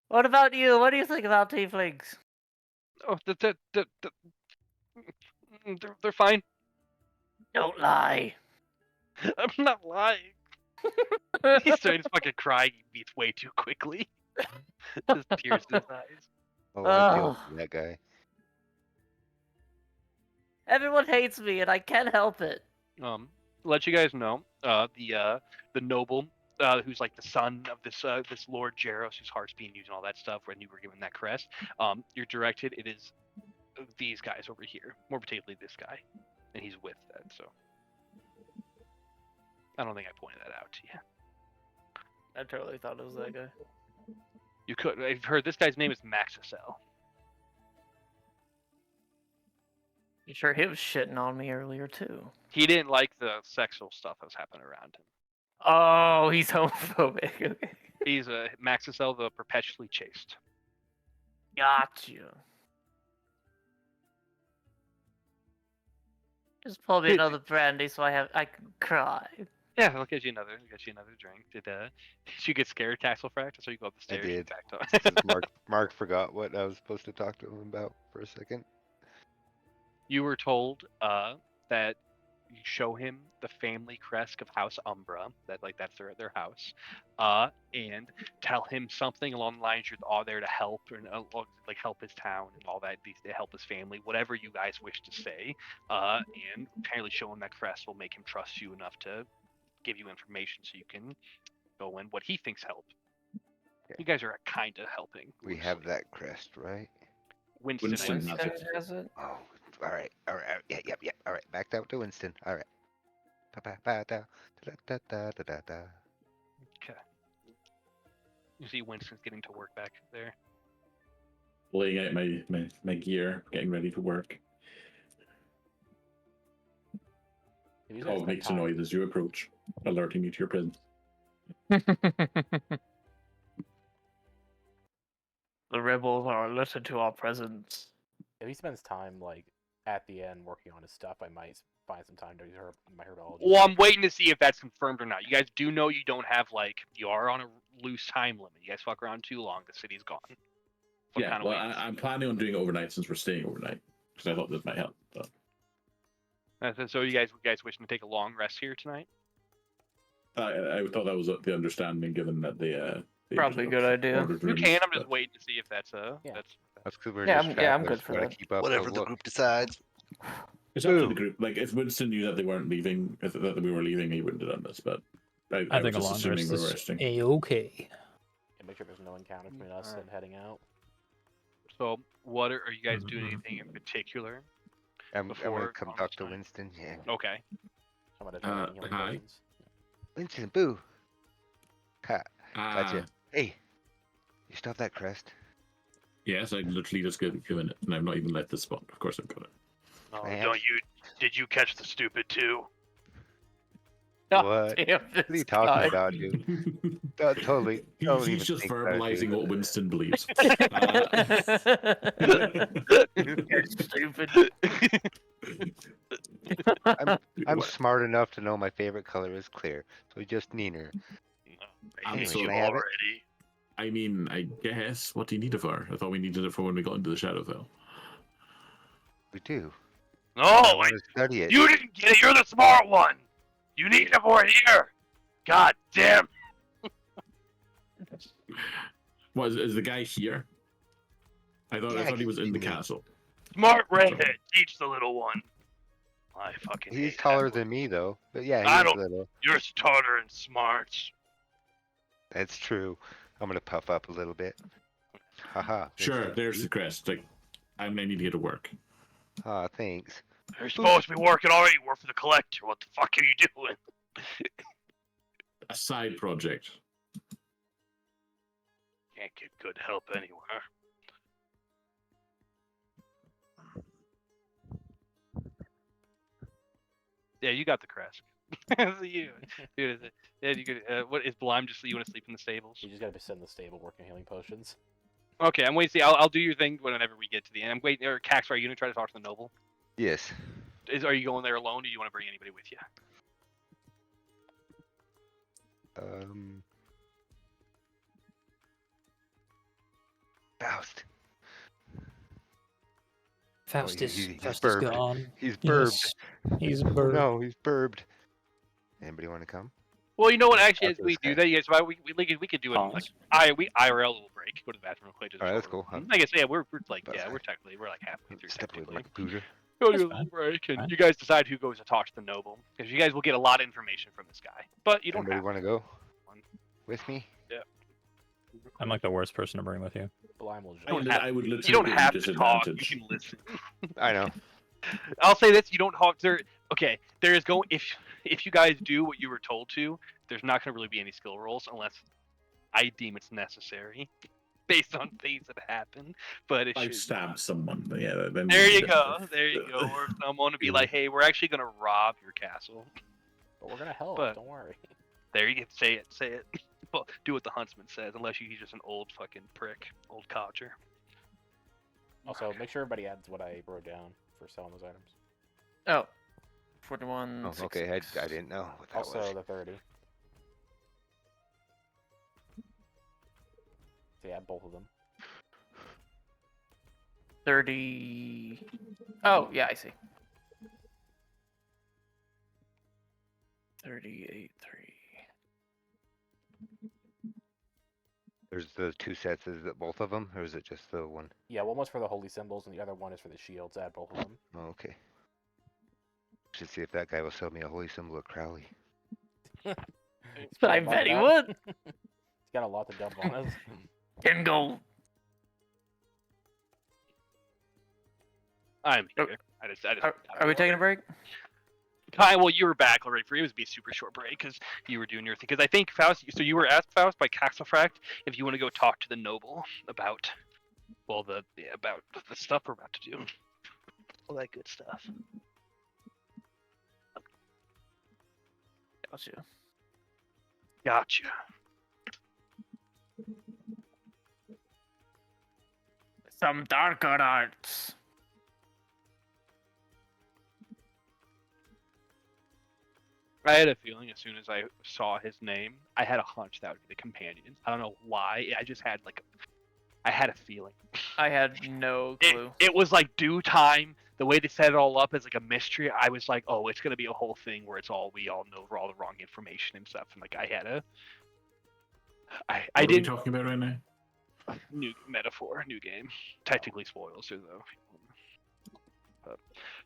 What about you? What do you think about tieflings? oh, they're fine. Don't lie. I'm not lying. He started fucking crying. He beats way too quickly. Just tears in his eyes. Oh, I feel Oh. for that guy. Everyone hates me, and I can't help it. Let you guys know, the noble, who's like the son of this Lord Jaros, whose heart's being used and all that stuff, when you were given that crest, you're directed. It is these guys over here, more particularly this guy, and he's with that. So I don't think I pointed that out to you. I totally thought it was that guy. You could. I've heard this guy's name is Maxicel. You sure he was shitting on me earlier too? He didn't like the sexual stuff that was happening around him. Oh, he's homophobic. Okay. He's a Maxicel, the perpetually chaste. Gotcha. Just pull me another brandy so I can cry. Yeah, I'll get you another. Drink. Did you get scared, Castle Fractus, so you go up the I stairs? did. Back to... Mark forgot what I was supposed to talk to him about for a second. You were told that you show him the family crest of House Umbra, that's their house, and tell him something along the lines you're all there to help, and like help his town and all that, to help his family, whatever you guys wish to say, and apparently show him that crest will make him trust you enough to give you information so you can go in what he thinks help. Okay. You guys are kind of helping. We have that crest, right? Winston Winston has has it. it. Has it? Oh, all right. Yeah. All right, backed out to Winston. All right. Da-da-da-da-da-da-da. Okay. You see Winston's getting to work back there. Laying out my gear, getting ready to work. All makes a noise as you approach, alerting you to your presence. The rebels are alerted to our presence. If he spends time like at the end working on his stuff, I might find some time to do my herbology. Well, I'm waiting to see if that's confirmed or not. You guys do know you don't have you are on a loose time limit. You guys fuck around too long, the city's gone. So Yeah, well, I'm planning on doing it overnight since we're staying overnight because I thought this might help. But... So you guys wishing to take a long rest here tonight? I thought that was the understanding, given that they Probably a good idea. You can. I'm just waiting to see if that's That's because we're Yeah, just I'm travelers, good for gotta that. keep up Whatever the the look. group decides. It's up to the group. Like, if Winston knew that they weren't leaving, that we were leaving, he wouldn't have done this. But I think a was just long assuming rest we were is resting. a-okay. Yeah, make sure there's no encounter between us and heading out. So, what are you guys doing? Anything in particular? I'm gonna before come on talk this to time? Winston. Yeah. Okay. I'm gonna try healing hi. potions. Winston, boo. Ha. Gotcha. Ah, Hey, you still have that crest? yes, I literally just given it, and I've not even left the spot. Of course, I've got it. Oh, Man. did you catch the stupid too? What? Damn, What are you talking about, dude? Totally. Don't He's even just think about it, verbalizing dude. what Winston believes. You're stupid. I'm smart enough to know my favorite color is clear, so just Neener. Anyway, so can I have it? I mean, I guess. What do you need it for? I thought we needed it for when we got into the Shadowfell. We do. No, I want to study it. you didn't get it. You're the smart one. You need it for here. God damn. What is the guy here? I Yeah, thought he was in the he's- castle. Smart redhead. Teach the little one. I fucking. He's hate taller that. than me, though. But yeah, I he's don't- little. You're smarter and smart. That's true. I'm gonna puff up a little bit. Haha. Sure, there's the crest. Like, I may need to get to work. Aw, thanks. You're supposed to be working already. You work for the collector. What the fuck are you doing? A side project. Can't get good help anywhere. Yeah, you got the crest. So you, dude, yeah, you could. What is Blime? Just so you want to sleep in the stables? You just gotta be sitting in the stable working healing potions. Okay, I'm waiting to see. I'll do your thing whenever we get to the end. I'm waiting. Or Cax, are you gonna try to talk to the noble? Yes. Are you going there alone, or do you want to bring anybody with you? Faust. Faust is he's Faust is burbed. gone. He's burbed. Yes, he's Oh, burbed. no, he's burbed. Anybody want to come? Well, you know what? Actually, Talk as to we this do guy. that, you guys, we could do it. Like, Pause. we IRL will break. Go to the bathroom real quick. Just Alright, that's over- cool. I guess yeah, we're like That's yeah, fine. we're like halfway through. Step away from my technically. computer. Go to That's a little fine. break, and Fine. you guys decide who goes to talk to the noble, because you guys will get a lot of information from this guy. But you don't Anybody have want to go with me? I'm like the worst person to bring with you. Blime will don't join. have- I would literally You don't give have to talk. You disadvantage. can listen. I know. I'll say this: you don't talk. Okay. There is going if you guys do what you were told to, there's not going to really be any skill rolls unless I deem it's necessary, based on things that happen. But it I've should. stabbed someone, but yeah. Then There you go. There you go. Or someone to be like, "Hey, we're actually going to rob your castle." But we're gonna help. But- Don't worry. There you go. Say it. Say it. Well, do what the huntsman says, unless he's just an old fucking prick, old codger. Also, make sure everybody adds what I wrote down for selling those items. Oh. 41. Oh, okay. I didn't know what that Also, was. the 30. So yeah, both of them. 30. Oh, yeah, I see. 38, 3. There's the two sets. Is it both of them, or is it just the one? Yeah, one was for the holy symbols, and the other one is for the shields. Add both of them. Oh, okay. Should see if that guy will sell me a holy symbol of Crowley. He's But got I a lot bet of he that. would. He's got a lot to dump on us. 10 gold. I'm Oh, here. I just. Are we taking a break? Well, you were back already. For it was be a super short break because you were doing your thing. Because I think Faust. So you were asked Faust by Caxelfract if you want to go talk to the noble about, well, about the stuff we're about to do, all that good stuff. Gotcha. Gotcha. Some darker arts. I had a feeling as soon as I saw his name, I had a hunch that would be the companion. I don't know why. I just had I had a feeling. I had no clue. It was like due time. The way they set it all up as like a mystery, I was like, oh, it's gonna be a whole thing where we all know all the wrong information and stuff. And like I had a, I What are we didn't talking about right now? new metaphor, new game. Technically spoils too though.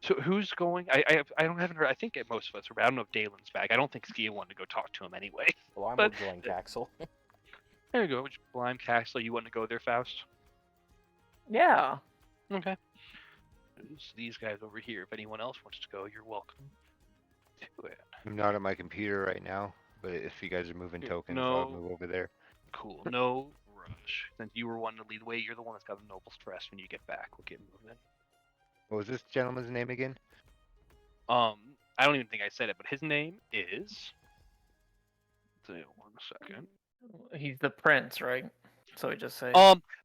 So who's going? haven't heard. I think most of us are. But I don't know if Dalen's back. I don't think Skia wanted to go talk to him anyway. Well, I'm But- join Caxel. There you go. Blime Castle. You want to go there, Faust? Yeah. Okay. There's these guys over here. If anyone else wants to go, you're welcome to it. I'm not on my computer right now, but if you guys are moving Yeah, tokens, I'll no. move over there. Cool. No rush. Since you were wanting to lead the way, you're the one that's got the noble stress when you get back. We'll get moving. What was this gentleman's name again? I don't even think I said it, but his name is. One second. He's the prince, right? So we just say.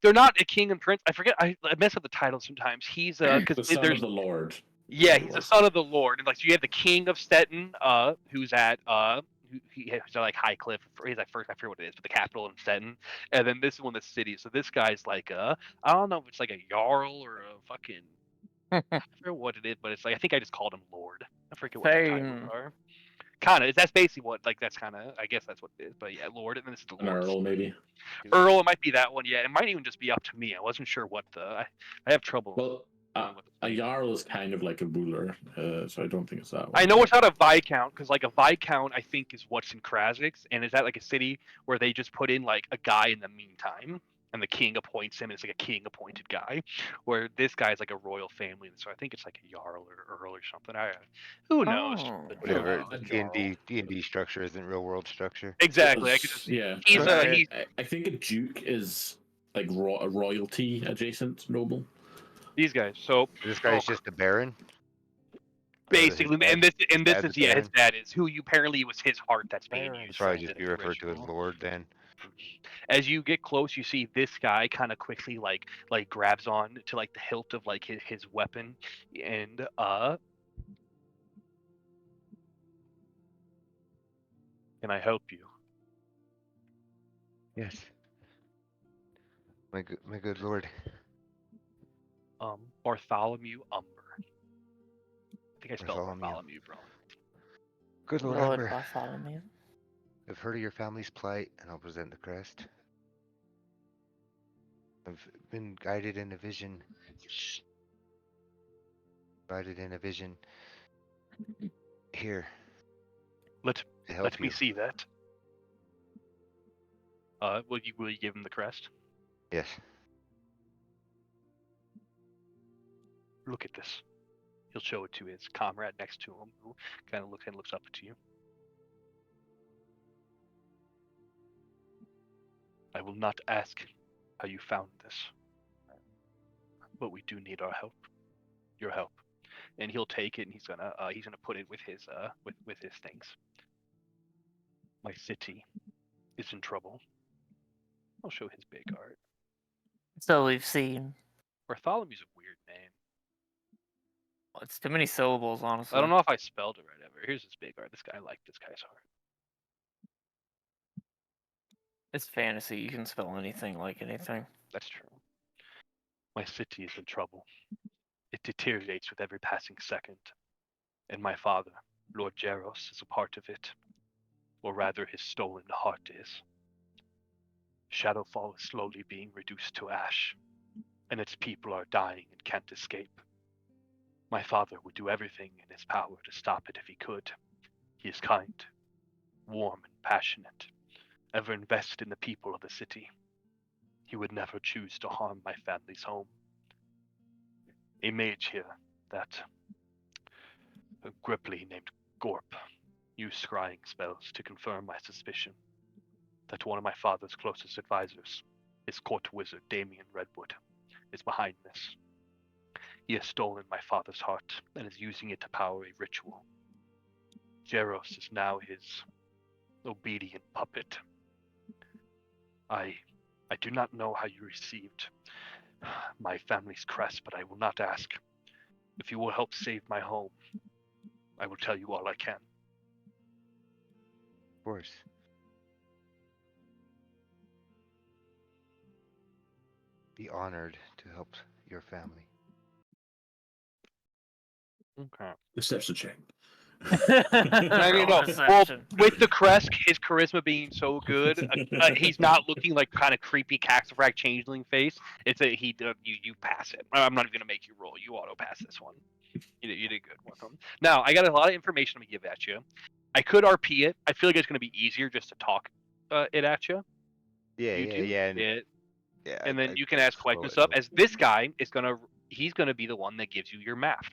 They're not a king and prince. I forget. I mess up the title sometimes. He's The because son there's of the Lord. yeah, he's the son of the Lord. And like so you have the king of Stettin, who's at he's at like Highcliffe. He's at first. I forget what it is, but the capital in Stettin. And then this one, the city. So this guy's like I don't know if it's like a jarl or a fucking. I forget what it is, but it's like I think I just called him Lord. I forget what the titles Same. are. Kind of. That's basically what that's kind of. I guess that's what it is. But yeah, Lord, and then this is the An Lord. Earl, maybe. Earl, it might be that one. Yeah, it might even just be up to me. I wasn't sure what I have trouble. Well, a Jarl is kind of like a ruler, so I don't think it's that one. I know it's not a Viscount because like a Viscount I think is what's in Krasix, and is that like a city where they just put in like a guy in the meantime, and the king appoints him, and it's like a king appointed guy, where this guy's like a royal family, so I think it's like a Jarl or Earl or something. Who knows? Oh. Whatever. a D&D structure isn't real world structure. Exactly. I could just Yeah. he's but he's I think a duke is like a royalty adjacent noble. these guys. So This guy's Oh. just a baron. Basically, dad- and this dad's is his Baron? dad is who you apparently was his heart that's being Baron. used. Probably for just this be referred to as ritual. Lord then. As you get close, you see this guy kind of quickly like grabs on to like the hilt of like his weapon, and can I help you? Yes. My good lord. Bartholomew Umber. I think I spelled Bartholomew. Bartholomew wrong. Good Lord, Lord Umber. Bartholomew. I've heard of your family's plight, and I'll present the crest. I've been guided in a vision. Here Let to help let you. me see that. Will you give him the crest? Yes. Look at this. He'll show it to his comrade next to him, who kind of looks up to you. I will not ask how you found this, but we do need our help. Your help. And he'll take it, and he's gonna put it with his with his things. My city is in trouble. I'll show his big art. So we've seen. Bartholomew's a weird name. Well, it's too many syllables, honestly. I don't know if I spelled it right ever. Here's his big art. This guy liked this guy's art. It's fantasy. You can spell anything like anything. That's true. My city is in trouble. It deteriorates with every passing second. And my father, Lord Jaros, is a part of it. Or rather, his stolen heart is. Shadowfall is slowly being reduced to ash, and its people are dying and can't escape. My father would do everything in his power to stop it if he could. He is kind, warm, and passionate, ever invested in the people of the city. He would never choose to harm my family's home. A mage here, a Gripply named Gorp, used scrying spells to confirm my suspicion that one of my father's closest advisors, his court wizard Damien Redwood, is behind this. He has stolen my father's heart and is using it to power a ritual. Jaros is now his obedient puppet. I do not know how you received my family's crest, but I will not ask. If you will help save my home, I will tell you all I can. Of course. Be honored to help your family. Okay. Deception check. I mean, no. Well, Deception. with the crest, his charisma being so good, he's not looking like kind of creepy Caxifrac changeling face. It's a you pass it. I'm not even gonna make you roll. You auto pass this one. You did good with them. Now I got a lot of information to give at you. I could RP it. I feel like it's gonna be easier just to talk it at you. Yeah, You do and, it, yeah. and then I you can ask slow questions it up. down. As this guy is he's gonna be the one that gives you your map.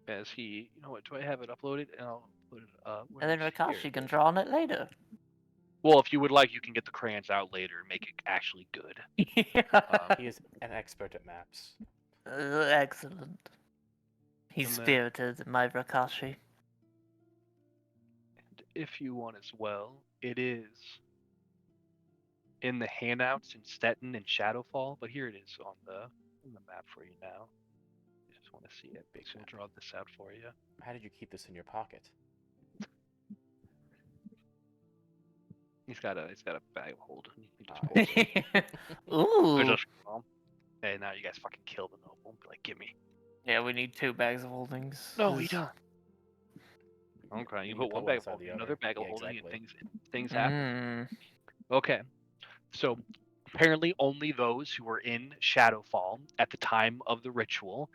As he, you know what? Do I have it uploaded? And I'll put it up. And then Here Rakashi it can is. draw on it later. Well, if you would like, you can get the crayons out later and make it actually good. He is an expert at maps. Excellent. He's And then- spirited, my Rakashi. And if you want as well, it is in the handouts in Stettin and Shadowfall, but here it is on the map for you now. I just want to see it. So we'll draw this out for you. How did you keep this in your pocket? He's got a bag of holding. He just Ah, pulls it. Ooh. Or just, hey, now you guys fucking kill the noble. Be like, give me. Yeah, we need 2 bags of holdings. No, we 'cause- don't. Okay, you You put put one one bag of inside holding, the another other. bag of Yeah, holding, exactly. and things happen. Mm. Okay, so apparently only those who were in Shadowfall at the time of the ritual,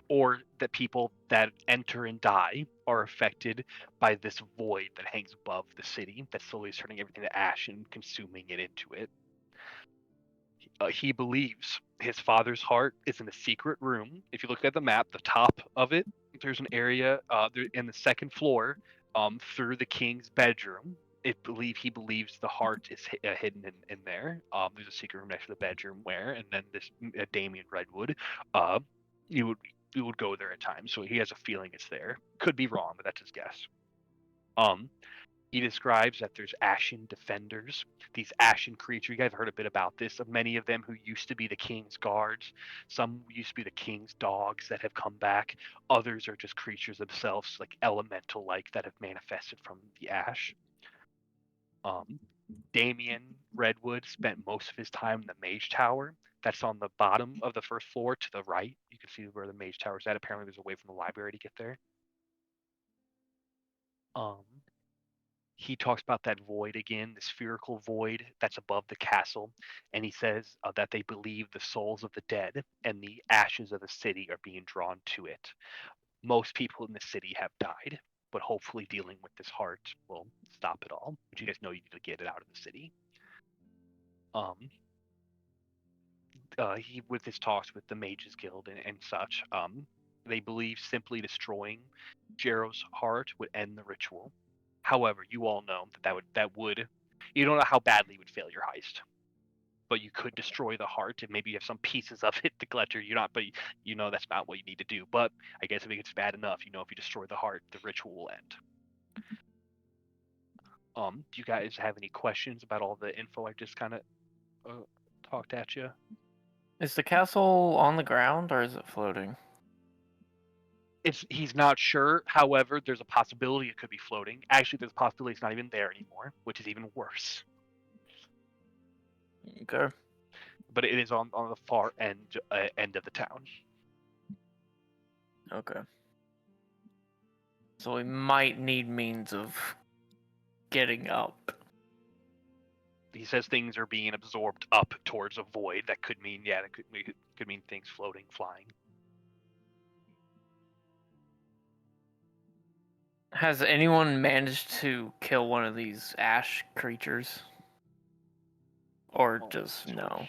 or the people that enter and die, are affected by this void that hangs above the city that slowly is turning everything to ash and consuming it into it. He believes his father's heart is in a secret room. If you look at the map, the top of it, there's an area in the second floor through the king's bedroom. He believes the heart is hidden in there. There's a secret room next to the bedroom and then this Damien Redwood. would go there at times, so he has a feeling it's there. Could be wrong, but that's his guess. He describes that there's ashen defenders, these ashen creatures. You guys have heard a bit about this. Of many of them who used to be the king's guards. Some used to be the king's dogs that have come back. Others are just creatures themselves, like elemental-like, that have manifested from the ash. Damien Redwood spent most of his time in the Mage Tower. That's on the bottom of the first floor to the right. You can see where the Mage Tower is at. Apparently, there's a way from the library to get there. He talks about that void again, the spherical void that's above the castle, and he says that they believe the souls of the dead and the ashes of the city are being drawn to it. Most people in the city have died, but hopefully dealing with this heart will stop it all. But you guys know you need to get it out of the city. He with his talks with the Mages Guild and such, they believe simply destroying Jero's heart would end the ritual. However, you all know that would you don't know how badly it would fail your heist, but you could destroy the heart and maybe you have some pieces of it to Gletcher. But you know that's not what you need to do. But I guess if it gets bad enough, if you destroy the heart, the ritual will end. Do you guys have any questions about all the info I just kind of talked at you? Is the castle on the ground or is it floating? He's not sure. However, there's a possibility it could be floating. Actually, there's a possibility it's not even there anymore, which is even worse. Okay. But it is on the far end of the town. Okay. So we might need means of getting up. He says things are being absorbed up towards a void. That could mean, that could mean things floating, flying. Has anyone managed to kill one of these ash creatures? Or just no?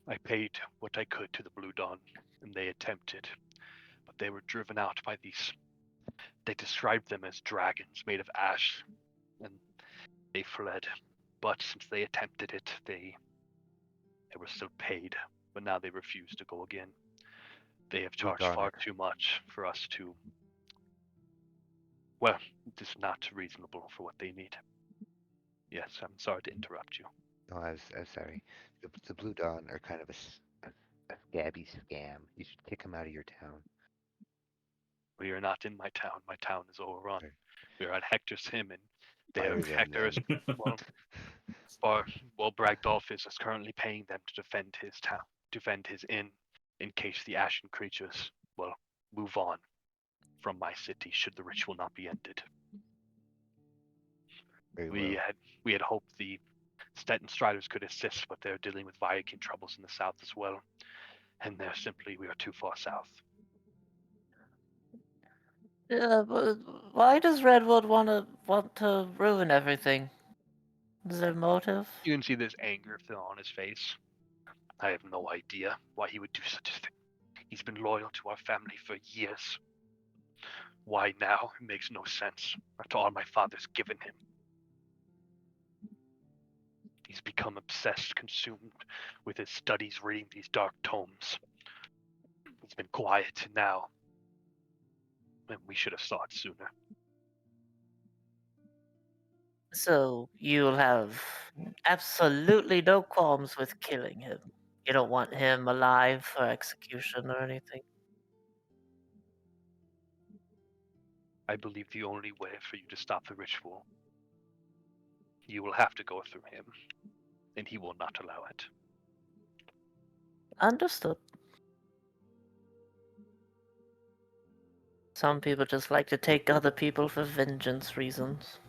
I paid what I could to the Blue Dawn, and they attempted, but they were driven out by these. They described them as dragons made of ash, and they fled. But since they attempted it, they were still paid, but now they refuse to go again. They have charged far too much for us to. Well, it is not reasonable for what they need. Yes, I'm sorry to interrupt you. No, I'm sorry. The Blue Dawn are kind of a scabby scam. You should kick them out of your town. We are not in my town. My town is overrun. Right. We are at Hector's Hymn, and Fire them Hector is Bragdolphus is currently paying them to defend his town, defend his inn, in case the ashen creatures move on from my city should the ritual not be ended. We had hoped the Stetton Striders could assist, but they're dealing with Viking troubles in the south as well, and we are too far south. Yeah, but why does Redwood want to ruin everything? Is there a motive? You can see this anger still on his face. I have no idea why he would do such a thing. He's been loyal to our family for years. Why now? It makes no sense. After all my father's given him. He's become obsessed, consumed with his studies, reading these dark tomes. He's been quiet now. And we should have saw it sooner. So you'll have absolutely no qualms with killing him. You don't want him alive for execution or anything. I believe the only way for you to stop the ritual, you will have to go through him, and he will not allow it. Understood. Some people just like to take other people for vengeance reasons.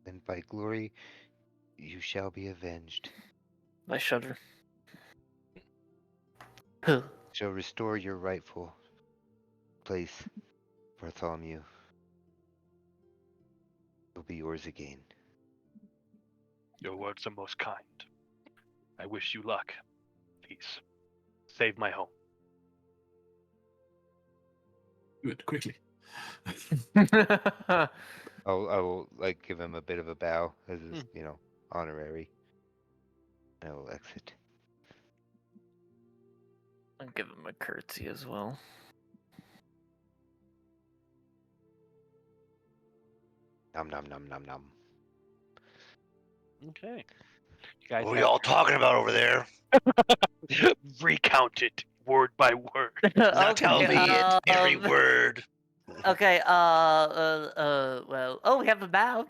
And by glory, you shall be avenged. I shudder. Who? Shall restore your rightful place, Bartholomew. Will be yours again. Your words are most kind. I wish you luck. Please, save my home. Do it quickly. I will give him a bit of a bow as his, honorary. I will exit. I'll give him a curtsy as well. Nom nom nom nom nom. Okay. You guys What are have y'all talking about over there? recount it word by word. Now tell me it, every um, word. Okay, well, oh, we have a map.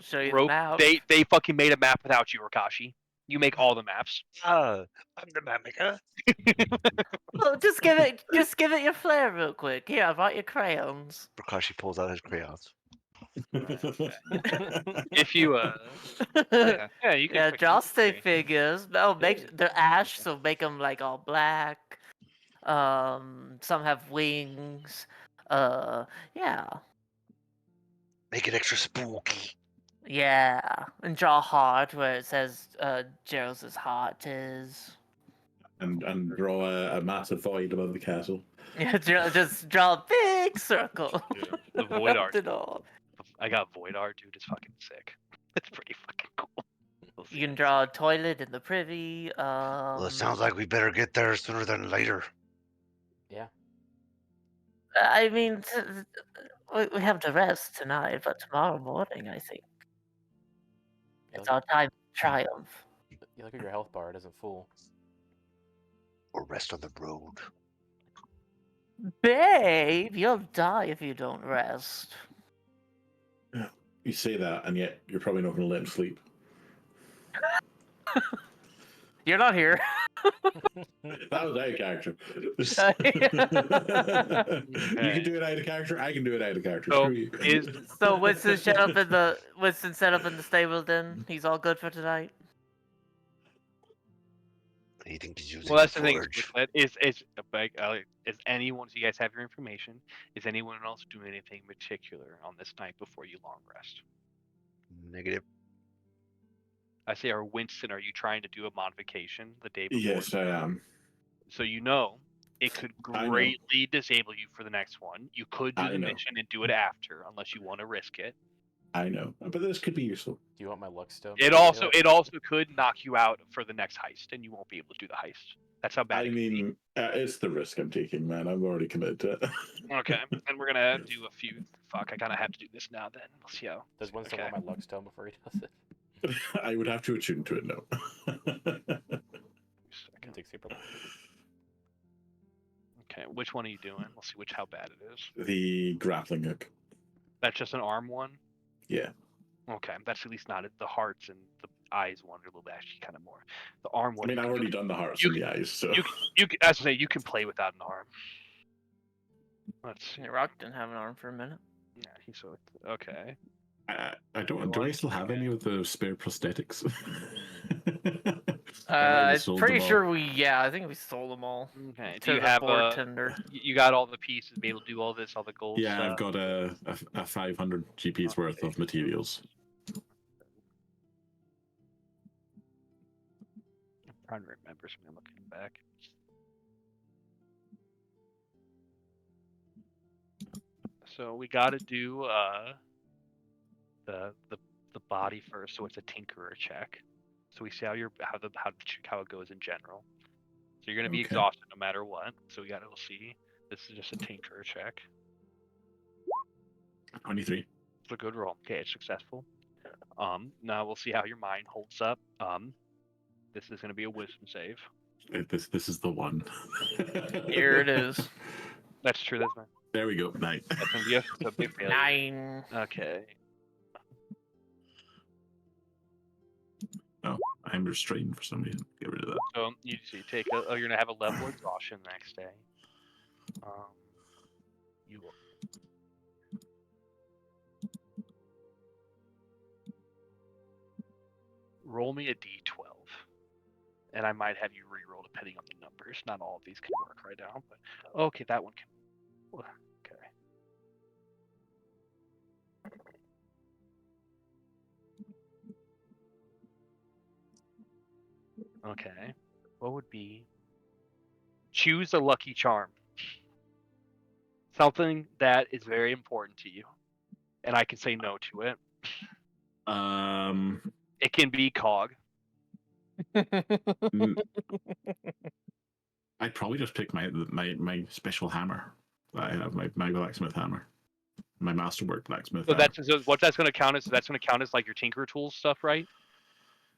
Show you the Rope. map. They fucking made a map without you, Rakashi. You make all the maps. I'm the map maker. Oh, just give it your flair real quick. Here, I brought your crayons. Prakashi pulls out his crayons. If you yeah, you can Yeah, fucking draw use stick it. figures. Oh, they're ash, so make them like all black. Some have wings. Yeah, Make it extra spooky. yeah. And draw heart where it says Gerald's heart is. and draw a massive void above the castle. Yeah, just draw a big circle. The void art. Around it all. I got void art, dude. It's fucking sick. It's pretty fucking cool. We'll see You can it. draw a toilet in the privy. Well, it sounds like we better get there sooner than later. Yeah. I mean, we have to rest tonight, but tomorrow morning, I think it's our time to triumph. You look at your health bar; it isn't full. Or rest on the road. Babe, you'll die if you don't rest. You say that, and yet you're probably not going to let him sleep. You're not here. That was out of character. You can do it out of character. I can do it out of character. So, Screw you. So Winston set up in the stable. Then he's all good for tonight. You think he's using Well, that's the the thing. forge? Is anyone? So you guys have your information. Is anyone else doing anything particular on this night before you long rest? Negative. I say, or Winston, are you trying to do a modification the day before? Yes, I am. So you know it could I know. greatly disable you for the next one. You could do I the know. mission and do it after, unless you want to risk it. I know, but this could be useful. Do you want my luck stone? It also could knock you out for the next heist, and you won't be able to do the heist. That's how bad. I it could be. mean, it's the risk I'm taking, man. I'm already committed to it. Okay, and we're gonna do a few. Fuck, I kind of have to do this now. Then we'll see how. Does Winston Okay. want my luck stone before he does it? I would have to attune to it, no. Can take super long. Okay, which one are you doing? We'll see how bad it is. The grappling hook. That's just an arm one. Yeah. Okay, that's at least not it. The hearts and the eyes one are a little actually kind of more. The arm I one. mean, I've already done the hearts and the eyes, so. You can, as I say, you can play without an arm. Let's see. Yeah, Rock didn't have an arm for a minute. Yeah, he's so okay. I don't. Do I still have any of the spare prosthetics? I'm sold pretty them all. sure I think we sold them all. Okay. To Do you the have bartender. You got all the pieces to be able to do all this, all the gold Yeah, stuff? I've got a 500 GP's worth of materials. I'm trying to remember something looking back. So we got to do the body first. So it's a tinkerer check. So we see how it goes in general. So you're gonna be Okay. exhausted no matter what. So we'll see. This is just a tinkerer check. 23. It's a good roll. Okay, it's successful. Now we'll see how your mind holds up. This is gonna be a wisdom save. This is the one. Here it is. That's true. That's fine. There we go. 9. That's gonna be a big failure. 9. Okay. Oh, I'm restrained for some reason. Get rid of that. So you take you're gonna have a level exhaustion the next day. You will. Roll me a d12, and I might have you re-roll depending on the numbers. Not all of these can work right now, but okay, that one can. Okay. Okay. What would be? Choose a lucky charm. Something that is very important to you, and I can say no to it. It can be cog. Mm, I'd probably just pick my special hammer. I have my blacksmith hammer, my masterwork blacksmith So hammer. what that's going to count as. That's going to count as like your tinker tools stuff, right?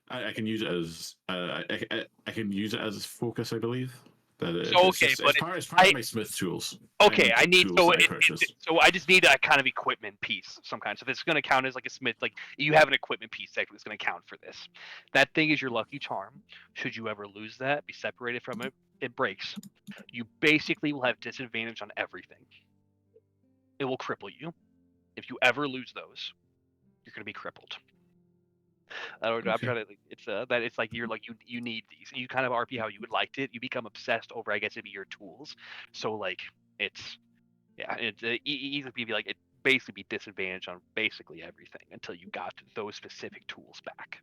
I can use it as I can use it as focus, I believe. That So, it's okay, just, but it's part of my smith tools. Okay, I need tools so that I purchased. so I just need a kind of equipment piece, some kind. So this is going to count as like a smith. Like you have an equipment piece that's going to count for this. That thing is your lucky charm. Should you ever lose that, be separated from it, it breaks. You basically will have disadvantage on everything. It will cripple you. If you ever lose those, you're going to be crippled. I don't know. I'm Okay. trying to. It's that it's like you're like you need these. You kind of RP how you would liked it. You become obsessed over, I guess, it'd be your tools. So like it's it's easy to be like it basically be disadvantaged on basically everything until you got those specific tools back.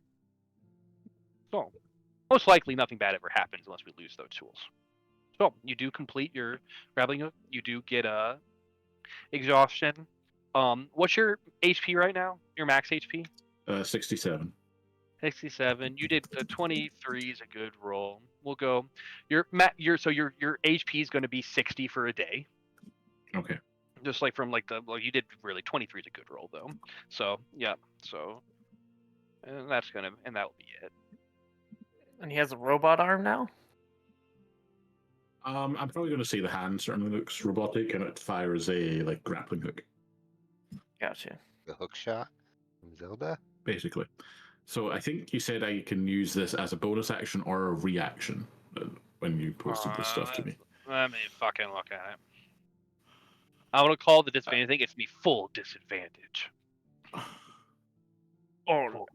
So most likely nothing bad ever happens unless we lose those tools. So you do complete your grappling hook. You do get exhaustion. What's your HP right now? Your max HP? 67. 67. You did 23 is a good roll. We'll go. Your HP is going to be 60 for a day. Okay. Just like from like you did really 23 is a good roll though. So yeah. So and that'll be it. And he has a robot arm now? I'm probably going to say the hand certainly looks robotic, and it fires a like grappling hook, Gotcha. The hook shot from Zelda. basically. So I think you said I can use this as a bonus action or a reaction when you posted this stuff to me. Let me fucking look at it. I'm gonna call the disadvantage thing. It's me full disadvantage. Oh,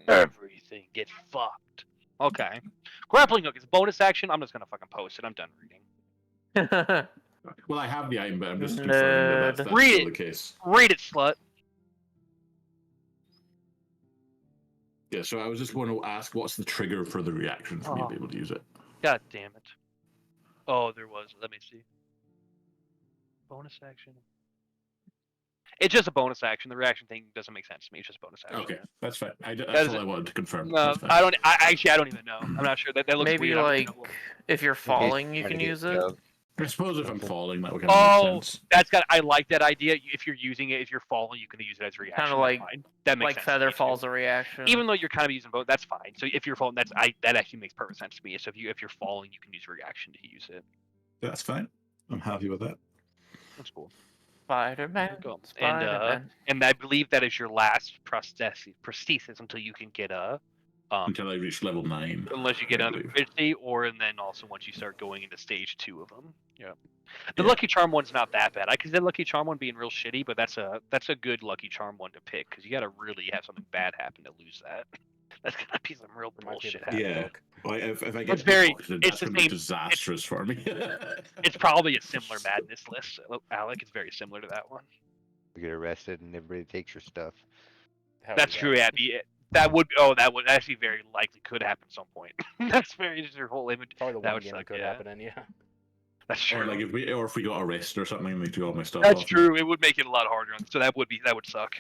Everything gets fucked. Okay. Grappling hook is a bonus action. I'm just gonna fucking post it. I'm done reading. Well, I have the item, but I'm just confirming that that's Read still it. the case. Read it, slut. Yeah, so I was just going to ask, what's the trigger for the reaction for me to be able to use it? God damn it. Oh, there was. Let me see. Bonus action. It's just a bonus action. The reaction thing doesn't make sense to me. It's just a bonus action. Okay, that's fine. That's That is all it. I wanted to confirm. No, That's fine. I don't. I don't even know. I'm not sure. That looks Maybe weird. I don't like know. if you're falling, you trying can to get use it. Joe. I suppose if I'm falling, that would kind Oh, of make sense. that's got. I like that idea. If you're using it, if you're falling, you can use it as a reaction. Kinda That's like- fine. That makes Like sense. feather to me, too. falls a reaction. Even though you're kind of using both, that's fine. So if you're falling, that actually makes perfect sense to me. So if you're falling, you can use reaction to use it. That's fine. I'm happy with that. That's cool. Spider-Man. Go. Spider-Man. And I believe that is your last prosthesis until you can get a Until I reach level 9. unless you get I under believe. 50, or and then also once you start going into stage 2 of them. Yeah. The Yeah. Lucky Charm one's not that bad. I consider the Lucky Charm one being real shitty, but that's a good Lucky Charm one to pick because you got to really have something bad happen to lose that. That's gonna be some real Reminds me of bullshit. the happening. Yeah. book. Well, if I It's get very- deported, it's that's the going to be same- disastrous for me. It's probably a similar madness list, Alec. It's very similar to that one. You get arrested and everybody takes your stuff. How That's is true. Yeah, that would actually very likely could happen at some point. That's very just your whole image. Probably the That one would game suck, that could yeah. happen in, yeah. That's or true. like if we got arrested or something, and they took all my stuff That's off. true. It would make it a lot harder. So that would suck.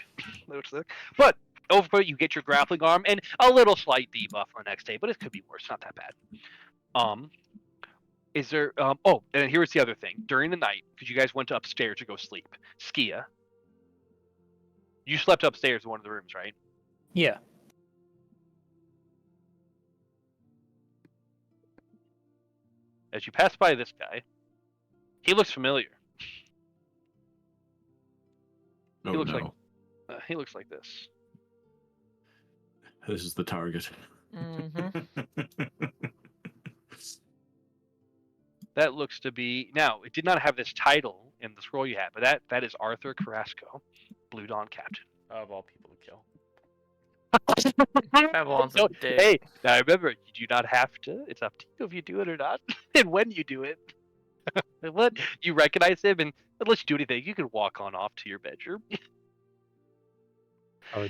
That would suck. But overall, you get your grappling arm and a little slight debuff for next day, but it could be worse. Not that bad. Is there? Oh, and here's the other thing. During the night, because you guys went upstairs to go sleep, Skia, you slept upstairs in one of the rooms, right? Yeah. As you pass by this guy, he looks familiar. Oh, he looks no. He looks like this. This is the target. Mm-hmm. That looks to be now. It did not have this title in the scroll you had, but that is Arthur Carrasco, Blue Dawn Captain. Of all people to kill. Babylon's No, a dick. hey, now remember, you do not have to. It's up to you if you do it or not, and when you do it. Let you recognize him, and unless you do anything, you can walk on off to your bedroom.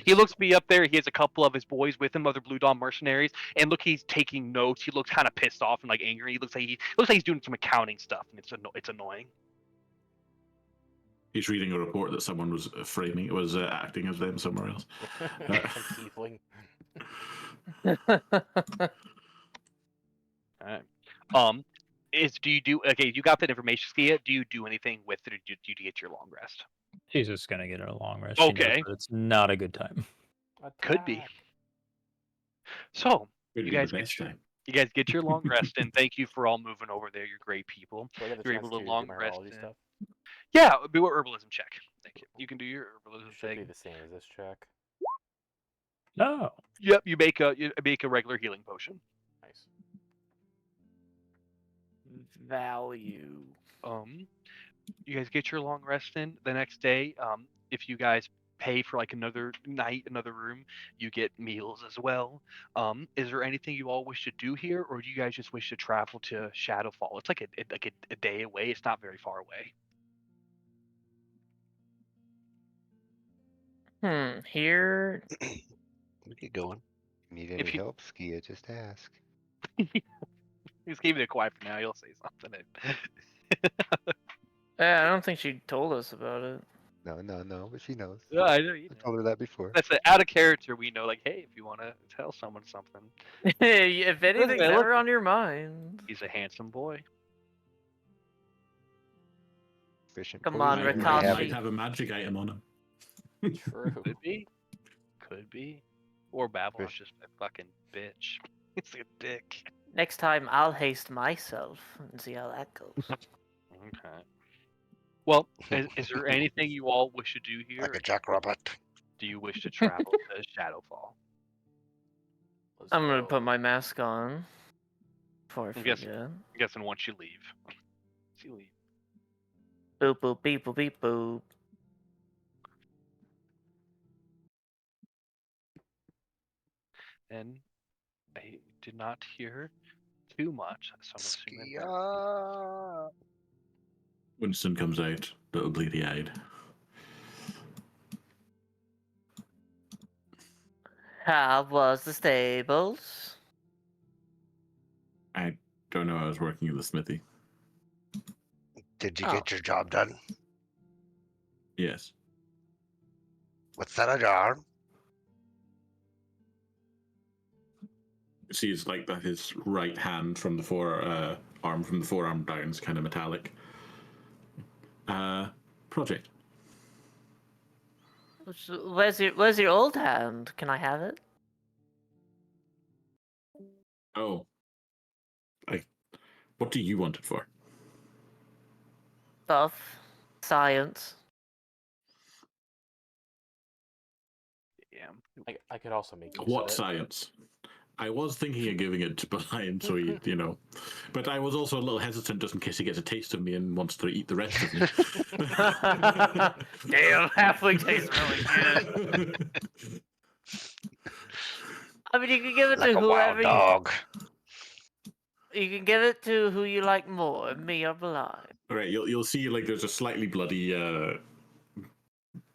He looks to be up there. He has a couple of his boys with him, other Blue Dawn mercenaries, and look, he's taking notes. He looks kind of pissed off and like angry. He looks like he's doing some accounting stuff, and it's annoying. He's reading a report that someone was acting as them somewhere else. Some tiefling. Alright. Do you do okay? You got that information, Skia. Do you do anything with it, or do you get your long rest? She's just gonna get a long rest. She knows Okay. that it's not a good time. Could be. Attack. So Would you be guys the get best your, time. you guys get your long rest, and thank you for all moving over there. You're great people. Do I get the You're chance able to to long do my rest. herbology stuff? Yeah, do a herbalism check. Thank you. You can do your herbalism Should be thing. the same as this check. No. Yep, you make a regular healing potion. Nice. Value. You guys get your long rest in. The next day, if you guys pay for like another night, another room, you get meals as well. Is there anything you all wish to do here, or do you guys just wish to travel to Shadowfall? It's like a day away. It's not very far away. Here. We get going. Need any If you- help, Skia? Just ask. Just keep it quiet for now. You'll say something. I don't think she told us about it. No, but she knows. Yeah, I know. You I know. told her that before. That's out of character. We know, like, hey, if you want to tell someone something, If anything's man, ever look- on your mind. he's a handsome boy. Efficient Come poison. on, I might might have Rakashi. it. have a magic item on him. True. Could be. Or Babylon's Fish. just a fucking bitch. It's a dick. Next time, I'll haste myself and see how that goes. Okay. Well, is there anything you all wish to do here? Like a jackrabbit. Do you wish to travel to Shadowfall? Let's I'm gonna go. put my mask on before I I'm guessing- forget. I'm guessing once you leave. Once you leave. Boop boop beep boop beep boop. And I did not hear too much, so I'm assuming that- Skia. Winston comes out, little bleedy eyed. How was the stables? I don't know. I was working in the smithy. Did you Oh. get your job done? Yes. What's that, a jar? Sees like that his right hand from the arm from the forearm down is kind of metallic. Project. Where's your old hand? Can I have it? Oh. What do you want it for? Stuff. Science. Yeah. I could also make use What of it. science? I was thinking of giving it to Brian, so he, but I was also a little hesitant just in case he gets a taste of me and wants to eat the rest of me. Damn, halfling tastes really good. I mean, you can give it Like to a whoever wild dog. you can give it to who you like more, me or Blind. All right, you'll see like there's a slightly bloody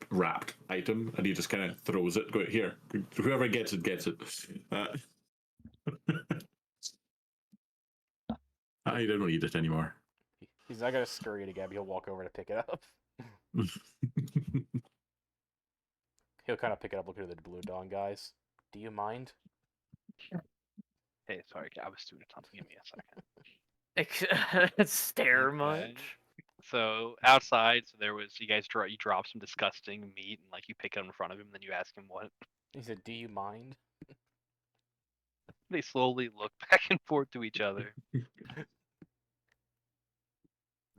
wrapped item, and he just kind of throws it. Go here, whoever gets it gets it. I don't need it anymore. He's not gonna scurry to Gabby. He'll walk over to pick it up. He'll kind of pick it up, look at the Blue Dawn guys. Do you mind? Hey, sorry, I was doing something. Give me a second. Stare Okay. much. So outside, you guys you drop some disgusting meat and like you pick it in front of him, then you ask him what. He said, "Do you mind?" They slowly look back and forth to each other.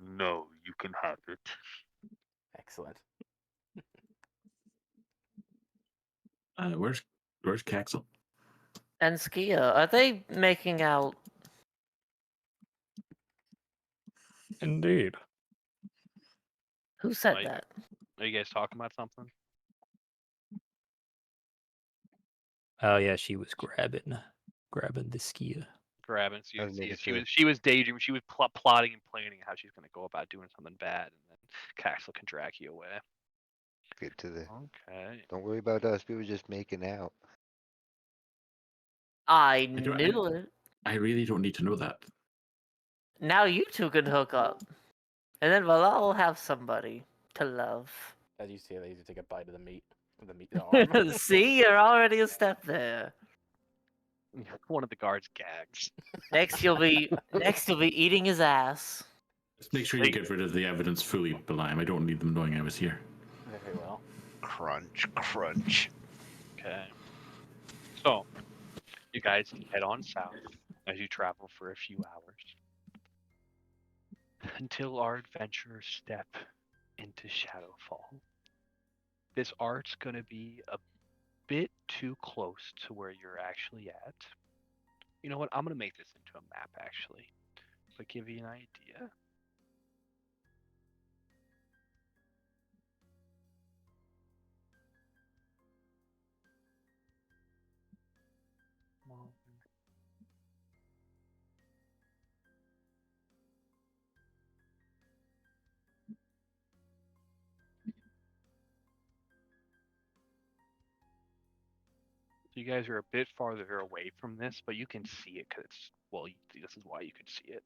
No, you can have it. Excellent. Where's Caxel? And Skia, are they making out? Indeed. Who said Like- that? Are you guys talking about something? Oh yeah, she was grabbing the Skia. Grabbing. So I you was see making it. sure. She was daydreaming. She was plotting and planning how she's gonna go about doing something bad, and then Caxel can drag you away. Get to the. Okay. Don't worry about us. We were just making out. I don't- knew it. I really don't need to know that. Now you two can hook up, and then we'll all have somebody to love. As you see, they take a bite of the meat. The arm. See, you're already a step there. One of the guards gags. Next you'll be eating his ass. Just make sure you get rid of the evidence fully, Beliam. I don't need them knowing I was here. Very well. Crunch, crunch. Okay. So, you guys head on south as you travel for a few hours until our adventurers step into Shadowfall. This art's going to be a bit too close to where you're actually at. You know what? I'm going to make this into a map, actually, to give you an idea. You guys are a bit farther away from this, but you can see it because it's, well, this is why you can see it.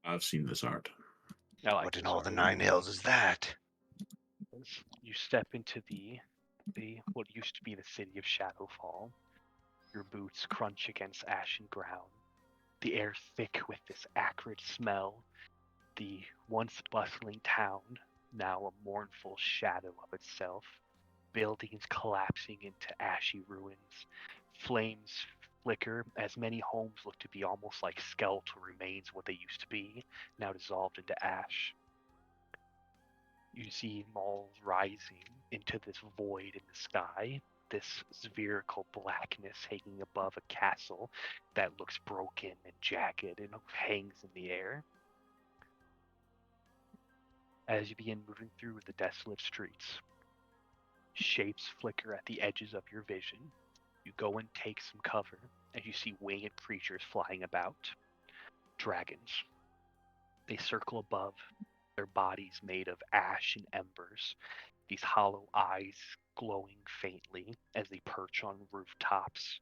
I've seen this art. I like What in this all art. the 9 hills is that? You step into the what used to be the city of Shadowfall. Your boots crunch against ashen ground. The air thick with this acrid smell. The once bustling town, now a mournful shadow of itself. Buildings collapsing into ashy ruins. Flames flicker as many homes look to be almost like skeletal remains of what they used to be, now dissolved into ash. You see malls rising into this void in the sky, this spherical blackness hanging above a castle that looks broken and jagged and hangs in the air. As you begin moving through the desolate streets, shapes flicker at the edges of your vision. You go and take some cover as you see winged creatures flying about. Dragons. They circle above, their bodies made of ash and embers, these hollow eyes glowing faintly as they perch on rooftops.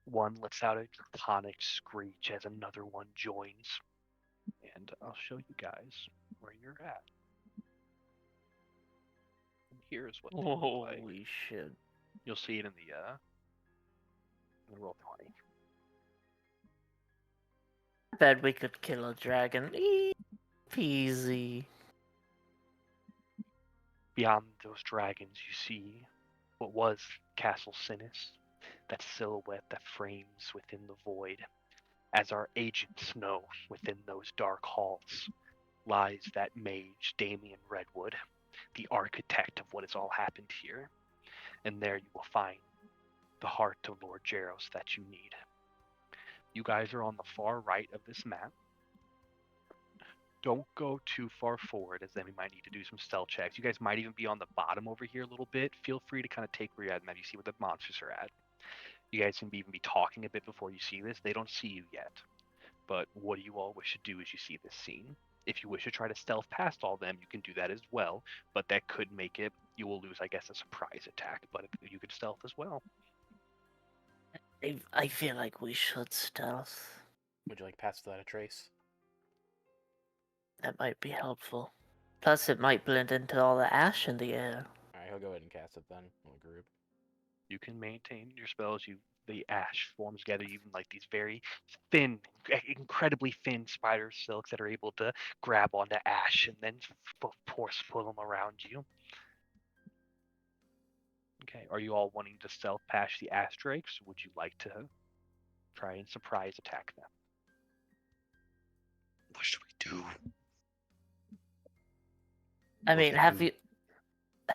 One lets out a draconic screech as another one joins. And I'll show you guys where you're at. And here's what they look like. Holy shit. You'll see it in the roll 20. Bet we could kill a dragon. Easy. Beyond those dragons, you see what was Castle Sinis, that silhouette that frames within the void. As our agents know, within those dark halls lies that mage, Damian Redwood, the architect of what has all happened here. And there you will find the heart of Lord Jaros that you need. You guys are on the far right of this map. Don't go too far forward, as then we might need to do some stealth checks. You guys might even be on the bottom over here a little bit. Feel free to kind of take where you're at and you see where the monsters are at. You guys can even be talking a bit before you see this. They don't see you yet. But what do you all wish to do as you see this scene? If you wish to try to stealth past all of them, you can do that as well. But that could make it, you will lose, I guess, a surprise attack. But you could stealth as well. I feel like we should stealth. Would you like pass without a trace? That might be helpful. Plus, it might blend into all the ash in the air. Alright, he'll go ahead and cast it then. We'll group. You can maintain your spells. The ash forms together, even like these very thin, incredibly thin spider silks that are able to grab onto ash and then force pull them around you. Okay, are you all wanting to stealth past the ash drakes? Or would you like to try and surprise attack them? What should we do? I mean, have Okay.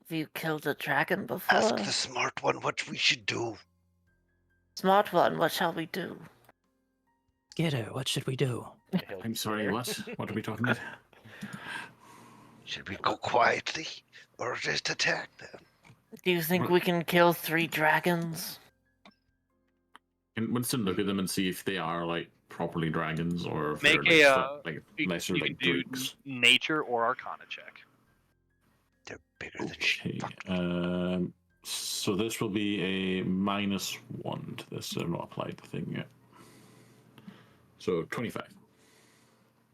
you killed a dragon before? Ask the smart one what we should do. Smart one, what shall we do? Skitter, what should we do? He'll I'm sorry, skitter. what? What are we talking about? Should we go quietly or just attack them? Do you think What- we can kill 3 dragons? Can Winston look at them and see if they are like properly dragons or if Make they're a, like You, lesser you like can do drakes? nature or arcana check. They're bigger than Okay. fuck. So this will be a -1 to this. I've not applied the thing yet. So 25.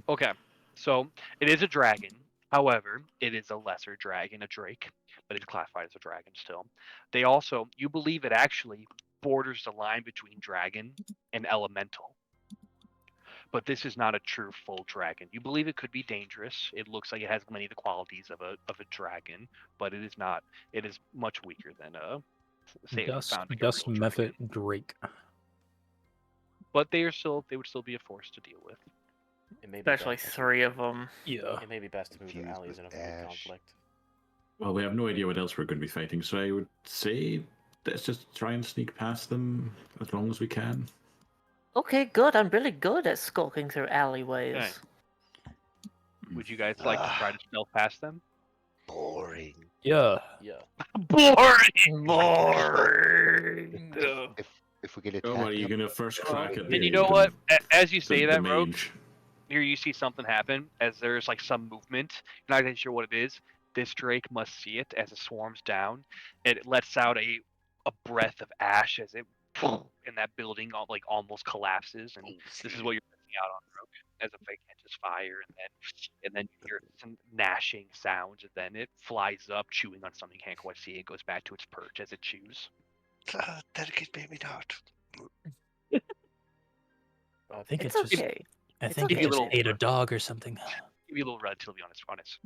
Okay, so it is a dragon. However, it is a lesser dragon, a drake, but it's classified as a dragon still. They also, you believe it actually borders the line between dragon and elemental. But this is not a true full dragon. You believe it could be dangerous. It looks like it has many of the qualities of a dragon, but it is not. It is much weaker than a say if you found like a Dust real Method dragon. Drake. But they would still be a force to deal with. It may be Especially best- 3 of them. Yeah. It may be best to move to Fused alleys with and avoid ash. conflict. Well, we have no idea what else we're going to be fighting, so I would say let's just try and sneak past them as long as we can. Okay, good. I'm really good at skulking through alleyways. Okay. Would you guys like to try to stealth past them? Boring. Yeah. Yeah. Boring. Boring. If we get attacked, Oh, well, you're going to first crack at the... And you know what? As you say the that, Rogue, mage. here you see something happen as there's like some movement. You're not even sure what it is. This Drake must see it as it swarms down. And it lets out a breath of ash as it and that building like almost collapses. And this is what you're missing out on, Rogue, as a fake catches fire, and then you hear some gnashing sounds, and then it flies up, chewing on something you can't quite see. It goes back to its perch as it chews. Delicate baby dot. I think It's it's just. okay. I It's think okay. it just Little- ate a dog or something. Give you a little relatively honest.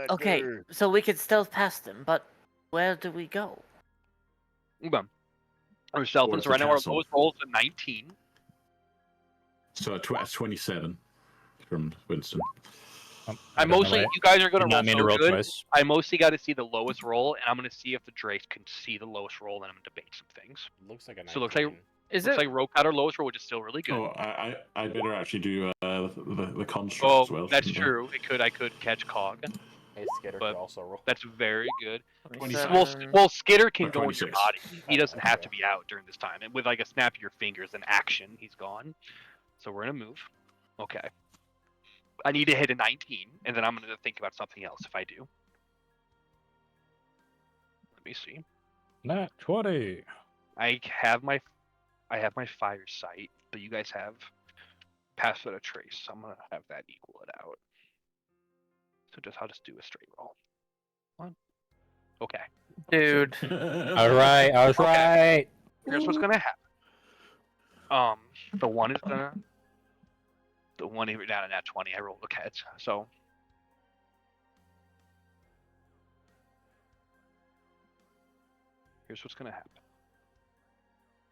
Okay, so we could stealth past them, but where do we go? Okay. Our cell phones Towards the right now our castle. lowest rolls at 19. So that's 27 from Winston. I mostly, you guys are gonna roll Not mean to so roll good. twice. I mostly got to see the lowest roll, and I'm gonna see if the Drakes can see the lowest roll, and I'm gonna debate some things. Looks like a 19. So it looks like Is looks it? like Rogue got our lowest roll, which is still really good. Oh, I better actually do the construct Oh, as well. that's shouldn't I? true. I could catch Cog. Hey, Skitter but- could also roll. That's very good. 27. Well, Skitter can Or go in your 26. body. He doesn't have to be out during this time. And with like a snap of your fingers, an action, he's gone. So we're gonna move. Okay. I need to hit a 19, and then I'm gonna think about something else if I do. Let me see. Nat 20. I have my fire sight, but you guys have pass without a trace. So I'm gonna have that equal it out. So I'll just do a straight roll. One. Okay. Dude. I was Okay. right. Here's what's gonna happen. The one is gonna. The one even down in that 20, I rolled the catch. So. Here's what's gonna happen.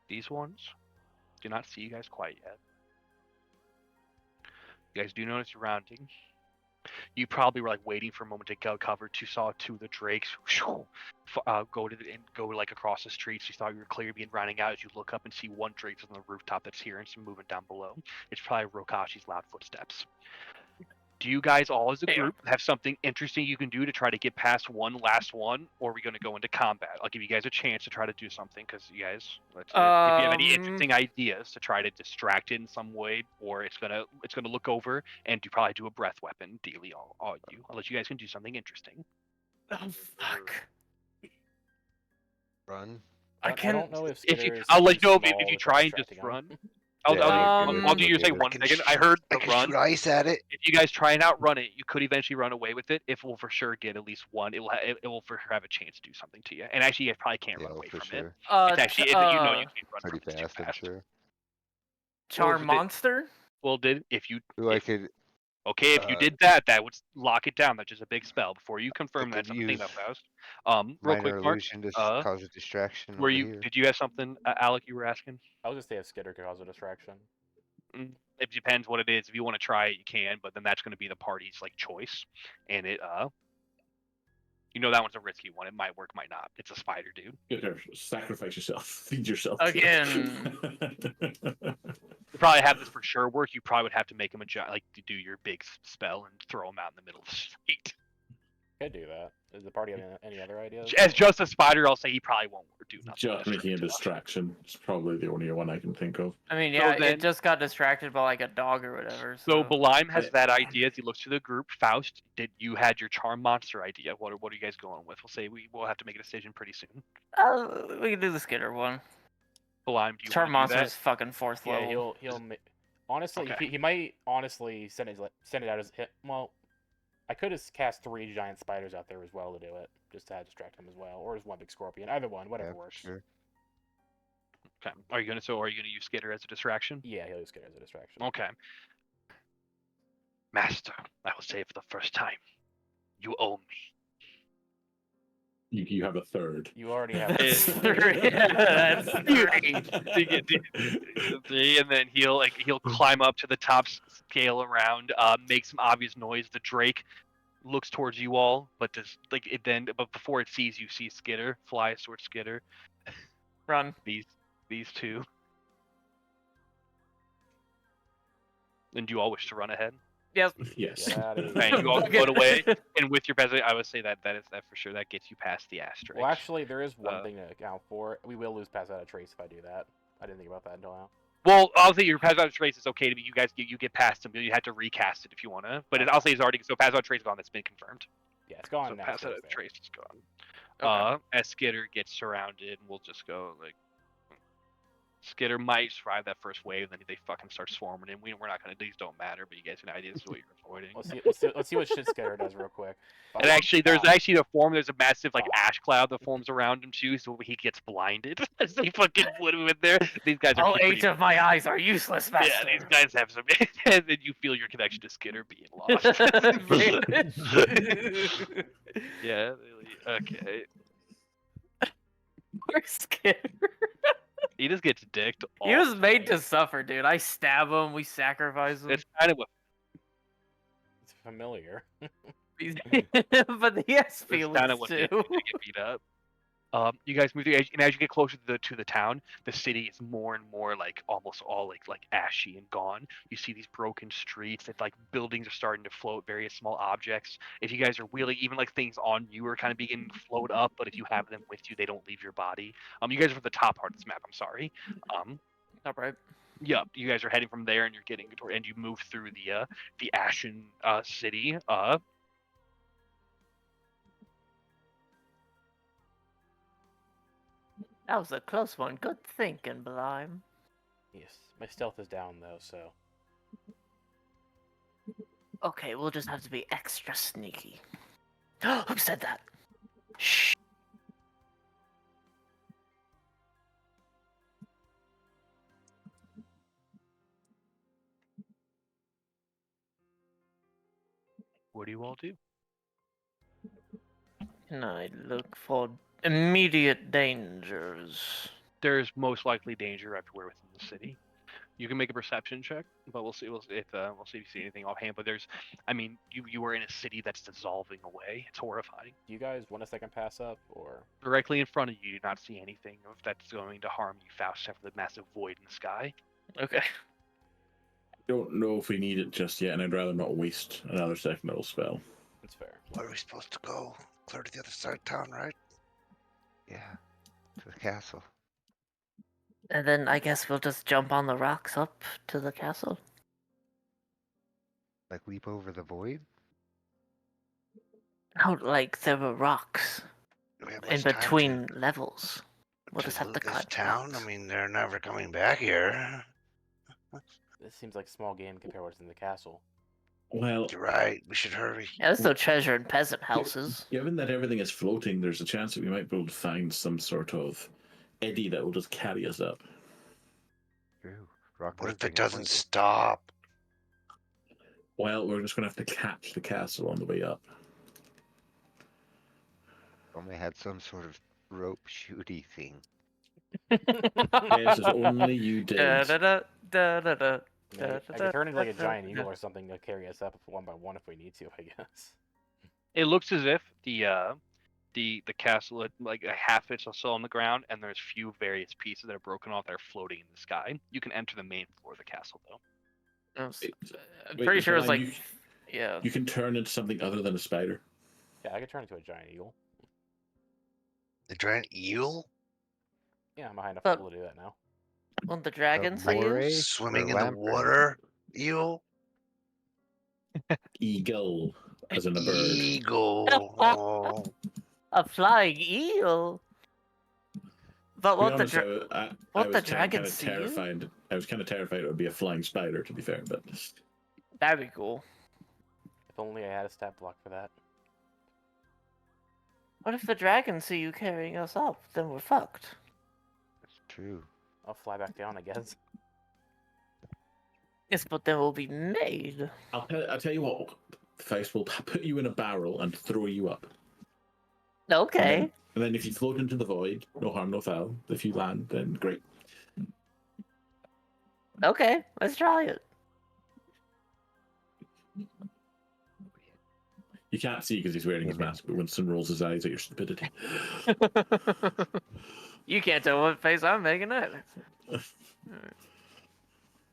These ones do not see you guys quite yet. You guys do notice surrounding. You probably were like waiting for a moment to go cover. Saw two of the Drakes go like across the street. So you thought you were clear, being running out as you look up and see one Drake's on the rooftop that's here and some movement down below. It's probably Rokashi's loud footsteps. Do you guys all as a group have something interesting you can do to try to get past one last one, or are we going to go into combat? I'll give you guys a chance to try to do something because you guys, if you have any interesting ideas to try to distract it in some way, or it's gonna look over and you probably do a breath weapon, dealy all you. Unless you guys can do something interesting. Oh fuck! Run. I I can't. don't know if If Skitter you, is I'll let you too know small if you without try and just distracting him. run. I'll Yeah, do your say I 1 can second. I heard I the can run. shoot ice at it. If you guys try and outrun it, you could eventually run away with it. If we'll for sure get at least one, it will for sure have a chance to do something to you. And actually, you probably can't run Yeah, away for from sure. it. It's actually you know you can run Pretty from it too fast, I'm sure. Charm Well, monster. Well, if you Ooh, I could. if you uh, did that, that would lock it down. That's just a big spell. Before you confirm could that, something use about fast. Real Minor quick, Mark. illusion to cause a distraction. Were over you? here. Did you have something, Alec? You were asking. I was just say if Skitter could cause a distraction. It depends what it is. If you want to try it, you can, but then that's going to be the party's like choice, and it you know that one's a risky one. It might work, might not. It's a spider, dude. Get there, sacrifice yourself. Feed yourself. Again. You probably have this for sure work. You probably would have to make him like to do your big spell and throw him out in the middle of the street. Could do that. Does the party have any other ideas? As just a spider, I'll say he probably won't do nothing. Just making a enough. distraction. It's probably the only one I can think of. I mean, So yeah, then- it just got distracted by like a dog or whatever. So So, Belaim has that idea as he looks to the group. Faust, did you had your charm monster idea? What are you guys going with? We'll say we'll have to make a decision pretty soon. we can do the Skitter one. Belaim, do you Charm want to do monster is fucking fourth Yeah, level. he'll honestly Okay. he might honestly send it out as hit. Well, I could have cast 3 giant spiders out there as well to do it, just to distract him as well, or just 1 big scorpion. Either one, whatever Yeah, for works. sure. Okay. Are you gonna use Skitter as a distraction? Yeah, he'll use it as a distraction. Okay. Master, I will say it for the first time. You owe me. You have a third. You already have. That's 3. 3. That's 3. You get 3, and then he'll climb up to the top scale around, make some obvious noise. The Drake looks towards you all, but but before it sees you, see Skitter fly towards Skitter. Run. These two. And do you all wish to run ahead? Yes. Yes. Get out of here. And you all float away, and with your peasant, I would say that for sure that gets you past the asterisk. Well, actually, there is one thing to account for. We will lose pass out of trace if I do that. I didn't think about that until now. Well, I'll say your pass out of trace is okay to be. You guys, you get past him. You had to recast it if you wanna. But I'll say it's already pass out of trace gone. That's been confirmed. Yeah, it's gone So now. pass so out it's of there. trace is gone. As Skitter gets surrounded, we'll just go like. Skitter might survive that first wave, then they fucking start swarming in. We're not gonna. These don't matter, but you guys have an idea. This is what you're avoiding. Let's see what shit Skitter does real quick. And actually, there's a massive like ash cloud that forms around him too, so he gets blinded as they fucking put him in there. These guys are All pretty 8 of my eyes are useless, master. Yeah, these guys have some. And then you feel your connection to Skitter being lost. Yeah. Okay. Poor Skitter. He just gets dicked. He was made to suffer, dude. I stab him, we sacrifice him. It's kind of what. It's familiar. But he has It's feelings kind of what too. they get beat up. You guys move through, and as you get closer to the town, the city is more and more like almost all like ashy and gone. You see these broken streets, and like buildings are starting to float, various small objects. If you guys are wheeling, even like things on you are kind of beginning to float up, but if you have them with you, they don't leave your body. You guys are from the top part of this map. I'm sorry. All right. Yeah, you guys are heading from there, and you're getting toward, and you move through the ashen city. That was a close one. Good thinking, Blime. Yes, my stealth is down though, so. Okay, we'll just have to be extra sneaky. Who said that? Shh. What do you all do? Can I look for immediate dangers? There's most likely danger everywhere within the city. You can make a perception check, but we'll see. We'll see if you see anything offhand. But you are in a city that's dissolving away. It's horrifying. Do you guys want a second pass up, or? Directly in front of you, you do not see anything that's going to harm you, Faust, except for the massive void in the sky. Okay. Don't know if we need it just yet, and I'd rather not waste another second level spell. That's fair. Where are we supposed to go? Clear to the other side of town, right? Yeah. To the castle. And then I guess we'll just jump on the rocks up to the castle. Like leap over the void? No, like there were rocks Do we have in much time between levels. We'll just have loot to this climb town. rocks. I mean, they're never coming back here. This seems like a small game compared to what's in the castle. Well, You're right. We should hurry. Yeah, there's no treasure in peasant houses. given that everything is floating, there's a chance that we might be able to find some sort of eddy that will just carry us up. True. Rock What if lifting it doesn't is stop? Well, we're just going to have to catch the castle on the way up. only had some sort of rope shooty thing. Yes, it's only you did. Da-da-da-da-da-da. I could turn into like a giant eagle or something to carry us up one by one if we need to, I guess. It looks as if the castle, like a half it's still on the ground, and there's few various pieces that are broken off that are floating in the sky. You can enter the main floor of the castle, though. I'm Wait, pretty sure it's Blind, like, yeah. You can turn into something other than a spider. Yeah, I could turn into a giant eagle. The giant eel Yeah, I'm high enough But- level to do that now. Won't the dragons see moray? you? swimming Or in the lamprey. water. Eel. Eagle, as in a bird. Eagle. Oh. A flying eel? But To be won't the honest, I won't was the kind dragons of see you? terrified. I was kind of terrified it would be a flying spider, to be fair, but That'd be cool. If only I had a stat block for that. What if the dragons see you carrying us up? Then we're fucked. That's true. I'll fly back down, I guess. Yes, but then we'll be made. I'll tell you what. Faust will put you in a barrel and throw you up. Okay. And then if you float into the void, no harm, no foul. If you land, then great. Okay, let's try it. You can't see because he's wearing his mask, but Winston rolls his eyes at your stupidity. You can't tell what face I'm making either.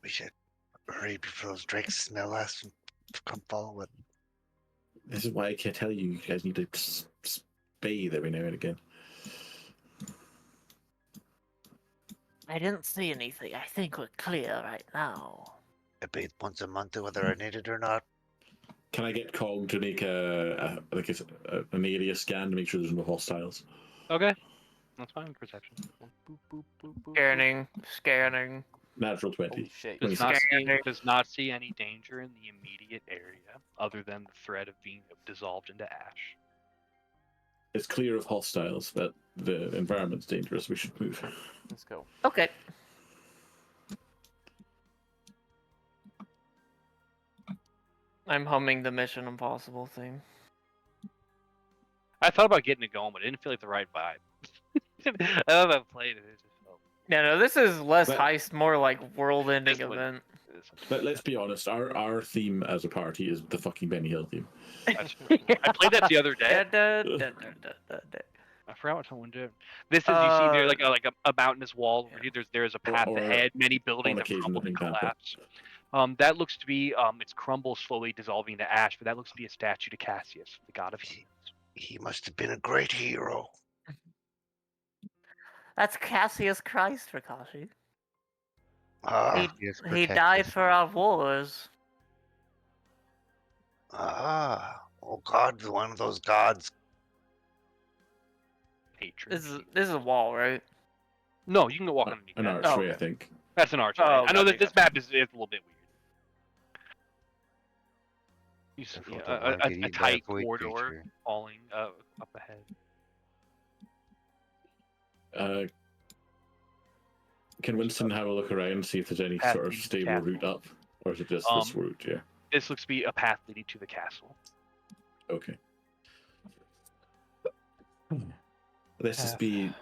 We should hurry before those drakes smell us and come follow it. This is why I can't tell you. You guys need to bathe every now and again. I didn't see anything. I think we're clear right now. I bathe once a month, whether I need it or not. Can I get Cog to make an area scan to make sure there's no hostiles? Okay. That's fine. Perception. Boop, boop, boop, boop, boop. Scanning. Natural 20. Holy shit. Does Scanning. not see any danger in the immediate area other than the threat of being dissolved into ash. It's clear of hostiles, but the environment's dangerous. We should move. Let's go. Okay. I'm humming the Mission Impossible theme. I thought about getting it going, but it didn't feel like the right vibe. I thought I played it. It just felt. No, this is less But- heist, more like world-ending This one- event. But let's be honest, our theme as a party is the fucking Benny Hill theme. That's true. I played that the other day. Da. I forgot what someone did. This is you see there like a mountainous wall over here. There's a path Or ahead. Many buildings on have occasion, crumbled the and Pink Panther. collapsed. That looks to be it's crumble slowly dissolving to ash, but that looks to be a statue to Cassius, the god of heroes. He must have been a great hero. That's Cassius Christ, Rakashi. Ah, Yes, He protect died us. for our wars. oh God, one of those gods. Patron. This is a wall, right? No, you can go walk underneath An that. archway, okay. I think. That's an archway. Oh, I know okay, that this map is a little bit weird. You see Careful, don't wanna a get eaten by a tight void corridor creature. falling up ahead. Can Winston have a look around and see if there's any Path sort of leading to stable castle. route up? Or is it just this route, yeah? This looks to be a path leading to the castle. Okay. Let's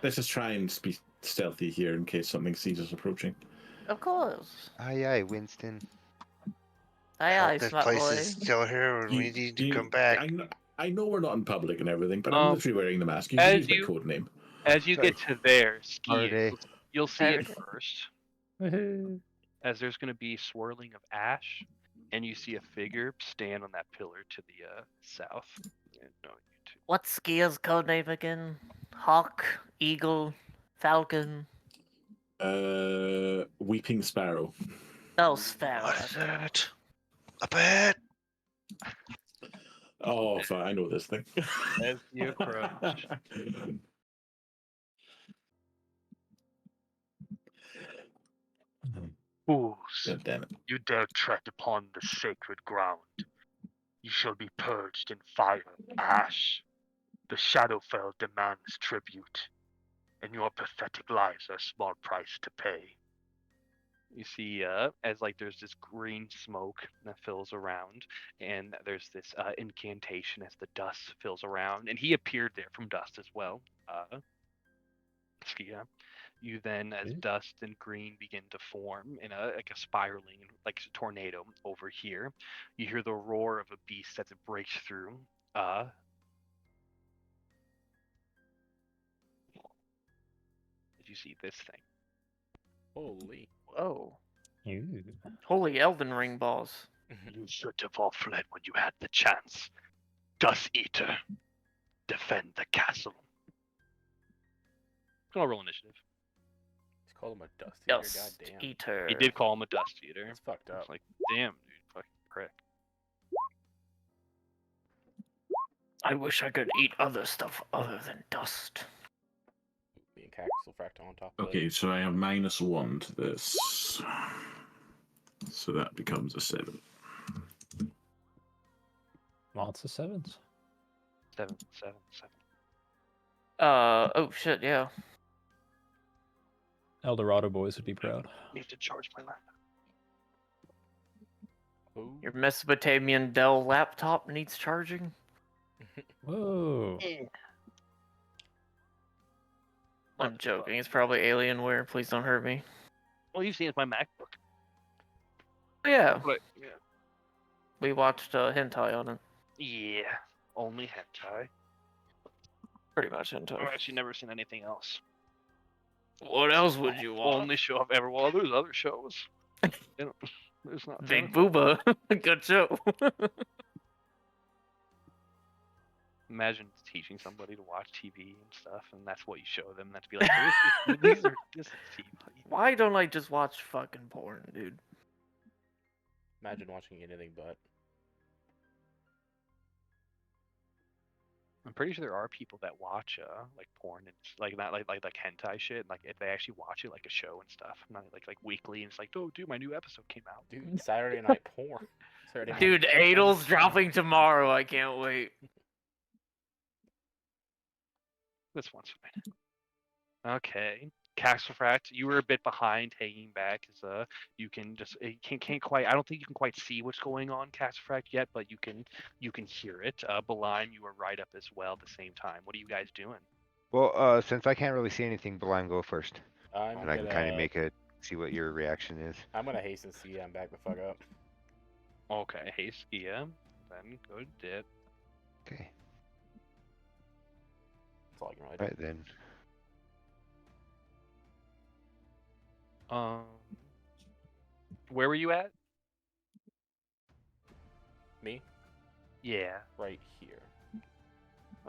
just try and be stealthy here in case something sees us approaching. Of course. Aye, Winston. Aye, This smart place boy. is still here, and we need to come back. I know we're not in public and everything, but I'm literally wearing the mask. You can as use my you- code name. As you get to there, Are ski, they? you'll see it Saturday. first. As there's going to be swirling of ash, and you see a figure stand on that pillar to the south. Yeah, no, you two. What's Skia's codename again? Hawk, Eagle, Falcon. Weeping Sparrow. No, Sparrow. What is it? A bed? Oh, fuck, I know this thing. As you approach, fools, God damn it. you dare tread upon the sacred ground. You shall be purged in fire and ash. The Shadowfell demands tribute, and your pathetic lives are a small price to pay. You see, as like there's this green smoke that fills around, and there's this incantation as the dust fills around, and he appeared there from dust as well. Skia. You then, as Okay. dust and green begin to form in a spiraling, like a tornado over here, you hear the roar of a beast as it breaks through. Did you see this thing? Holy. Whoa. Ooh. Holy Elden Ring balls. You should have all fled when you had the chance. Dust Eater, defend the castle. I'll roll initiative. He's called him a dust eater. Dust Goddamn. Eater. He did call him a Dust Eater. That's fucked up. It's like, damn, dude, fucking prick. I wish I could eat other stuff other than dust. Me and Caxel fractal on top of Okay, so I have -1 to this. So that becomes a 7. Lots of sevens. 7, 7, 7. Oh shit, yeah. Eldorado boys would be proud. Need to charge my laptop. Ooh. Your Mesopotamian Dell laptop needs charging. Whoa. I'm joking. It's probably Alienware. Please don't hurt me. Well, you've seen it's my MacBook. Yeah, But, yeah. we watched hentai on it. Yeah. Only hentai. Pretty much hentai. I've actually never seen anything else. What else would you want? Only show I've ever. Well, there's other shows. You know, there's not. Big Booba. Good show. Imagine teaching somebody to watch TV and stuff, and that's what you show them. That's be like, this is TV. Why don't I just watch fucking porn, dude? Imagine watching anything but. I'm pretty sure there are people that watch like porn and like not like hentai shit. Like if they actually watch it like a show and stuff, not like weekly. And it's like, oh, dude, my new episode came out. Dude, Saturday night porn. Saturday night Dude, porn. Adel's dropping tomorrow. I can't wait. This one's fine. Okay. Caxifract, you were a bit behind, hanging back, as you can just can't quite. I don't think you can quite see what's going on, Caxifract, yet, but you can hear it. Beline, you were right up as well at the same time. What are you guys doing? Well, since I can't really see anything, Blind, go first. I'm And I can kind of gonna see what your reaction is. I'm gonna hasten see I'm back the fuck up. Okay, hey Skia, then good dip. Okay. That's all I can really do. Right then. Where were you at? Me? Yeah. Right here.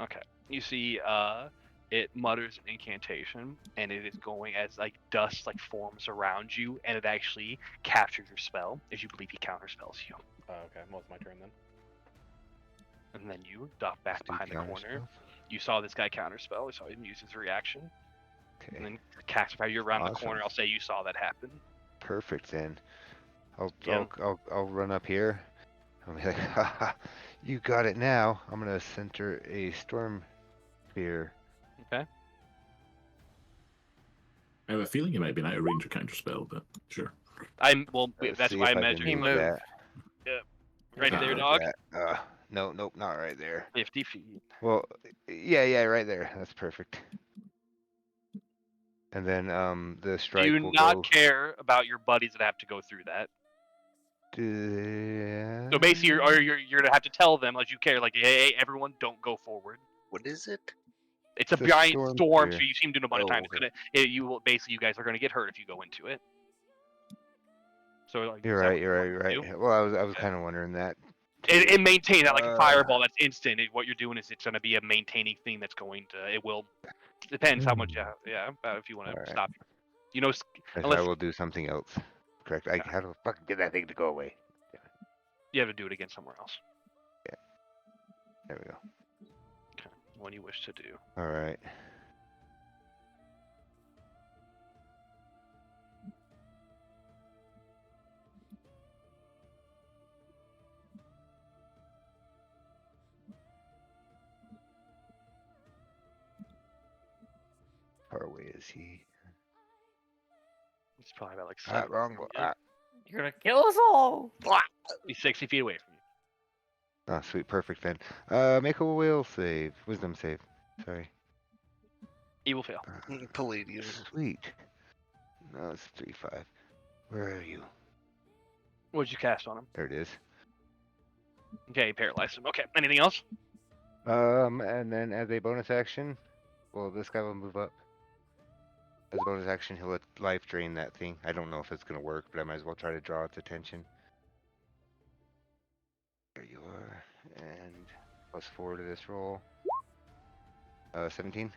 Okay. You see, it mutters an incantation, and it is going as like dust like forms around you, and it actually captures your spell, as you believe he counterspells you. Oh, okay. Well, it's my turn then. And then you duck back Let's do behind the corner. counterspell. You saw this guy counterspell. You saw him use his reaction. Okay. And then Caxify, you're around the Awesome. corner. I'll say you saw that happen. Perfect then. I'll Yeah. I'll run up here. I'll be like, haha, you got it now. I'm gonna center a storm spear. Okay. I have a feeling it might be an out of range or counter spell, but sure. Let's That's see why I if can imagine you move moved. that. Right Uh, there, Move dog. that. Nope, not right there. 50 feet. Well, yeah, right there. That's perfect. And then the strike Do you will not go. care about your buddies that have to go through that? So basically, you're gonna have to tell them like you care, like hey, everyone, don't go forward. What is it? It's a It's a giant storm storm, so spear. you seem to know a bunch of Oh, times. okay. You guys are gonna get hurt if you go into it. So like, You're is that right. what You're you right. want You're to right. do? Well, I was kind of wondering that. It maintains that like a Uh, fireball that's instant. What you're doing is it's gonna be a maintaining thing that's going to. It will. Depends how much. Yeah. If you want to Alright. stop. You know, Yes, unless I will do something else. Correct. How do I fucking get that thing to go away? you have to do it again somewhere else. There we go. Okay. When you wish to do. All right. How far away is he? It's probably about like Ah, 7. wrong. You're gonna kill us all. He's 60 feet away from you. Oh, sweet. Perfect then. Make a will save. Wisdom save. Sorry. He will fail. Palladius. Sweet. No, it's 3-5. Where are you? What'd you cast on him? There it is. Okay, paralyzed him. Okay. Anything else? And then as a bonus action, well, this guy will move up. As a bonus action, he'll life drain that thing. I don't know if it's gonna work, but I might as well try to draw its attention. There you are, and +4 to this roll. 17.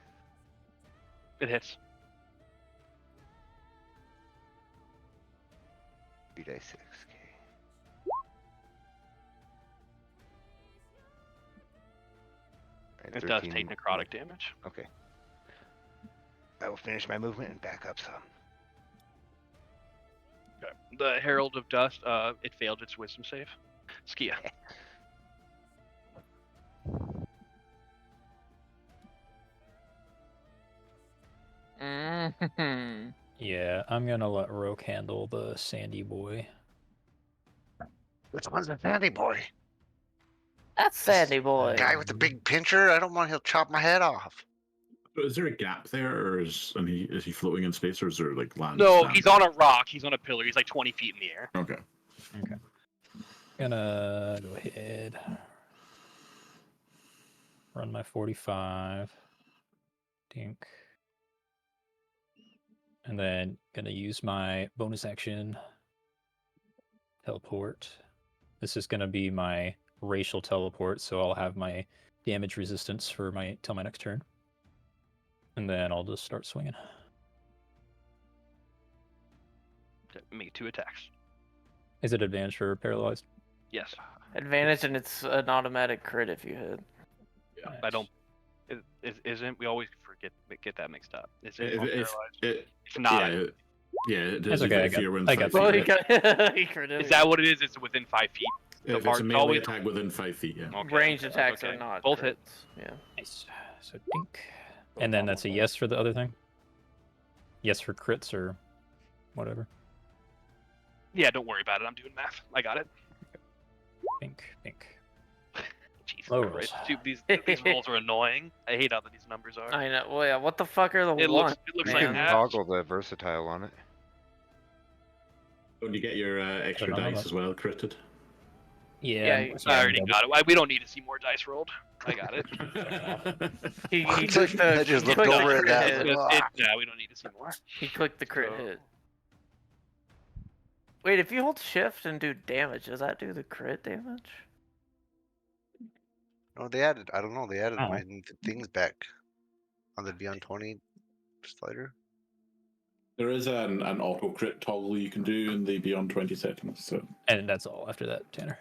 It hits. 3d6. Okay. Alright, It does 13 take necrotic damage. Okay. I will finish my movement and back up some. Okay. The Herald of Dust, it failed its wisdom save. Skia. Yeah, I'm gonna let Roke handle the Sandy boy. Which one's the Sandy boy? That's Sandy boy. Guy with the big pincher? I don't want he'll chop my head off. Is there a gap there, or is he floating in space, or is there like land? No, stand? he's on a rock. He's on a pillar. He's like 20 feet in the air. Okay. Gonna go ahead. Run my 45. Dink. And then gonna use my bonus action. Teleport. This is gonna be my racial teleport, so I'll have my damage resistance for till my next turn. And then I'll just start swinging. Make 2 attacks. Is it advantage for paralyzed? Yes. Advantage, and it's an automatic crit if you hit. Yeah, I don't. Isn't we always get that mixed up? Is it? If, on if, paralyzed? it, It's not. yeah, it That's does. okay, If you're within I got 5 Well, feet. he got he critted. Is that what it is? It's within 5 feet. If it's mark- a melee always- attack within 5 feet, yeah. Okay. Ranged attacks okay. are not Both crits. hit. Yeah. Nice. So dink. And then that's a yes for the other thing? Yes for crits or whatever. Yeah, don't worry about it. I'm doing math. I got it. Pink. Jesus Low Christ. rolls. Dude, these rolls are annoying. I hate how these numbers are. I know. Well, yeah. What the fuck are the It ones? looks You like can that. toggle the versatile on it. When you get your extra I don't know dice that. as well, critted. Yeah. Yeah, I already got it. We don't need to see more dice rolled. I got it. He clicked the. I just he looked clicked the over at crit that. hit. Yeah, we don't need to see more. He clicked the crit So- hit. Wait, if you hold shift and do damage, does that do the crit damage? No, they added. I don't know. They added Oh. my things back on the Beyond 20 slider. There is an auto crit toggle you can do in the Beyond 20 settings. So And that's all after that, Tanner.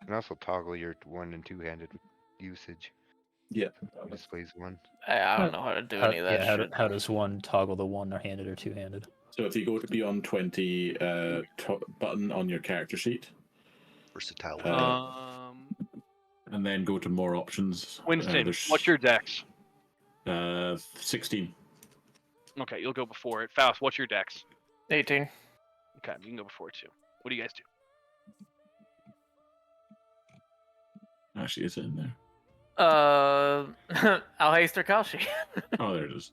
You can also toggle your one and two-handed usage. yeah, Displays one. I don't know how to do any of that yeah, shit. how does one toggle the one-handed or two-handed? so if you go to Beyond 20 button on your character sheet, Versatile. and then go to more options. Winston, there's, what's your dex? 16. Okay, you'll go before it. Faust, what's your dex? 18. Okay, you can go before it too. What do you guys do? Actually, is it in there? Alhaster Kashi. Oh, there it is.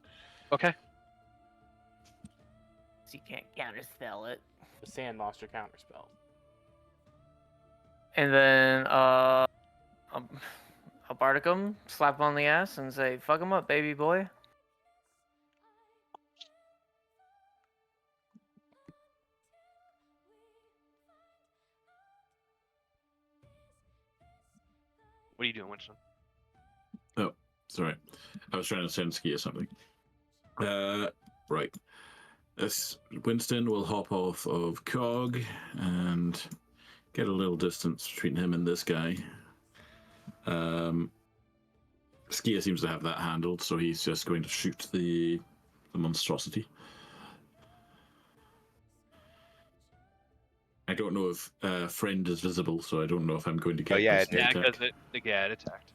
Okay. So you can't counterspell it. The Sand Monster counterspell. And then, I'll bardic him, slap him on the ass, and say, fuck him up, baby boy. What are you doing, Winston? Sorry, I was trying to send Ski or something. Right. This Winston will hop off of Cog and get a little distance between him and this guy. Skia seems to have that handled, so he's just going to shoot the monstrosity. I don't know if friend is visible, so I don't know if I'm going to get yeah, this it is. Yeah, attack. because it attacked.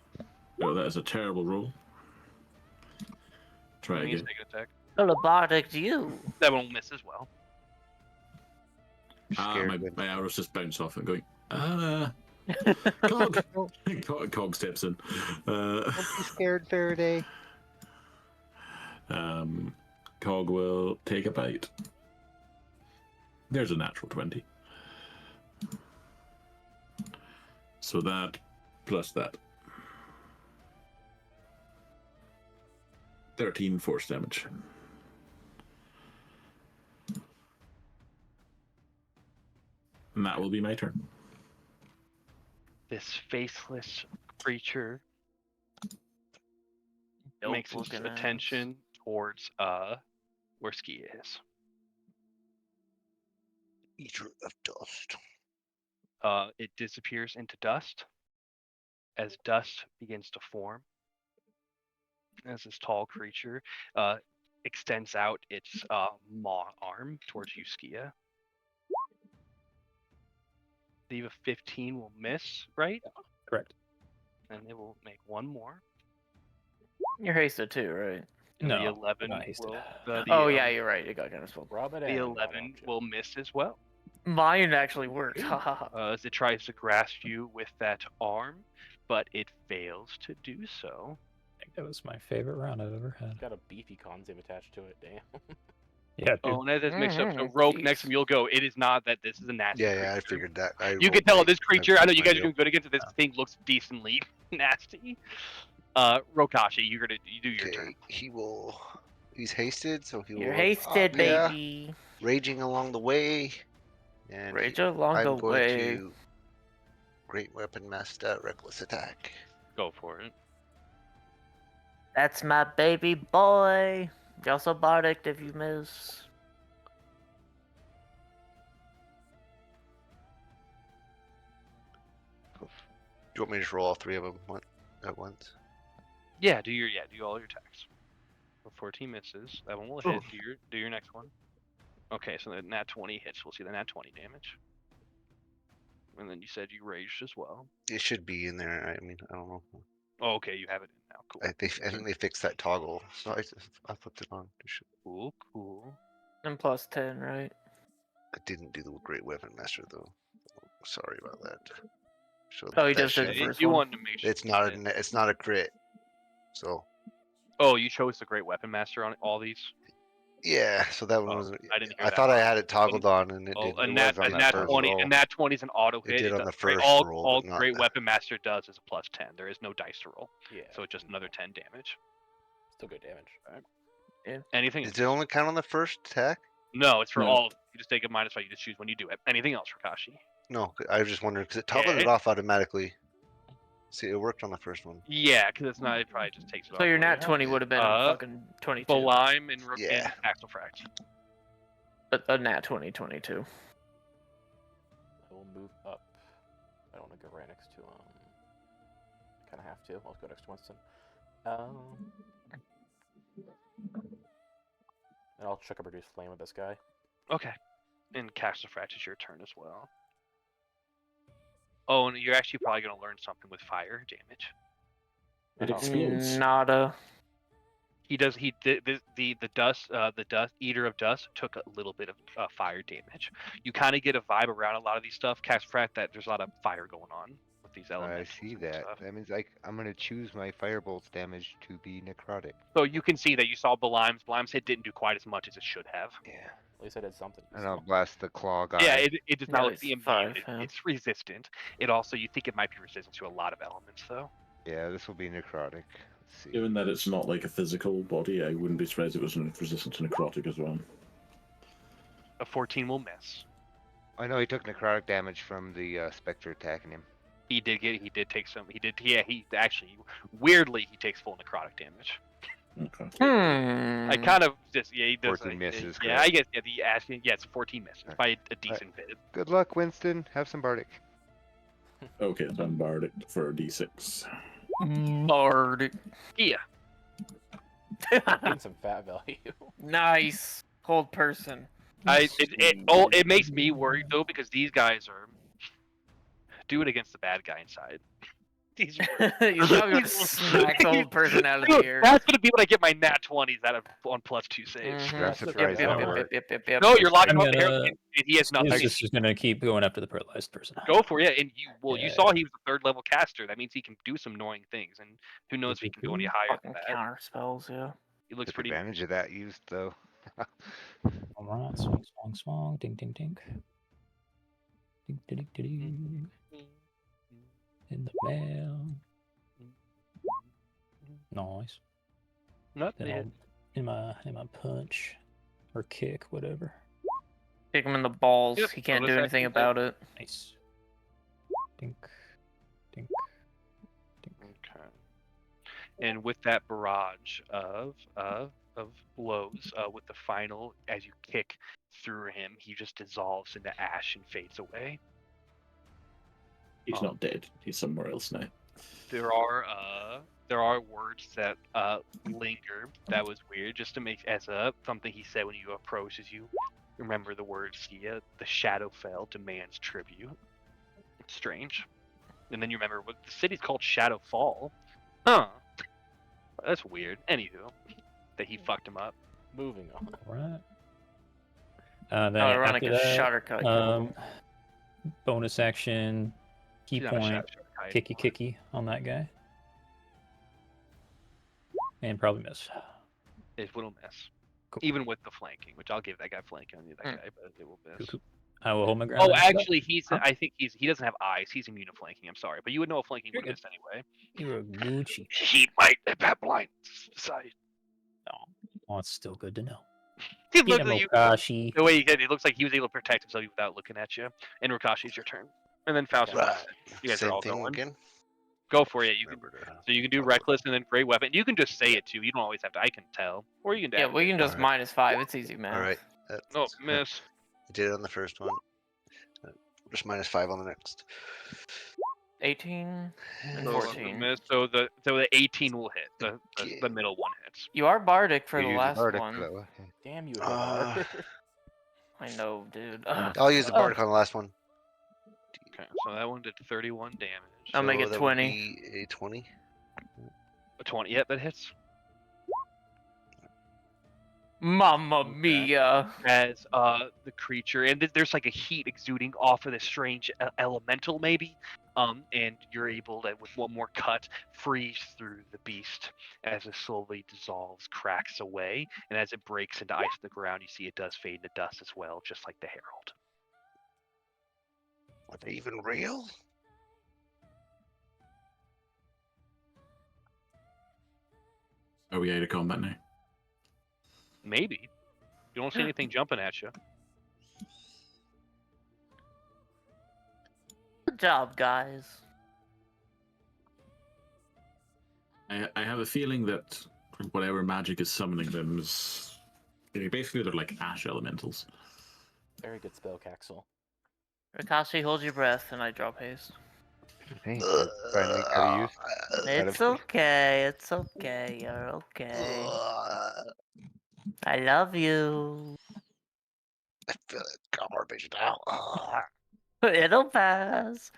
Oh, that is a terrible roll. Try Please again. take an attack. Well, bardic you. That one will miss as well. Scared My with- arrows just bounce off and going, Cog! Cog steps in. Don't be scared, Faraday. Cog will take a bite. There's a natural 20. So that plus that. 13 force damage. And that will be my turn. This faceless creature Dope makes its looking ass. attention towards where Ski is. Eater of dust. It disappears into dust as dust begins to form. As this tall creature extends out its maw arm towards you, Skia. Leave a 15 will miss, right? Correct. And it will make one more. You're hasted too, right? And No, the 11 not hasted. will. Oh yeah, you're right. It got kind of spelled. Rub it The in, 11 will miss as well. Mine actually worked. Ha ha ha. As it tries to grasp you with that arm, but it fails to do so. I think that was my favorite round I've ever had. It's got a beefy consim attached to it. Damn. Yeah, dude. Oh, and that makes up. So Mhm, Rogue, next jeez. time you'll go. It is not that this is a nasty Yeah, creature. yeah, I figured that. I You can rolled tell my- this creature. I know you my guys are deal. doing good against it. This thing looks decently nasty. Rokashi, you do your Okay, turn. he will. He's hasted, so he will. You're look hasted, up, yeah, baby. raging along the way, and Rage along I'm the going way. to Great Weapon Master Reckless Attack. Go for it. That's my baby boy. You also bardic if you miss. Do you want me to just roll all three of them at once? Yeah, do all your attacks. So 14 misses. That one will hit. Do your next one. Okay, so the nat 20 hits. We'll see the nat 20 damage. And then you said you raged as well. It should be in there. I mean, I don't know. Oh, okay, you have it in now. Cool. I think they fixed that toggle, so I flipped it on. Cool. And plus 10, right? I didn't do the Great Weapon Master though. Sorry about that. So Oh, he that just did the should- first You one. wanted to make sure. It's not it's not a crit. So Oh, you chose the Great Weapon Master on all these? yeah, so that one Oh, was. I didn't hear I that thought I one. had it toggled on, and it Oh, didn't. a It nat, was on a that nat first 20, roll. a nat 20 is an auto hit. It did on does- the first all roll, all but not Great the- Weapon Master does is a plus 10. There is no dice to roll, Yeah. so it's just another 10 damage. Still good damage. Anything? Does it only count on the first attack? No, it's for No. all. Of You just take a -5. You just choose when you do it. Anything else, Rakashi? No, I was just wondering because it toggled Yeah. it off automatically. See, it worked on the first one. Yeah, because it's not. It probably just takes it off. So your for you. nat 20 would have been a fucking 22. Belime and Yeah. Axelfract. But a nat 20, 22. I will move up. I don't want to go right next to kind of have to. I'll go next to Winston. And I'll chuck a reduce flame with this guy. Okay. And Axelfract is your turn as well. Oh, and you're actually probably going to learn something with fire damage. It explodes. Nada. He does. He did the dust. The dust eater of dust took a little bit of fire damage. You kind of get a vibe around a lot of these stuff, Axelfract, that there's a lot of fire going on with these I elements. see that. That means I'm gonna choose my firebolt's damage to be necrotic. So you can see that you saw Belime's. Belime's hit didn't do quite as much as it should have. Yeah. At least I did something. And I'll blast the claw guy. Yeah, it does not No, look it's the immune. 5, yeah. It's resistant. It also, you think it might be resistant to a lot of elements, though. Yeah, this will be necrotic. Let's see. Given that it's not like a physical body, I wouldn't be surprised if it was resistant to necrotic as well. A 14 will miss. I know he took necrotic damage from the specter attacking him. He did take some. Yeah, he actually, weirdly, he takes full necrotic damage. Okay. Hmm. I kind of just, yeah, he does. 14 misses, Yeah, correct? I guess, yeah, the asking, yeah, it's 14 misses by a decent bit. Good luck, Winston. Have some bardic. Okay, so I'm bardic for D6. Bardic. Yeah. Getting some fat value. Nice. Hold person. It makes me worried though because these guys are do it against the bad guy inside. These You're probably gonna smack the old person out of the Dude, air. that's gonna be when I get my nat 20s out of on +2 saves. I'm surprised that worked. No, you're locked I'm up there, gonna- and he has nothing. He's just gonna keep going after the paralyzed person. Go for it, and you Yeah. saw he was a 3rd level caster. That means he can do some annoying things, and who knows if he can go any higher than Fucking that. counter spells, yeah. He looks Took pretty. advantage of that used though. Alright, swing, swing, swing, ding, ding, ding. Ding, ding, ding, ding. In the mail. Nice. Not Then yet. I'll, in my punch or kick, whatever. Kick him in the balls. Yep, He can't bonus do anything action about it. Nice. Dink, dink, dink. Okay. And with that barrage of blows, with the final, as you kick through him, he just dissolves into ash and fades away. He's not dead. He's somewhere else now. There are words that linger. That was weird. Just to make as a something he said when you approaches you. Remember the word Sia. The Shadowfell demands tribute. It's strange. And then you remember what the city's called Shadowfall. Huh. That's weird. Anywho, that he fucked him up. Moving on. Right. Then Ironic after as that, Shuttercut killed him. bonus action, key He's not a point, Shadowkite kicky anymore. on that guy, and probably miss. It will miss. Cool. Even with the flanking, which I'll give that guy flanking on you, that Mm. guy, but it will miss. Cool. I will hold my ground. Oh, after that. actually, Huh? I think he doesn't have eyes. He's immune to flanking. I'm sorry, but you would know if flanking You're would have missed anyway. You're a Gucci. He might have blind sight. Oh, it's still good to know. He Get looks him, at you. Okashi. The way he did, it looks like he was able to protect himself without looking at you. And Rakashi's your turn. And then Faust. Right. You guys are Same all thing going. again. Go for it. You can. Remember to- So you can do reckless and then great weapon. You can just say it too. You don't always have to. I can tell. Or you can. Yeah, we can just Alright. -5. It's easy, man. All right. Oh, miss. I did it on the first one. Just -5 on the next. 18 and So, 14. miss. So the 18 will hit. The middle one hits. You are bardic for You the use last Bardic one. for that one. Damn you, Uh, Omar. I know, dude. I'll use the Bardic on the last one. Okay, so that one did 31 damage. I'll make So it that would 20. be a 20. A 20. Yep, that hits. Mamma mia. As the creature, and there's like a heat exuding off of this strange elemental, maybe. And you're able to, with one more cut, freeze through the beast as it slowly dissolves, cracks away, and as it breaks into ice to the ground, you see it does fade into dust as well, just like the Herald. Are they even real? Are we out of combat now? Maybe. You don't see anything jumping at you. Good job, guys. I have a feeling that whatever magic is summoning them is basically they're like ash elementals. Very good spell, Caxel. Rakashi, hold your breath, and I drop haste. Hey, finally cut a use. It's okay. It's okay. You're okay. I love you. I feel like garbage now. It'll pass.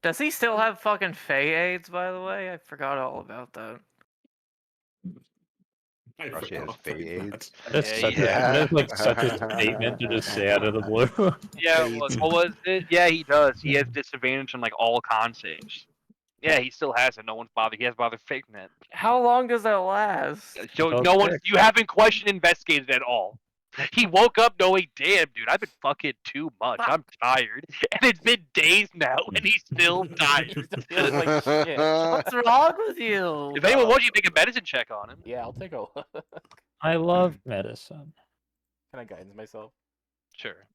Does he still have fucking Fey AIDS, by the way? I forgot all about that. I Roshi has forgot Fey about AIDS. That's Yeah, such yeah. that's like such a statement to just say out of the blue. Yeah, what was it? Yeah, he does. He has disadvantage on like all con saves. Yeah, he still has it. No one's bothered. He has bothered faking it. How long does that last? So Oh, no one, sick. you haven't questioned investigated at all. He woke up knowing, damn, dude, I've been fucking too much. I'm tired, and it's been days now, and he's still tired. Like shit. What's wrong with you? If anyone wants you to make a medicine check on him, Yeah, I'll take a look. I love medicine. Can I guidance myself? sure.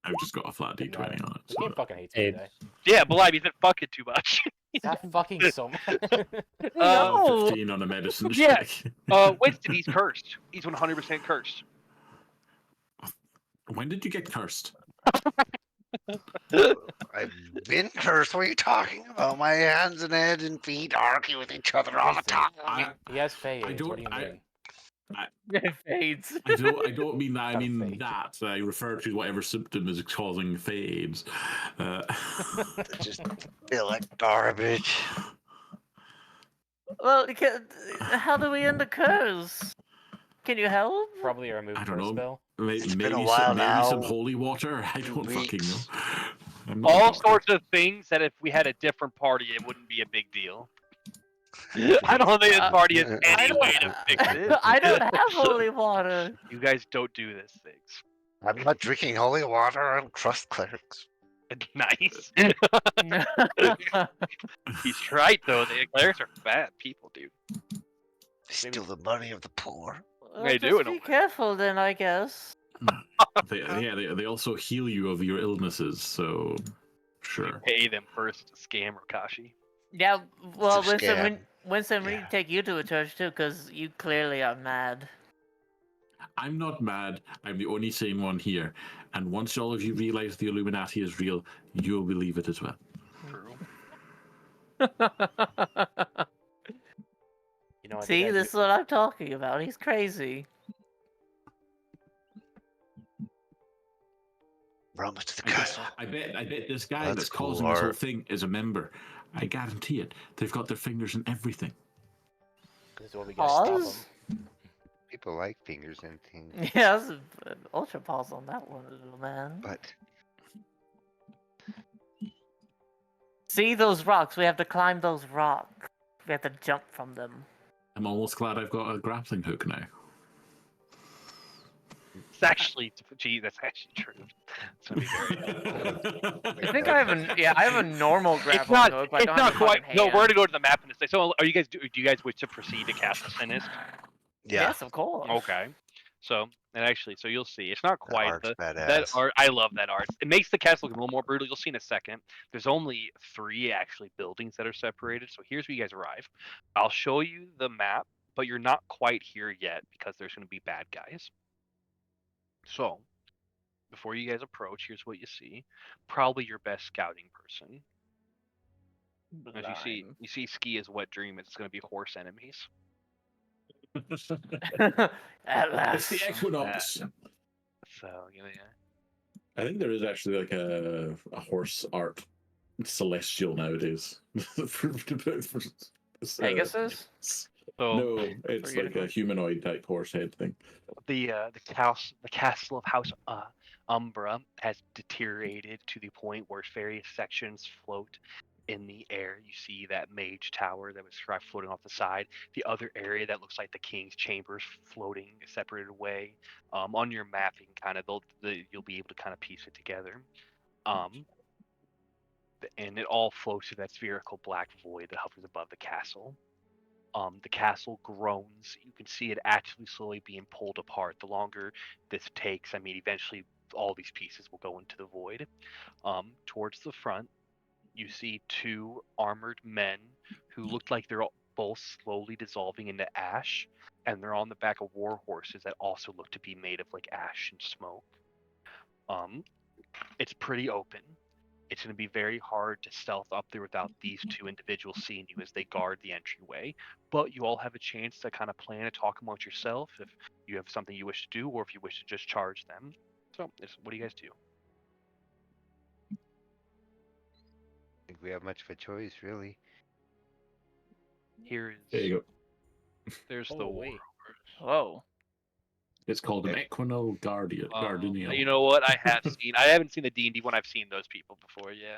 I've just got a flat d20 on it. This game So. fucking hates me Hey. today. Yeah, Belive, he's been fucking too much. Stop fucking so much. No. 15 on a medicine Yeah. check. Winston, he's cursed. He's 100% cursed. When did you get cursed? I've been cursed. What are you talking about? My hands and head and feet argue with each other all the time. He has Fey I AIDS. What don't- do you I- mean? Fades. I don't mean that. I Got mean fade. that. I refer to whatever symptom is causing fades. I just feel like garbage. Well, how do we end the curse? Can you help? Probably a remove I don't curse know. spell. It's been a maybe while some now. holy water. I don't fucking know. Weeks. I'm not a All doctor. sorts of things that if we had a different party, it wouldn't be a big deal. I don't think this party has I any don't, way to fix it. I don't have holy water. You guys don't do this things. I'm not drinking holy water. I don't trust clerics. Nice. He's right though. The clerics are bad people, dude. They steal the money of the poor. They Just do in a be way. careful then, I guess. They also heal you of your illnesses. So sure. Pay them first to scam Rakashi. Yeah, well, It's a scam. Winston, we need Yeah. to take you to a church too, because you clearly are mad. I'm not mad. I'm the only sane one here. And once all of you realize the Illuminati is real, you'll believe it as well. True. You know, I See, think I this is what I'm talking about. He's crazy. Run us to the I bet, castle. I bet this guy That's that's cool causing this whole art. thing is a member. I guarantee it. They've got their fingers in everything. This is what we gotta stop Pause? him. people like fingers and things, Yeah, that's ultra pause on that one, little man. but See those rocks? We have to climb those rocks. We have to jump from them. I'm almost glad I've got a grappling hook now. It's actually, gee, that's actually true. It's gonna be very. I think I have a normal It's grappling not. hook, but I It's don't not have a quite. fucking No, hand. we're gonna go to the map in a second. So, are you guys? Do you guys wish to proceed to cast the Sinist? Yeah. Yes, of course. Okay. So, and actually, so you'll see. It's not That quite art's that badass. art. I love that art. It makes the castle look a little more brutal. You'll see in a second. There's only 3 actually buildings that are separated. So here's where you guys arrive. I'll show you the map, but you're not quite here yet because there's going to be bad guys. So, before you guys approach, here's what you see. Probably your best scouting person. As you see Ski as Wet Dream, it's going to be horse enemies. At It's last. the Equinox. So, yeah. I think there is actually like a horse art celestial nowadays. Pegasus? So No, it's For like a unicorn? humanoid type horse head thing. the castle of House Umbra has deteriorated to the point where various sections float in the air. You see that mage tower that was floating off the side. The other area that looks like the king's chambers floating separated away. On your mapping, kind of you'll be able to kind of piece it together. And it all flows through that spherical black void that hovers above the castle. The castle groans. You can see it actually slowly being pulled apart. The longer this takes, I mean, eventually all these pieces will go into the void. Towards the front, you see 2 armored men who look like they're both slowly dissolving into ash, and they're on the back of war horses that also look to be made of like ash and smoke. It's pretty open. It's going to be very hard to stealth up there without these 2 individuals seeing you as they guard the entryway. But you all have a chance to kind of plan and talk amongst yourself if you have something you wish to do, or if you wish to just charge them. So, what do you guys do? I think we have much of a choice, really. Here is There you go. there's the Oh, war. wait. Whoa. It's called an Equinal Guardian. Guardian. You know what? I haven't seen the D&D one. I've seen those people before. Yeah.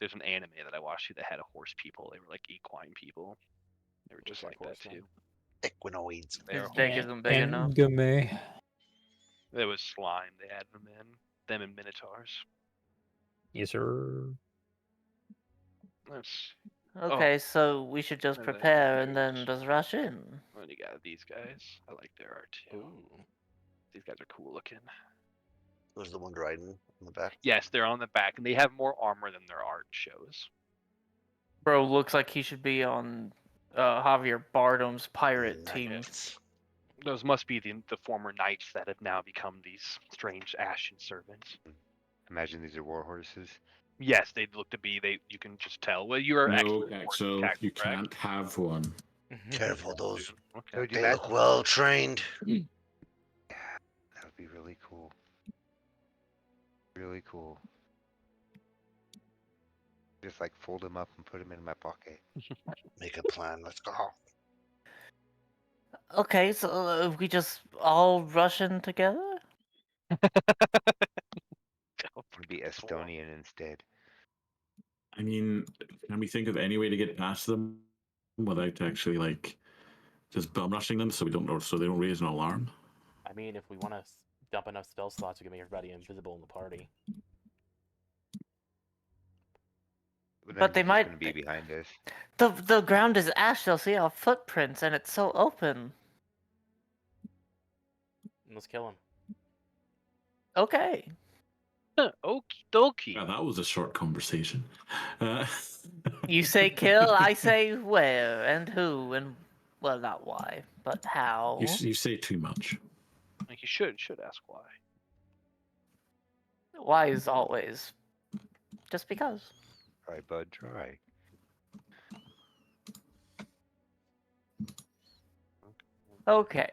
There's an anime that I watched that had a horse people. They were like equine people. They were just like that too. Equinoids. They His were dick isn't big enough. Engame. There was slime. They had them and minotaurs. Yes, sir. That's Okay, so we should just And then prepare and then there's- just rush in. what do you got? These guys. I like their art too. Ooh. These guys are cool looking. Who's the one riding in the back? Yes, they're on the back, and they have more armor than their art shows. Bro looks like he should be on Javier Bardem's pirate team. Knights. Those must be the former knights that have now become these strange ashen servants. Imagine these are war horses. Yes, they look to be. You can just tell. Well, you are No, actually Axel, correct, you correct? can't have one. Careful, those. Okay. Would you They imagine? look well trained. Yeah, that would be really cool. Really cool. Just like fold them up and put them in my pocket. Make a plan. Let's go. Okay, so if we just all rush in together? It'd be Estonian instead. I mean, can we think of any way to get past them without actually like just bum rushing them so we don't so they don't raise an alarm? I mean, if we want to dump enough spell slots, we can make everybody invisible in the party. But they might- Gonna be behind us. The ground is ash, they'll see our footprints and it's so open. Let's kill him. Okay. Okie dokie. Yeah, that was a short conversation. Uh, You say kill, I say where and who and well, not why, but how. you say too much. Like you should ask why. Why is always just because. Try, bud, try. Okay.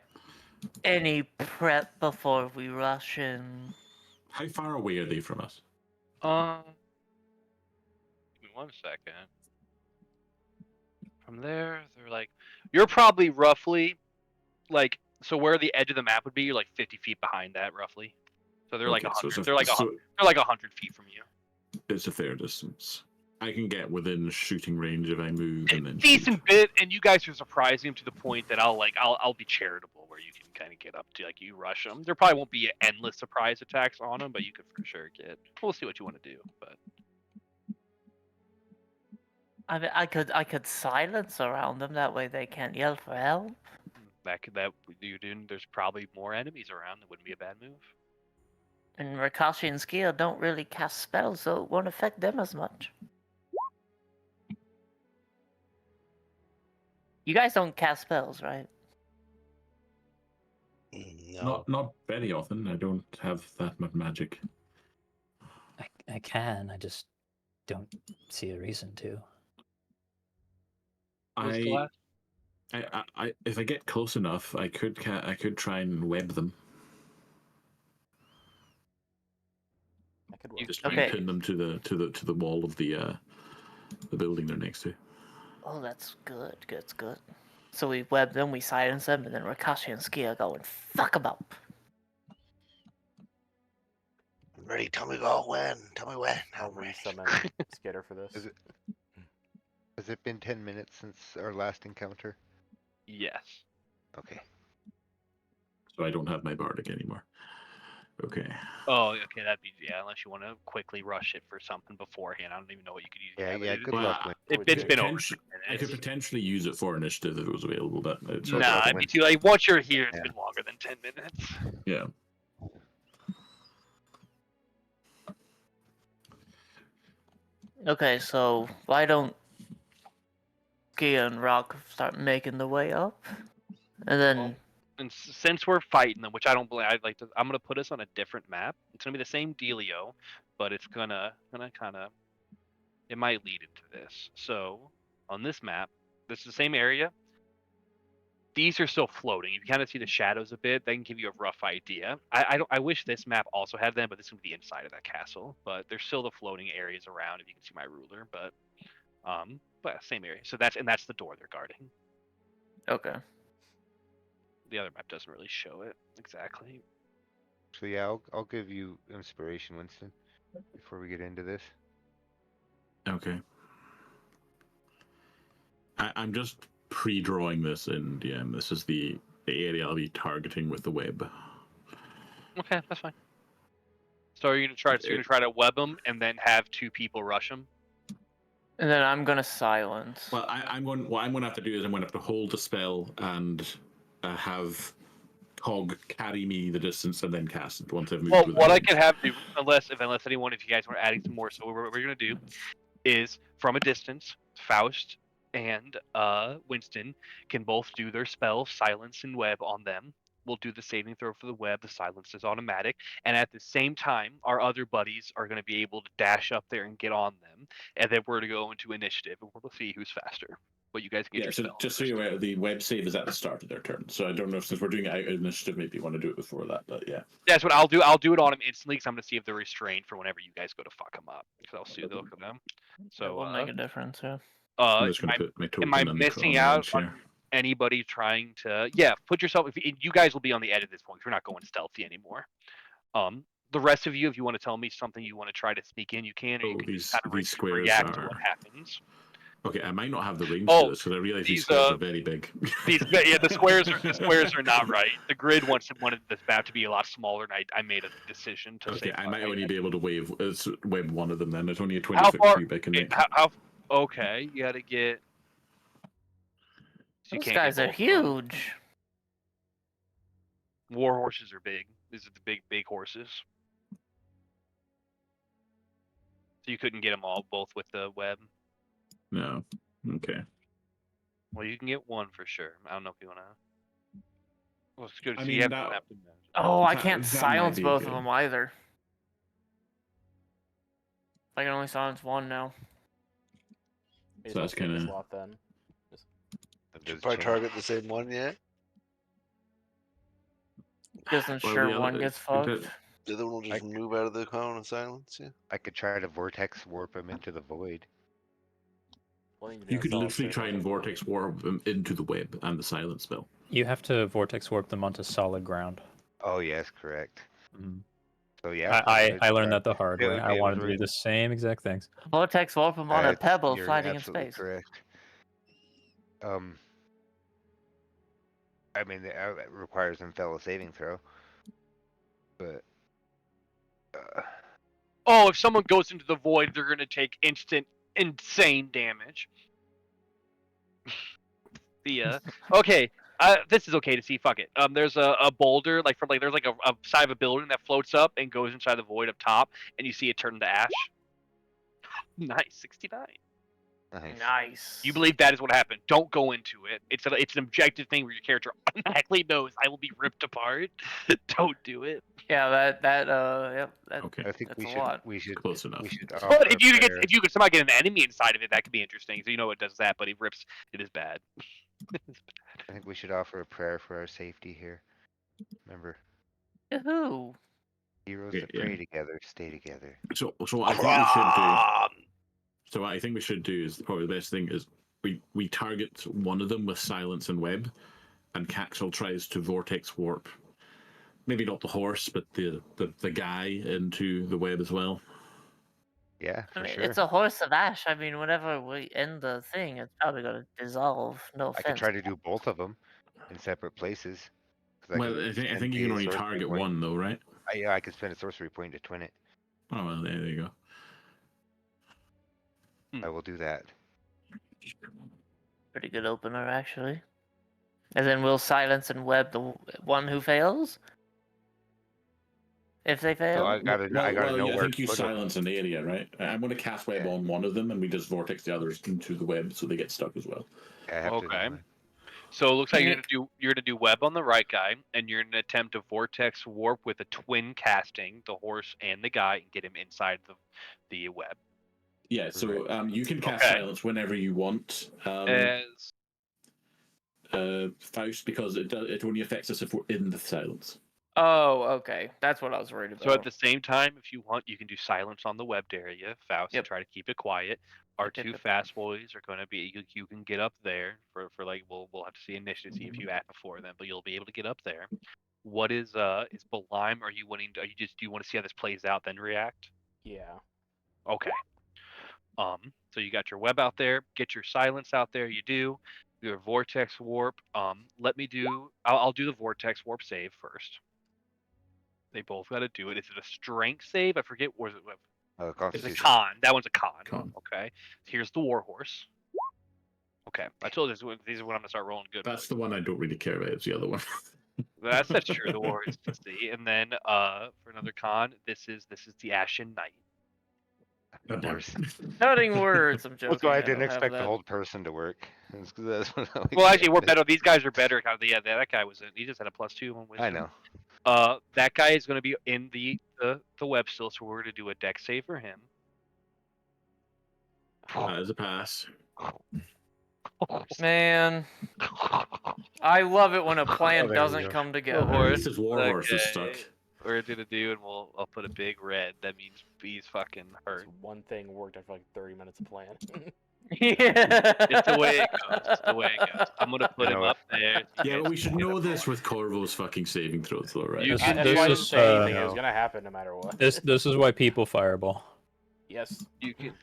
Any prep before we rush in? How far away are they from us? Give me 1 second. From there, they're like, you're probably roughly like So where the edge of the map would be, you're like 50 feet behind that, roughly. So they're like Okay, so 100. it's a- They're like so- 100. They're like 100 feet from you. It's a fair distance. I can get within shooting range if I move and then Decent shoot. bit, and you guys are surprising him to the point that I'll be charitable where you can kind of get up to like you rush them. There probably won't be endless surprise attacks on them, but you could for sure get. We'll see what you want to do, but I mean, I could silence around them. That way they can't yell for help. that you do. There's probably more enemies around. That wouldn't be a bad move. And Rakashi and Skia don't really cast spells, so it won't affect them as much. You guys don't cast spells, right? No. Not very often. I don't have that much magic. I can. I just don't see a reason to. What was the last? I if I get close enough, I could try and web them. I could You- Just try Okay. and pin them to the wall of the building they're next to. Oh, that's good. That's good. So we web them, we silence them, and then Rakashi and Skia go and fuck them up. I'm ready. Tell me go when. Tell me when. I'll I'm ready. resummon Skitter for this. Is it- Has it been 10 minutes since our last encounter? Yes. Okay. So I don't have my bardic anymore. Okay. Oh, okay. That'd be unless you want to quickly rush it for something beforehand. I don't even know what you could use. Yeah, good Well, luck. It's been over. Potentially- I could potentially use it for initiative if it was available, but it's Nah, luck, it'd be Win. too like once you're here, it's Yeah. been longer than 10 minutes. yeah. Okay, so why don't Skia and Rock start making the way up? And then Well, and since we're fighting them, which I don't believe, I'm gonna put us on a different map. It's gonna be the same dealio, but it's gonna kind of, it might lead into this. So on this map, this is the same area. These are still floating. You can kind of see the shadows a bit. They can give you a rough idea. I wish this map also had them, but this is gonna be the inside of that castle. But there's still the floating areas around. If you can see my ruler, but same area. So that's the door they're guarding. okay. The other map doesn't really show it exactly. So yeah, I'll give you inspiration, Winston, before we get into this. Okay. I'm just pre-drawing this in DM. This is the area I'll be targeting with the web. Okay, that's fine. So you're gonna try to web them and then have two people rush them. And then I'm gonna silence. Well, what I'm going to have to do is I'm going to have to hold the spell and have Cog carry me the distance and then cast it once I've moved. Well, within what I range. can have do, unless anyone, if you guys were adding some more, so what we're gonna do is from a distance, Faust and Winston can both do their spell, silence and web on them. We'll do the saving throw for the web. The silence is automatic, and at the same time, our other buddies are going to be able to dash up there and get on them, and then we're to go into initiative, and we'll see who's faster. But you guys get Yeah, your so spell just so first. you're aware, the web save is at the start of their turn. So I don't know if since we're doing it out of initiative, maybe you want to do it before that. But yeah. That's what I'll do. I'll do it on them instantly because I'm going to see if they're restrained for whenever you guys go to fuck them up. Because I'll see the look of them. That So, will make a difference, yeah. I'm just going to put my token am I on the missing on out range on here. anybody trying to? Yeah, put yourself. If you guys will be on the edge at this point, 'cause we're not going stealthy anymore. The rest of you, if you want to tell me something you want to try to sneak in, you can, or you Oh, can just these- kind of these squares react to are- what happens. Okay, I might not have the range Oh, to this because I realize these these, squares are very big. The squares are not right. The grid wanted this map to be a lot smaller, and I made a decision to Okay, say. I might fuck only it. be able to web one of them then. There's only a How 20-foot far? cube I can Okay, make. okay, you got to get. So you Those can't guys get are both of them. huge. War horses are big. These are the big horses. So you couldn't get them all both with the web. No. Okay. Well, you can get one for sure. I don't know if you want to. Well, it's good. I So mean, you have that- to map them down. Oh, I That- can't that might silence be both good. of them either. I can only silence one now. May as So well that's save the kinda- slot then. That Did you does probably change. target the same one yet? Just Well, ensure the one other- gets the- fucked. The other one will just move out of the cone and silence you? I could try to vortex warp him into the void. We'll need to be You on could solid literally state try and level. vortex warp them into the web and the silence spell. You have to vortex warp them onto solid ground. Oh yes, correct. Mhm. So yeah, I learned that the hard it way. would I be- it wanted was to do really- the same exact things. Vortex warp him on a That's- pebble you're floating in absolutely space. correct. I mean, it requires some fellow saving throw, but Oh, if someone goes into the void, they're gonna take instant, insane damage. Okay. This is okay to see. Fuck it. There's a boulder there's like a side of a building that floats up and goes inside the void up top, and you see it turn into ash. Nice, 69. nice. Nice. You believe that is what happened. Don't go into it. It's an objective thing where your character automatically knows I will be ripped apart. Don't do it. Yeah, that yep. Okay. I think That's we a should lot. Close enough. we should. But offer if you prayer. could somehow get an enemy inside of it, that could be interesting. So you know it does that, but it rips. It is bad. I think we should offer a prayer for our safety here. Remember, Yahoo! heroes Yeah, that yeah. pray together stay together. So what I think we should do. So what I think we should do is probably the best thing is we target one of them with silence and web, and Caxel tries to vortex warp. Maybe not the horse, but the guy into the web as well. Yeah, I for mean, sure. it's a horse of ash. I mean, whenever we end the thing, it's probably gonna dissolve. No I offense. could try to do both of them in separate places. 'Cause Well, could I spend think you can a only sorcery target point. one though, right? Yeah, I could spend a sorcery point to twin it. Oh well, there you go. I will do that. Pretty good opener, actually. And then we'll silence and web the one who fails. If they fail. So I gotta know I where think to you put 'em. silence an area, right? I'm going to cast web on one of them, and we just vortex the others into the web, so they get stuck as well. I have to Okay. know it. So it looks like you're gonna do web on the right guy, and you're gonna attempt to vortex warp with a twin casting the horse and the guy and get him inside the web. Yeah. So you can cast Okay. silence whenever you want. As Faust, because it only affects us if we're in the silence. Oh, okay. That's what I was worried about. so at the same time, if you want, you can do silence on the webbed area, Faust, and try to keep it quiet. Our two fast boys are going to be you can get up there for like we'll have to see initiative see if you act before them, but you'll be able to get up there. What is Balaam? Are you wanting to? Do you want to see how this plays out then react? Yeah. Okay. So you got your web out there. Get your silence out there. You do your vortex warp. Let me do. I'll do the vortex warp save first. They both got to do it. Is it a strength save? I forget. Was it? It's a Constitution. con. That one's a con. Con. Okay. Here's the warhorse. Okay. I told you these are what I'm gonna start rolling good. That's the one I don't really care about. It's the other one. That's true. The warhorse to see. And then for another con, this is the Ashen Knight. Of course. Cutting words. I'm joking. That's why I don't didn't have expect the that. whole person to work. That's what I Well, actually, we're better. These guys are better. Yeah, that guy was. He just had a +2 on wisdom. I know. That guy is going to be in the web still, so we're going to do a deck save for him. That is a pass. Man, I love it when a plan there we doesn't go. come Oh, together. this is Warhorse is stuck. We're gonna do, and I'll put a big red. That means he's fucking hurt. That's one thing worked after like 30 minutes of plan. Yeah. It's the way it goes. It's the way it goes. I'm gonna put him up there. Yeah, but we should know this with Corvo's fucking saving throws, though, right? You can That's do why I this didn't is, say anything. It no. was gonna happen no matter what. This is why people fireball. Yes. You can.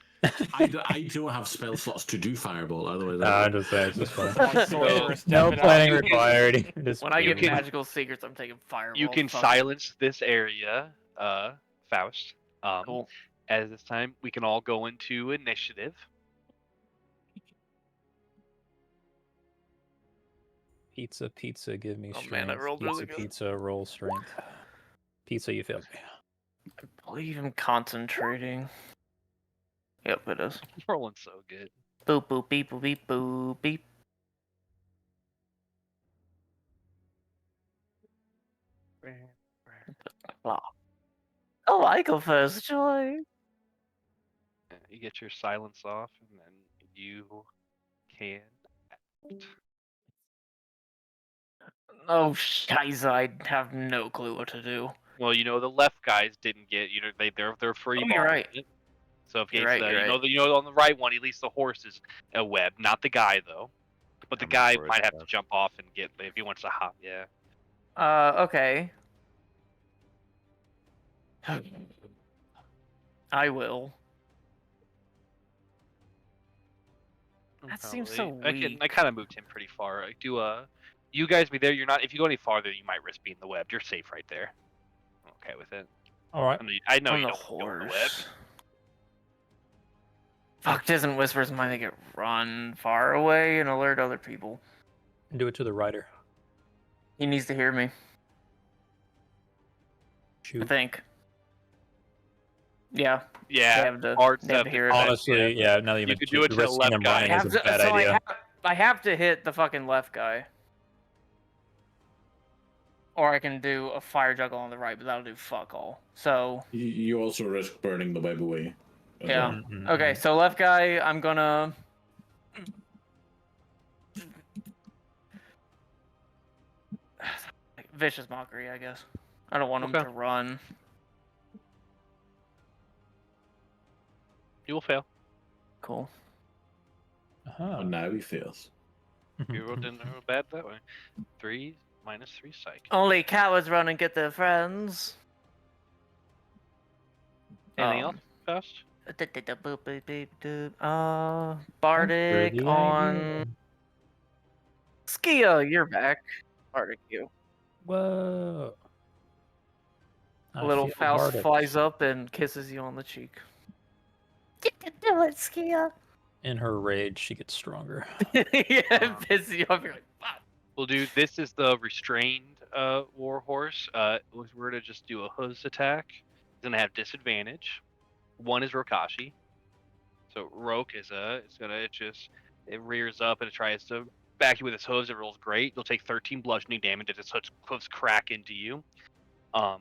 I don't have spell slots to do fireball, otherwise. I'm just saying, it's just fun. One sorcerer No stepping planning out. required. Just When I get can- magical secrets, I'm taking fireball. You can Fuck. silence this area, Faust. Cool. As this time, we can all go into initiative. Pizza, give me Oh, strength. man, I rolled pizza, really good. pizza, roll strength. Pizza, you failed me. I believe I'm concentrating. Yep, it is. Rolling so good. Boop boop beep boop beep boop beep. Blah. Oh, I go first, Joy. You get your silence off, and then you can. Oh, scheiße, I have no clue what to do. Well, the left guys didn't get. They're free. Oh, you're right. So if You're it's right, you're you know on the right one, at least the horse is a web, not the guy though. But the I'm guy for it, might have to Jeff. jump off and get if he wants to hop. Yeah. Okay. I will. That seems so weak. I kind of moved him pretty far. I do. You guys be there. You're not. If you go any farther, you might risk being the web. You're safe right there. I'm okay with it. All right. I know On you the don't want to go in the web. horse. Fuck, doesn't Whisper's mind make it run far away and alert other people? Do it to the rider. He needs to hear me, I Shoot. think. Yeah. Yeah. They have to, hard they have stuff to is hear it. hard. Honestly, yeah. Now that you You could mention do it to the risking left him guy. running is a bad so idea. I have to hit the fucking left guy. Or I can do a fire juggle on the right, but that'll do fuck all. So, You also risk burning the web away. as Yeah. well. Mm-mm. okay, so left guy, I'm gonna... Vicious Mockery, I guess. I don't want him Okay. to run. You will fail. Cool. Uh-huh. And now he fails. You didn't roll bad that way. 3 minus 3 psych. Only cowards run and get their friends. Anything else? Fast? Bardic the on... Skia, you're back. Bardic, you. Whoa. I Little feel Faust Bardic. flies up and kisses you on the cheek. You can do it, Skia. In her rage, she gets stronger. Yeah, it pisses you off. You're like, fuck. Well, dude, this is the restrained warhorse. We're gonna just do a hooves attack. He's gonna have disadvantage. One is Rokashi. So Roke is it rears up and it tries to back you with its hooves. It rolls great. You'll take 13 bludgeoning damage as its hooves crack into you. The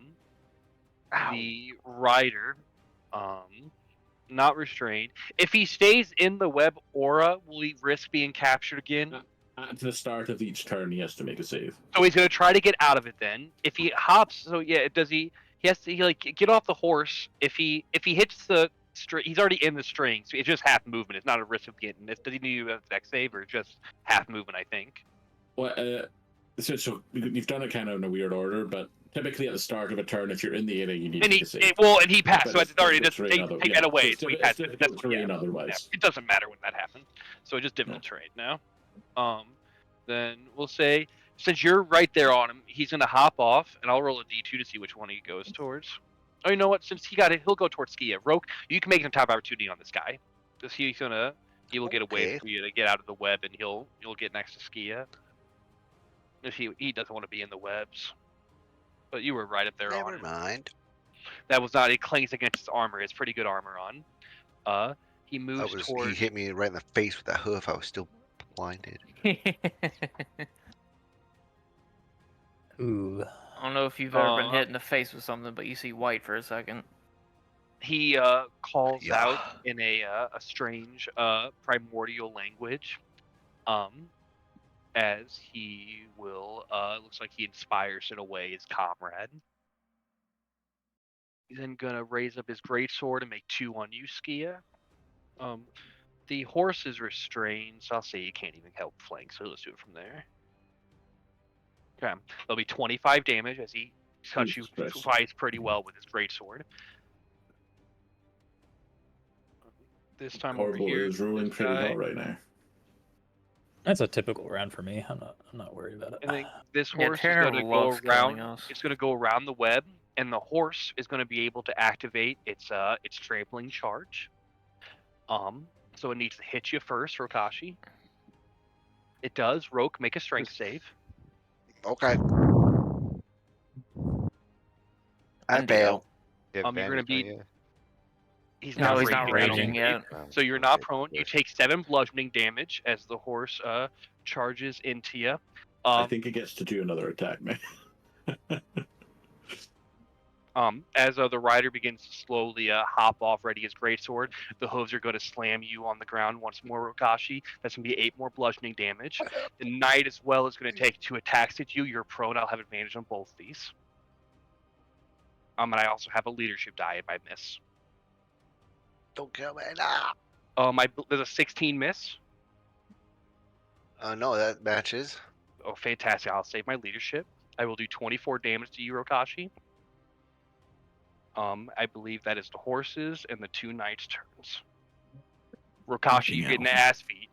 rider, not restrained. If he stays in the web aura, will he risk being captured again? At the start of each turn, he has to make a save. So he's gonna try to get out of it then. If he hops, so yeah, does he? He has to like get off the horse. If he hits the string, he's already in the string, so it's just half movement. It's not a risk of getting this. Does he need a dex save or just half movement? I think. Well, so you've done it kind of in a weird order, but typically at the start of a turn, if you're in the area, you need And to he make a save. and he passed, so But it's already difficult just terrain take that away. So he has to. It's That's difficult terrain yeah, otherwise. it doesn't matter when that happens. So it's just difficult terrain now. Then we'll say since you're right there on him, he's gonna hop off, and I'll roll a d2 to see which one he goes towards. Oh, you know what? Since he got it, he'll go towards Skia. Roke, you can make an attack opportunity on this guy. Because he will get away Okay. for you to get out of the web, and you'll get next to Skia. If he doesn't want to be in the webs. But you were right up there on Never it. mind. That was not. It clings against his armor. It's pretty good armor on. He moves He towards. hit me right in the face with that hoof. I was still blinded. Ooh. I don't know if you've ever been Uh, hit in the face with something, but you see white for a second. He calls Yeah. out in a strange primordial language, as he will looks like he inspires in a way his comrade. He's then gonna raise up his greatsword and make 2 on you, Skia. The horse is restrained, so I'll say he can't even help flank. So let's do it from there. Okay, there'll be 25 damage as he cuts you Jesus Christ. twice pretty well with his greatsword. This time over Horrible here, is ruling this pretty guy, hot right now. That's a typical round for me. I'm not worried about it. and then this Yeah, horse is Tanner going to go loves killing around. us. It's going to go around the web, and the horse is going to be able to activate its trampling charge. So it needs to hit you first, Rokashi. It does. Roke, make a strength save. Okay. I And fail. You have You're gonna advantage, don't be- you? He's No, not he's not raging at all. raging yet. So you're not Okay, prone. You good. take 7 bludgeoning damage as the horse charges into you. I think he gets to do another attack, man. As the rider begins to slowly hop off, ready his greatsword, the hooves are going to slam you on the ground once more, Rokashi. That's going to be 8 more bludgeoning damage. The knight as well is going to take 2 attacks at you. You're prone. I'll have advantage on both these. And I also have a leadership die if I miss. Don't kill me. Nah. There's a 16 miss. No, that matches. Oh, fantastic! I'll save my leadership. I will do 24 damage to you, Rokashi. I believe that is the horses and the 2 knights' turns. Rokashi, you're getting ass feet.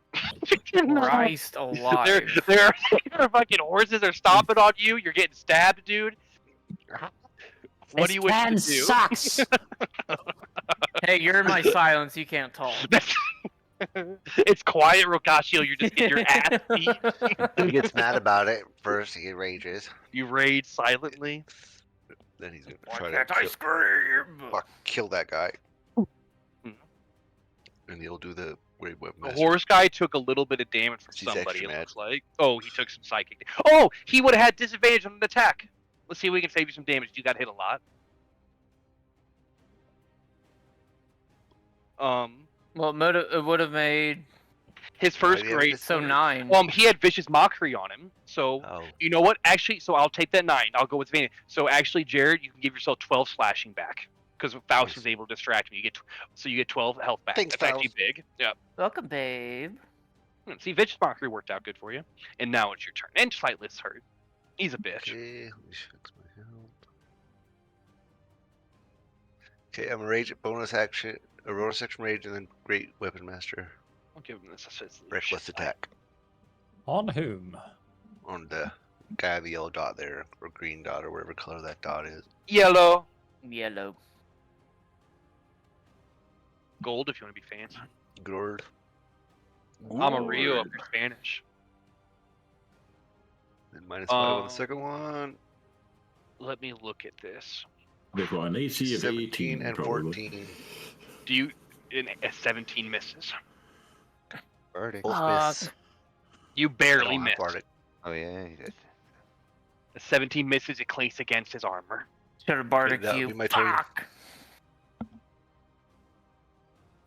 Christ there, alive. there are fucking horses are stomping on you. You're getting stabbed, dude. What do you wish to do? This plan sucks. Hey, you're in my silence. You can't talk. It's quiet, Rokashi. You're just getting your ass beat. He gets mad about it. First, he rages. You rage silently. Then he's gonna Why try can't to I scream? kill that guy. Mhm. And he'll do the great web The master. horse guy took a little bit of damage from She's somebody, extra it mad. looks like. Oh, he took some psychic Oh, he would have had disadvantage on an attack. Let's see if we can save you some damage. You got hit a lot. Well, it would have made His first do you have grade. this? so 9. He had vicious mockery on him. So Oh, you know what? Actually, so I'll take that 9. I'll go with advantage. So actually, Jared, you can give yourself 12 slashing back because Faust Nice. was able to distract me. You get 12 health back. Thanks, That's actually Faust. big. Yeah. Welcome, babe. See, vicious mockery worked out good for you. And now it's your turn. And Sightless hurt. He's a bitch. okay. Let me fix my health. Okay, I'm a rage bonus action, a bonus action rage, and then great weapon master. I'll give him this. Reckless attack On whom? on the guy with the yellow dot there, or green dot, or whatever color that dot is. Yellow. Yellow. Gold if you want to be fancy. Gourd. Amarillo if you're Spanish. And -5 on the Um, second one. Let me look at this. They've got an AC of 17 18 and probably. 14. Do you... A 17 misses. Bardic. Both Fuck. miss. You I barely don't have missed. Bardic. Oh yeah, he did. A 17 misses. It clinks against his armor. Should have bardic that would you. be my turn. Fuck.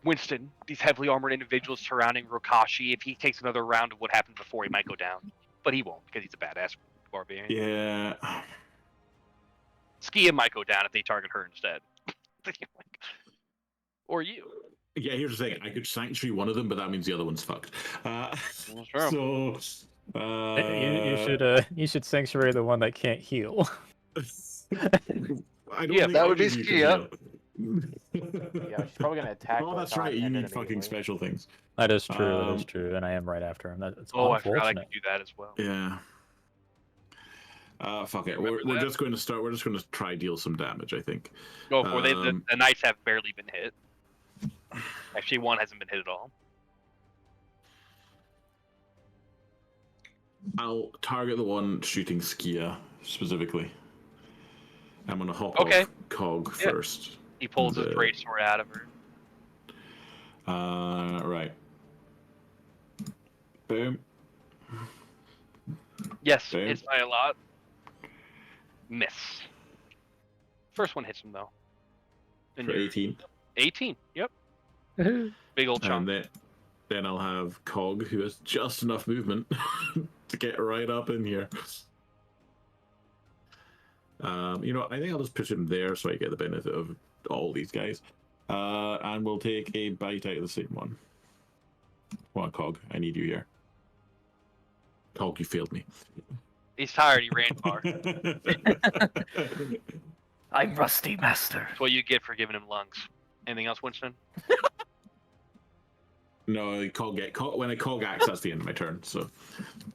Winston, these heavily armored individuals surrounding Rokashi, if he takes another round of what happened before, he might go down. But he won't, because he's a badass barbarian. Yeah. Skia might go down if they target her instead. Or you. Yeah, here's the thing. I could sanctuary one of them, but that means the other one's fucked. That's true. So, You should sanctuary the one that can't heal. I don't Yeah, think that would be any of you can Skia. heal. Yeah, she's probably gonna attack. Oh, both that's on right. You and need enemy fucking wing. special things. That is true. That is Um, true. And I am right after him. That's Oh, I forgot I unfortunate. could do that as well. Yeah. Fuck it. Remember We're that? just going to start. We're just going to try deal some damage. I think. Go for it. Um, The knights have barely been hit. Actually, one hasn't been hit at all. I'll target the one shooting Skia specifically. I'm gonna hop Okay. off Cog Yeah. first. He pulls his The- greatsword out of her. Right. Boom. Yes, Boom. hits by a lot. Miss. First one hits him though. And For you're 18. 18. Yep. Big old chunk. And then I'll have Cog, who has just enough movement to get right up in here. You know, I think I'll just push him there so I get the benefit of all these guys. And we'll take a bite out of the same one. Come on, Cog, I need you here. Cog, you failed me. He's tired. He ran far. I'm Rusty Master. That's what you get for giving him lungs. Anything else, Winston? No, when I Cog acts, that's the end of my turn. So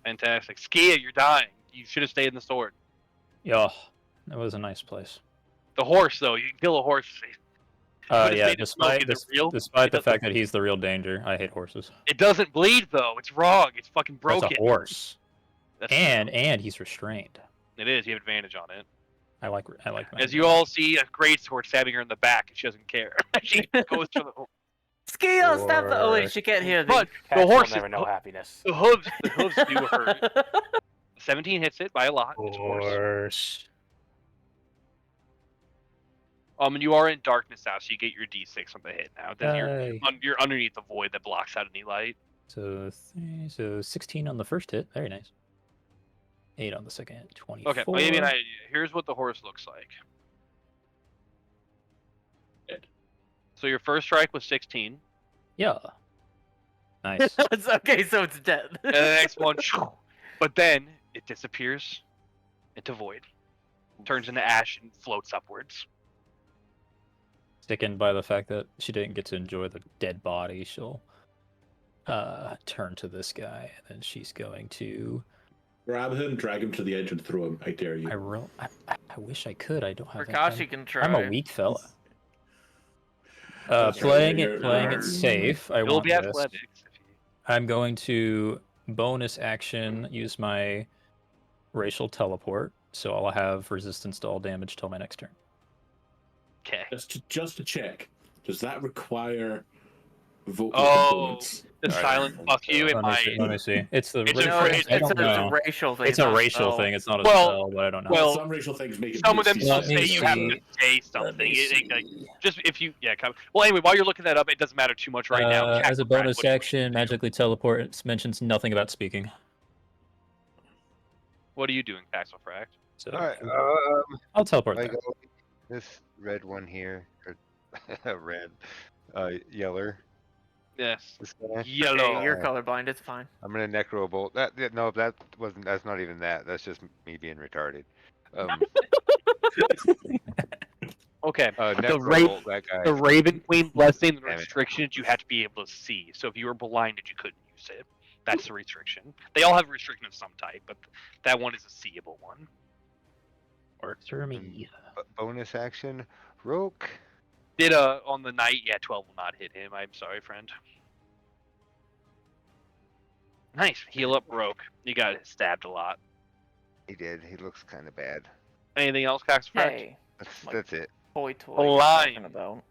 Fantastic. Skia, you're dying. You should have stayed in the sword. Yeah, that was a nice place. The horse, though, you can kill a horse. Could've Yeah, stayed in smoke. despite Is it real? despite It the doesn't- fact that he's the real danger, I hate horses. It doesn't bleed, though. It's wrong. It's fucking broken. That's a horse, That's and he's restrained. It is. You have advantage on it. I like my As you all see, a greatsword stabbing her in the back, and she doesn't care. She goes for the Skia, stab the. Oh wait, she can't hear me. But Cats the will horse never is, know happiness. the hooves do hurt. 17 hits it by a lot. It's a horse. horse. And you are in darkness now, so you get your D6 on the hit now. Then Yay. you're underneath the void that blocks out any light. So 16 on the first hit. Very nice. 8 on the second. 24. Okay, well, I mean, here's what the horse looks like. So your first strike was 16. Yeah. Nice. It's okay, so it's dead. And the next one, but then it disappears into void, turns into ash, and floats upwards. Sticking by the fact that she didn't get to enjoy the dead body, she'll turn to this guy, and then she's going to. Grab him, drag him to the edge, and throw him. I dare you. I wish I could. I don't have that. Rakashi can try. I'm a weak fella. That's right, Playing you're- it safe. I It'll want be this. athletics. I'm going to bonus action use my racial teleport, so I'll have resistance to all damage till my next turn. Okay. Just to check, does that require vocal Oh, components? the Alright. silent fuck you in my. Let me see. It's the It's racial. a- I don't know. a racial thing. It's a not racial spell. thing. It's not a Well- spell, but I don't know. well, some racial things make it. Some of them easy. Let say me you have to see. say Let something. me Like, see. just if you, yeah. Well, anyway, while you're looking that up, it doesn't matter too much right now. As a Jack, bonus what do you wish action, to do? magically teleport. It mentions nothing about speaking. What are you doing, Paxofract? So Alright, I'll teleport I there. go this red one here, or red, yeller. Yes. This guy. Yellow. Okay, you're colorblind. It's fine. I'm gonna necro bolt. No, that wasn't. That's not even that. That's just me being retarded. Okay. Necro Ra- bolt that guy. The Raven Queen blessing, the Damn it. restrictions you had to be able to see. So if you were blinded, you couldn't use it. That's the restriction. They all have a restriction of some type, but that one is a seeable one. Works for me. Bonus action, Roke. Did on the night, yeah, 12 will not hit him. I'm sorry, friend. Nice. Heal up Roke. You got stabbed a lot. He did. He looks kind of bad. Anything else, Paxofract? Hey, That's it. boy toy. A you're line. talking about.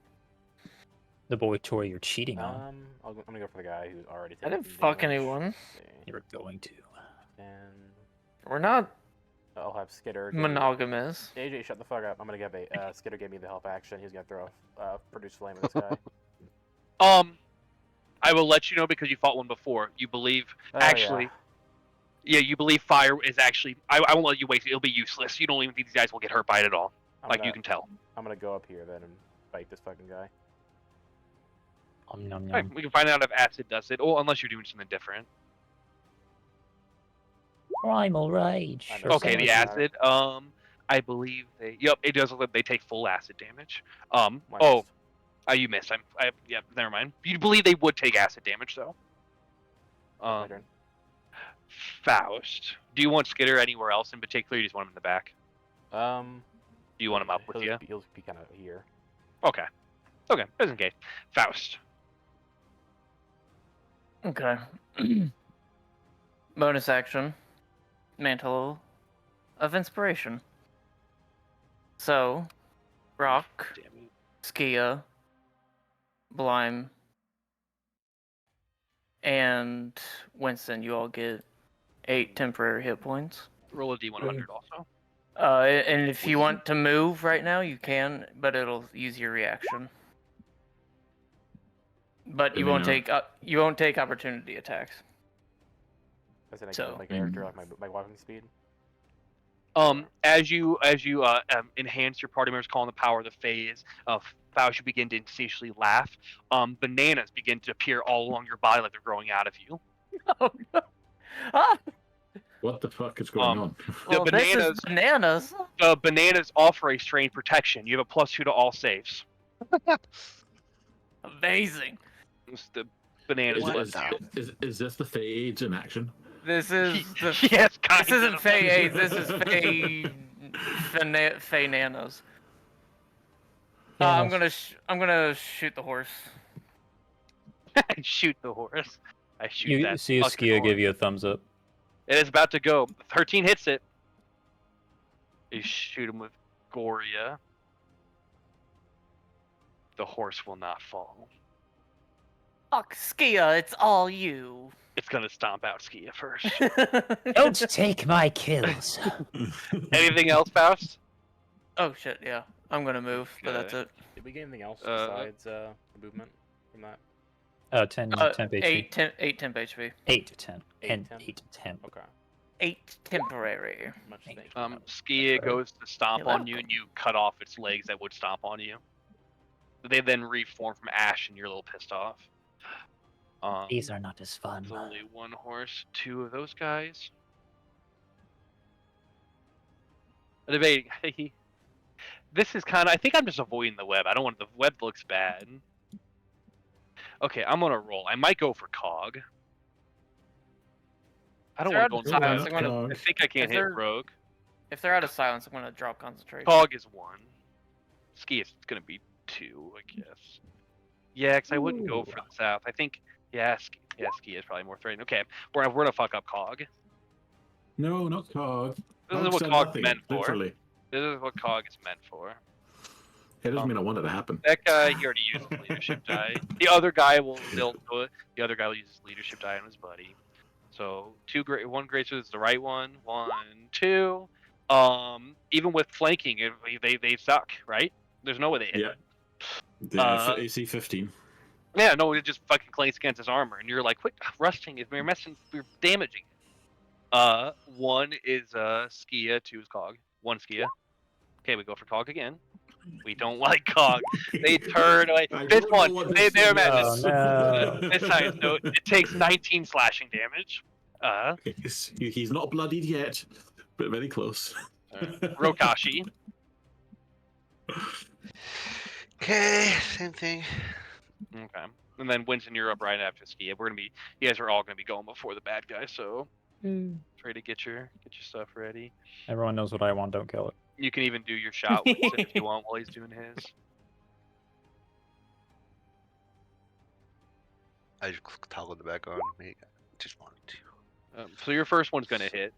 The boy toy you're cheating on. I'm gonna go for the guy who's already. I didn't taken fuck damage. anyone. Let's see. You're going to. And We're not I'll have Skitter. give me- monogamous. AJ, shut the fuck up. I'm gonna get bait. Skitter gave me the help action. He's gonna throw produce flame at this guy. I will let you know because you fought one before. You believe Oh, actually. Yeah, you believe fire is actually. I won't let you waste it. It'll be useless. You don't even think these guys will get hurt by it at all. I'm Like gonna, you can tell. I'm gonna go up here then and fight this fucking guy. Nom, Alright, we can find out if acid does it, or unless you're doing something different. Primal rage. I know. Okay, the Doesn't acid. I believe they. Yep, it does. They take full acid damage. Why Oh, not? you missed. Yeah, never mind. You believe they would take acid damage though. My turn. Faust. Do you want Skitter anywhere else in particular? Or you just want him in the back? Do you want him up with you? He'll be kind of here. Okay. Okay, just in case. Faust. Okay. Bonus action. Mantle of Inspiration. So, Rock, Damn it. Mm. Skia, Blime, and Winston, you all get 8 temporary hit points. Roll a d100 also. And if you want to move right now, you can, but it'll use your reaction. But you won't take opportunity attacks. As in, I So- get my character like my walking speed. As you enhance your party members, calling the power of the phase, Faust, you begin to instinctually laugh. Bananas begin to appear all along your body like they're growing out of you. Oh no! Ah! What the fuck is going on? Well, this is bananas- bananas. Bananas offer a strain protection. You have a +2 to all saves. Amazing. It's the bananas. Is this the fades in action? This is the. Yes, This isn't of. Fey AIDS. This is Fey Nanos. I'm gonna shoot the horse. Shoot the horse. I shoot You that. see fucking Askia horse. give you a thumbs up. It is about to go. 13 hits it. You shoot him with Goria. The horse will not fall. Fuck, Skia, it's all you. It's gonna stomp out Skia first. Don't take my kills. Anything else, Faust? Oh shit, yeah. I'm gonna move, but that's Okay. it. Did we get anything else Uh, besides movement from that? 10 temp HP. 8 temp HP. 8 to 10. 8 And temp? 8 to 10. Okay. 8 temporary. Much Thank thank you. Skia goes to stomp You're on you, and you cut off its legs that would stomp on you. They then reform from ash, and you're a little pissed off. These are not as fun. There's only one horse, 2 of those guys. I'm debating. This is kind of. I think I'm just avoiding the web. I don't want the web looks bad. Okay, I'm gonna roll. I might go for Cog. I don't want to go into silence, that. I'm gonna- I think I can't If hit they're- Rogue. If they're out of silence, I'm gonna drop concentration. Cog is 1. Ski is gonna be 2, I guess. Yeah, because I wouldn't go for the south. I think. Yeah, Ski is probably more threatening. Okay, we're gonna fuck up Cog. No, not Cog. This is what Cog's meant for. Literally. This is what Cog is meant for. It doesn't mean I want it to happen. That guy, he already used his leadership die. The other guy will still do it. The other guy will use his leadership die on his buddy. So one great suit is the right one. 1, 2. Even with flanking, they suck, right? There's no way they hit. Yeah. The AC 15. Yeah, no, it just fucking clanks against his armor, and you're like, quit rusting. We're damaging it. 1 is Skia, 2 is Cog. 1 Skia. Okay, we go for Cog again. We don't like Cog. They turn away. This one, they're mad. This time, no, it takes 19 slashing damage. He's not bloodied yet, but very close. Rokashi. Okay, same thing. Okay. And then Winston, you're up right after Skia. You guys are all gonna be going before the bad guy, so try to get your stuff ready. Everyone knows what I want. Don't kill it. You can even do your shot, Winston, if you want, while he's doing his. I just toggled it back on. I just wanted to. So your first one's gonna hit.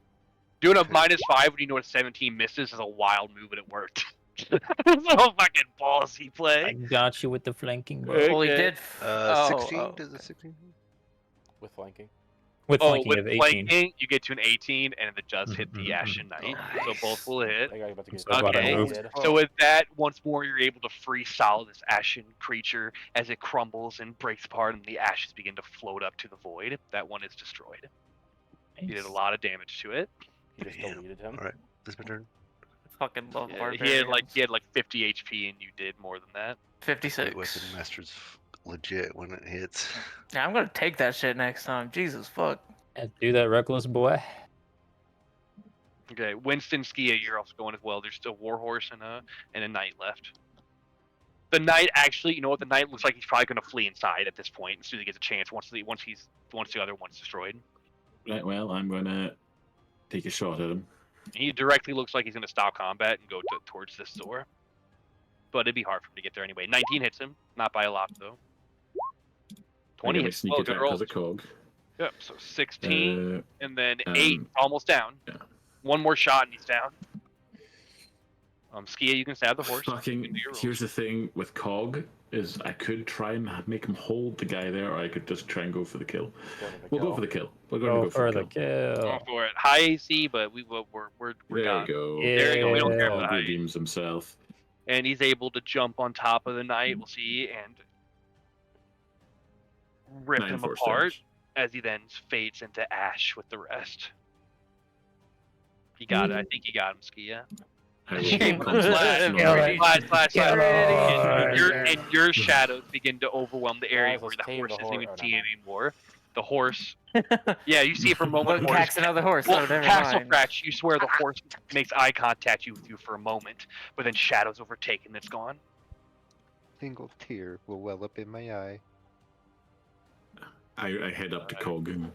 Doing a -5 when you know a 17 misses is a wild move, and it worked. So fucking ballsy I play. got you with the flanking, bro. Okay. Well, he did. 16? Does it 16? With flanking. With flanking with of 18. flanking, you get to an 18, and it does hit the Ashen Knight, so both will hit. That guy's about to get So glad I Okay. moved. So with that, once more, you're able to freestyle this ashen creature as it crumbles and breaks apart, and the ashes begin to float up to the void. That one is destroyed. You did a lot of damage to it. He just Damn. deleted him. Alright, this is my turn. Fucking love Yeah, barbarians. he had like 50 HP, and you did more than that. 56. Weapon Master's legit when it hits. Yeah, I'm gonna take that shit next time. Jesus fuck. Do that, reckless boy. Okay, Winston Skia, you're also going as well. There's still Warhorse and a Knight left. The Knight actually, you know what? The Knight looks like he's probably going to flee inside at this point as soon as he gets a chance. Once the other one's destroyed, Right, well, I'm going to take a shot at him. he directly looks like he's going to stop combat and go towards this door. But it'd be hard for him to get there anyway. 19 hits him, not by a lot though. 20 I'm gonna hits. sneak Well, attack good roll. as a cog. Yep. So 16 and then 8, um, almost down. yeah. One more shot and he's down. Skia, you can stab the horse. You Fucking, can do your rolls. here's the thing with Cog, is I could try and make him hold the guy there, or I could just try and go for the kill. We'll go for the kill. We're going to Go go for the the kill. kill. Go for it. High AC, but we're There gone. you go. There you go. We don't care Yeah. about Cog the height. redeems himself. And he's able to jump on top of the knight. We'll see and rip 9 him force apart damage. as he then fades into ash with the rest. He got it. I think he got him, Skia. I will Slash, concentration Kill on it. it. slash. Kill And it. your shadows begin to overwhelm the area Guys, where let's the tame horse the doesn't even horse. see it anymore. The horse. Yeah, you see it for a moment. Well, Cax another horse. Well, Oh, never Castle mind. Cratch, you swear the horse makes eye contact with you for a moment, but then shadows overtake and it's gone. Single tear will well up in my eye. I head up to Cog, and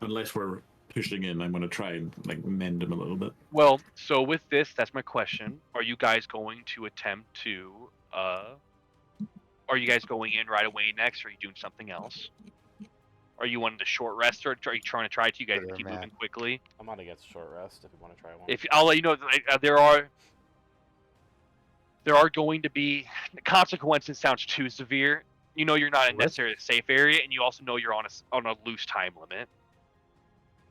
unless we're pushing in, I'm going to try and like mend him a little bit. Well, so with this, that's my question. Are you guys going to attempt to, are you guys going in right away next, or are you doing something else? Are you wanting to short rest, or are you trying to try to? You guys Whatever, keep man. moving quickly. I'm on against short rest if you want to try one. If I'll let you know, there are going to be consequences. Sounds too severe. You know you're not in necessarily a safe area, and you also know you're on a loose time limit.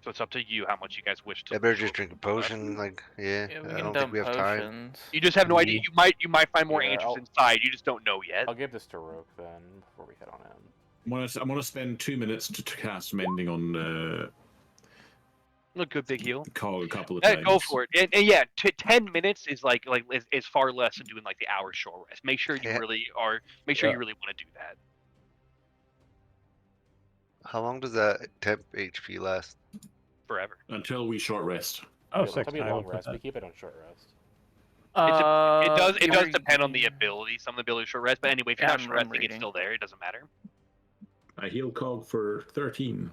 So it's up to you how much you guys wish to. I better just drink a potion. Like, Yeah, we I can don't think dump we have time. potions. You just have no idea. You might find more Yeah, angels I'll- inside. You just don't know yet. I'll give this to Rook then before we head on in. I'm gonna spend 2 minutes to cast mending on A good big heal. Call a couple of Yeah, times. go for it. And yeah, 10 minutes is is far less than doing like the hour short rest. Make sure you Yeah. really are. Make sure Yeah. you really want to do that. How long does that temp HP last? Forever. Until we short rest. Oh, It'll sick. be a I will long put rest. We that. keep it on short rest. It does you were- depend on the ability. Some of the ability short rest, but anyway, if you're Yeah, not I'm short resting, it's reading. still there. It doesn't matter. I heal Cog for 13.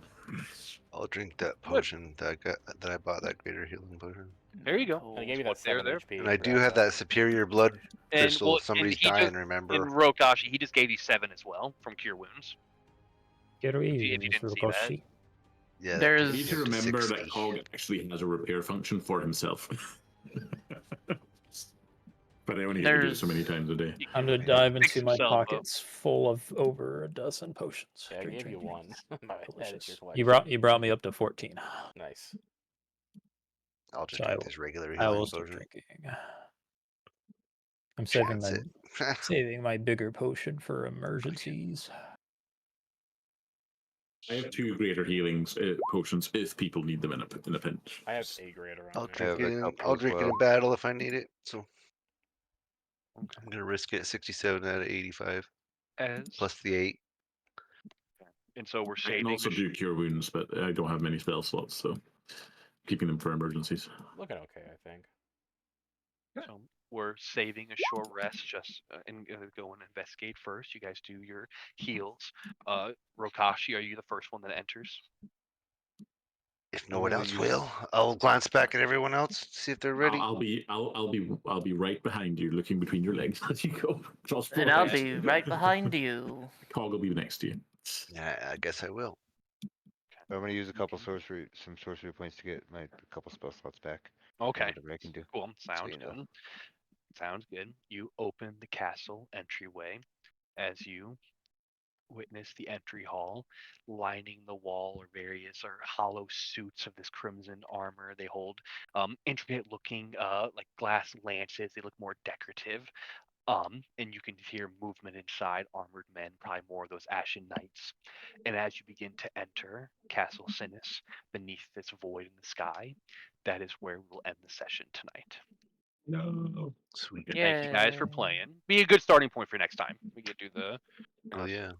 I'll drink that potion that I bought, that greater healing potion. There you go. And I gave you What that 7 there. HP. And I do grab have that superior blood And crystal. well, If somebody's and he dying, just, remember? And Rokashi, he just gave you 7 as well from Cure Wounds. Get away, If you didn't see that. Furukoshi. Yeah, that There's- You takes need me to up remember 60. that Cog actually has a repair function for himself. But I only get to do it so many times a day. I'm gonna dive Fix into my himself up. pockets full of over a dozen potions. Yeah, I Drink, gave you drink, one. My head is delicious. your You collection. brought me up to 14. Nice. I'll just So drink this regular I will healing start potion. drinking. I'm saving Chance my it. saving my bigger potion for emergencies. I have 2 greater healings potions if people need them in a pinch. I have a grade around I'll there. have drink a it. couple I'll as drink it well. in battle if I need it. So I'm gonna risk it. 67 out of 85 As plus the 8. and so we're I can saving. also do cure wounds, but I don't have many spell slots, so keeping them for emergencies. Looking okay, I think. So we're saving a short rest just and go and investigate first. You guys do your heals. Rokashi, are you the first one that enters? If no I'm one gonna else use- will, I'll glance back at everyone else, see if they're ready. I'll be right behind you, looking between your legs as you go. And I'll be right behind you. Cog will be next to you. Yeah, I guess I will. I'm gonna use a couple some sorcery points to get my couple spell slots back. Okay. Whatever I can do. Cool. Sounds enough. good. Sounds good. You open the castle entryway as you witness the entry hall. Lining the wall are hollow suits of this crimson armor. They hold intricate looking like glass lances. They look more decorative. And you can hear movement inside, armored men, probably more of those Ashen Knights. And as you begin to enter Castle Sinis, beneath this void in the sky, that is where we'll end the session tonight. No. Sweet. Thank you guys for Yay. playing. Be a good starting point for next time. We could do the Oh yeah.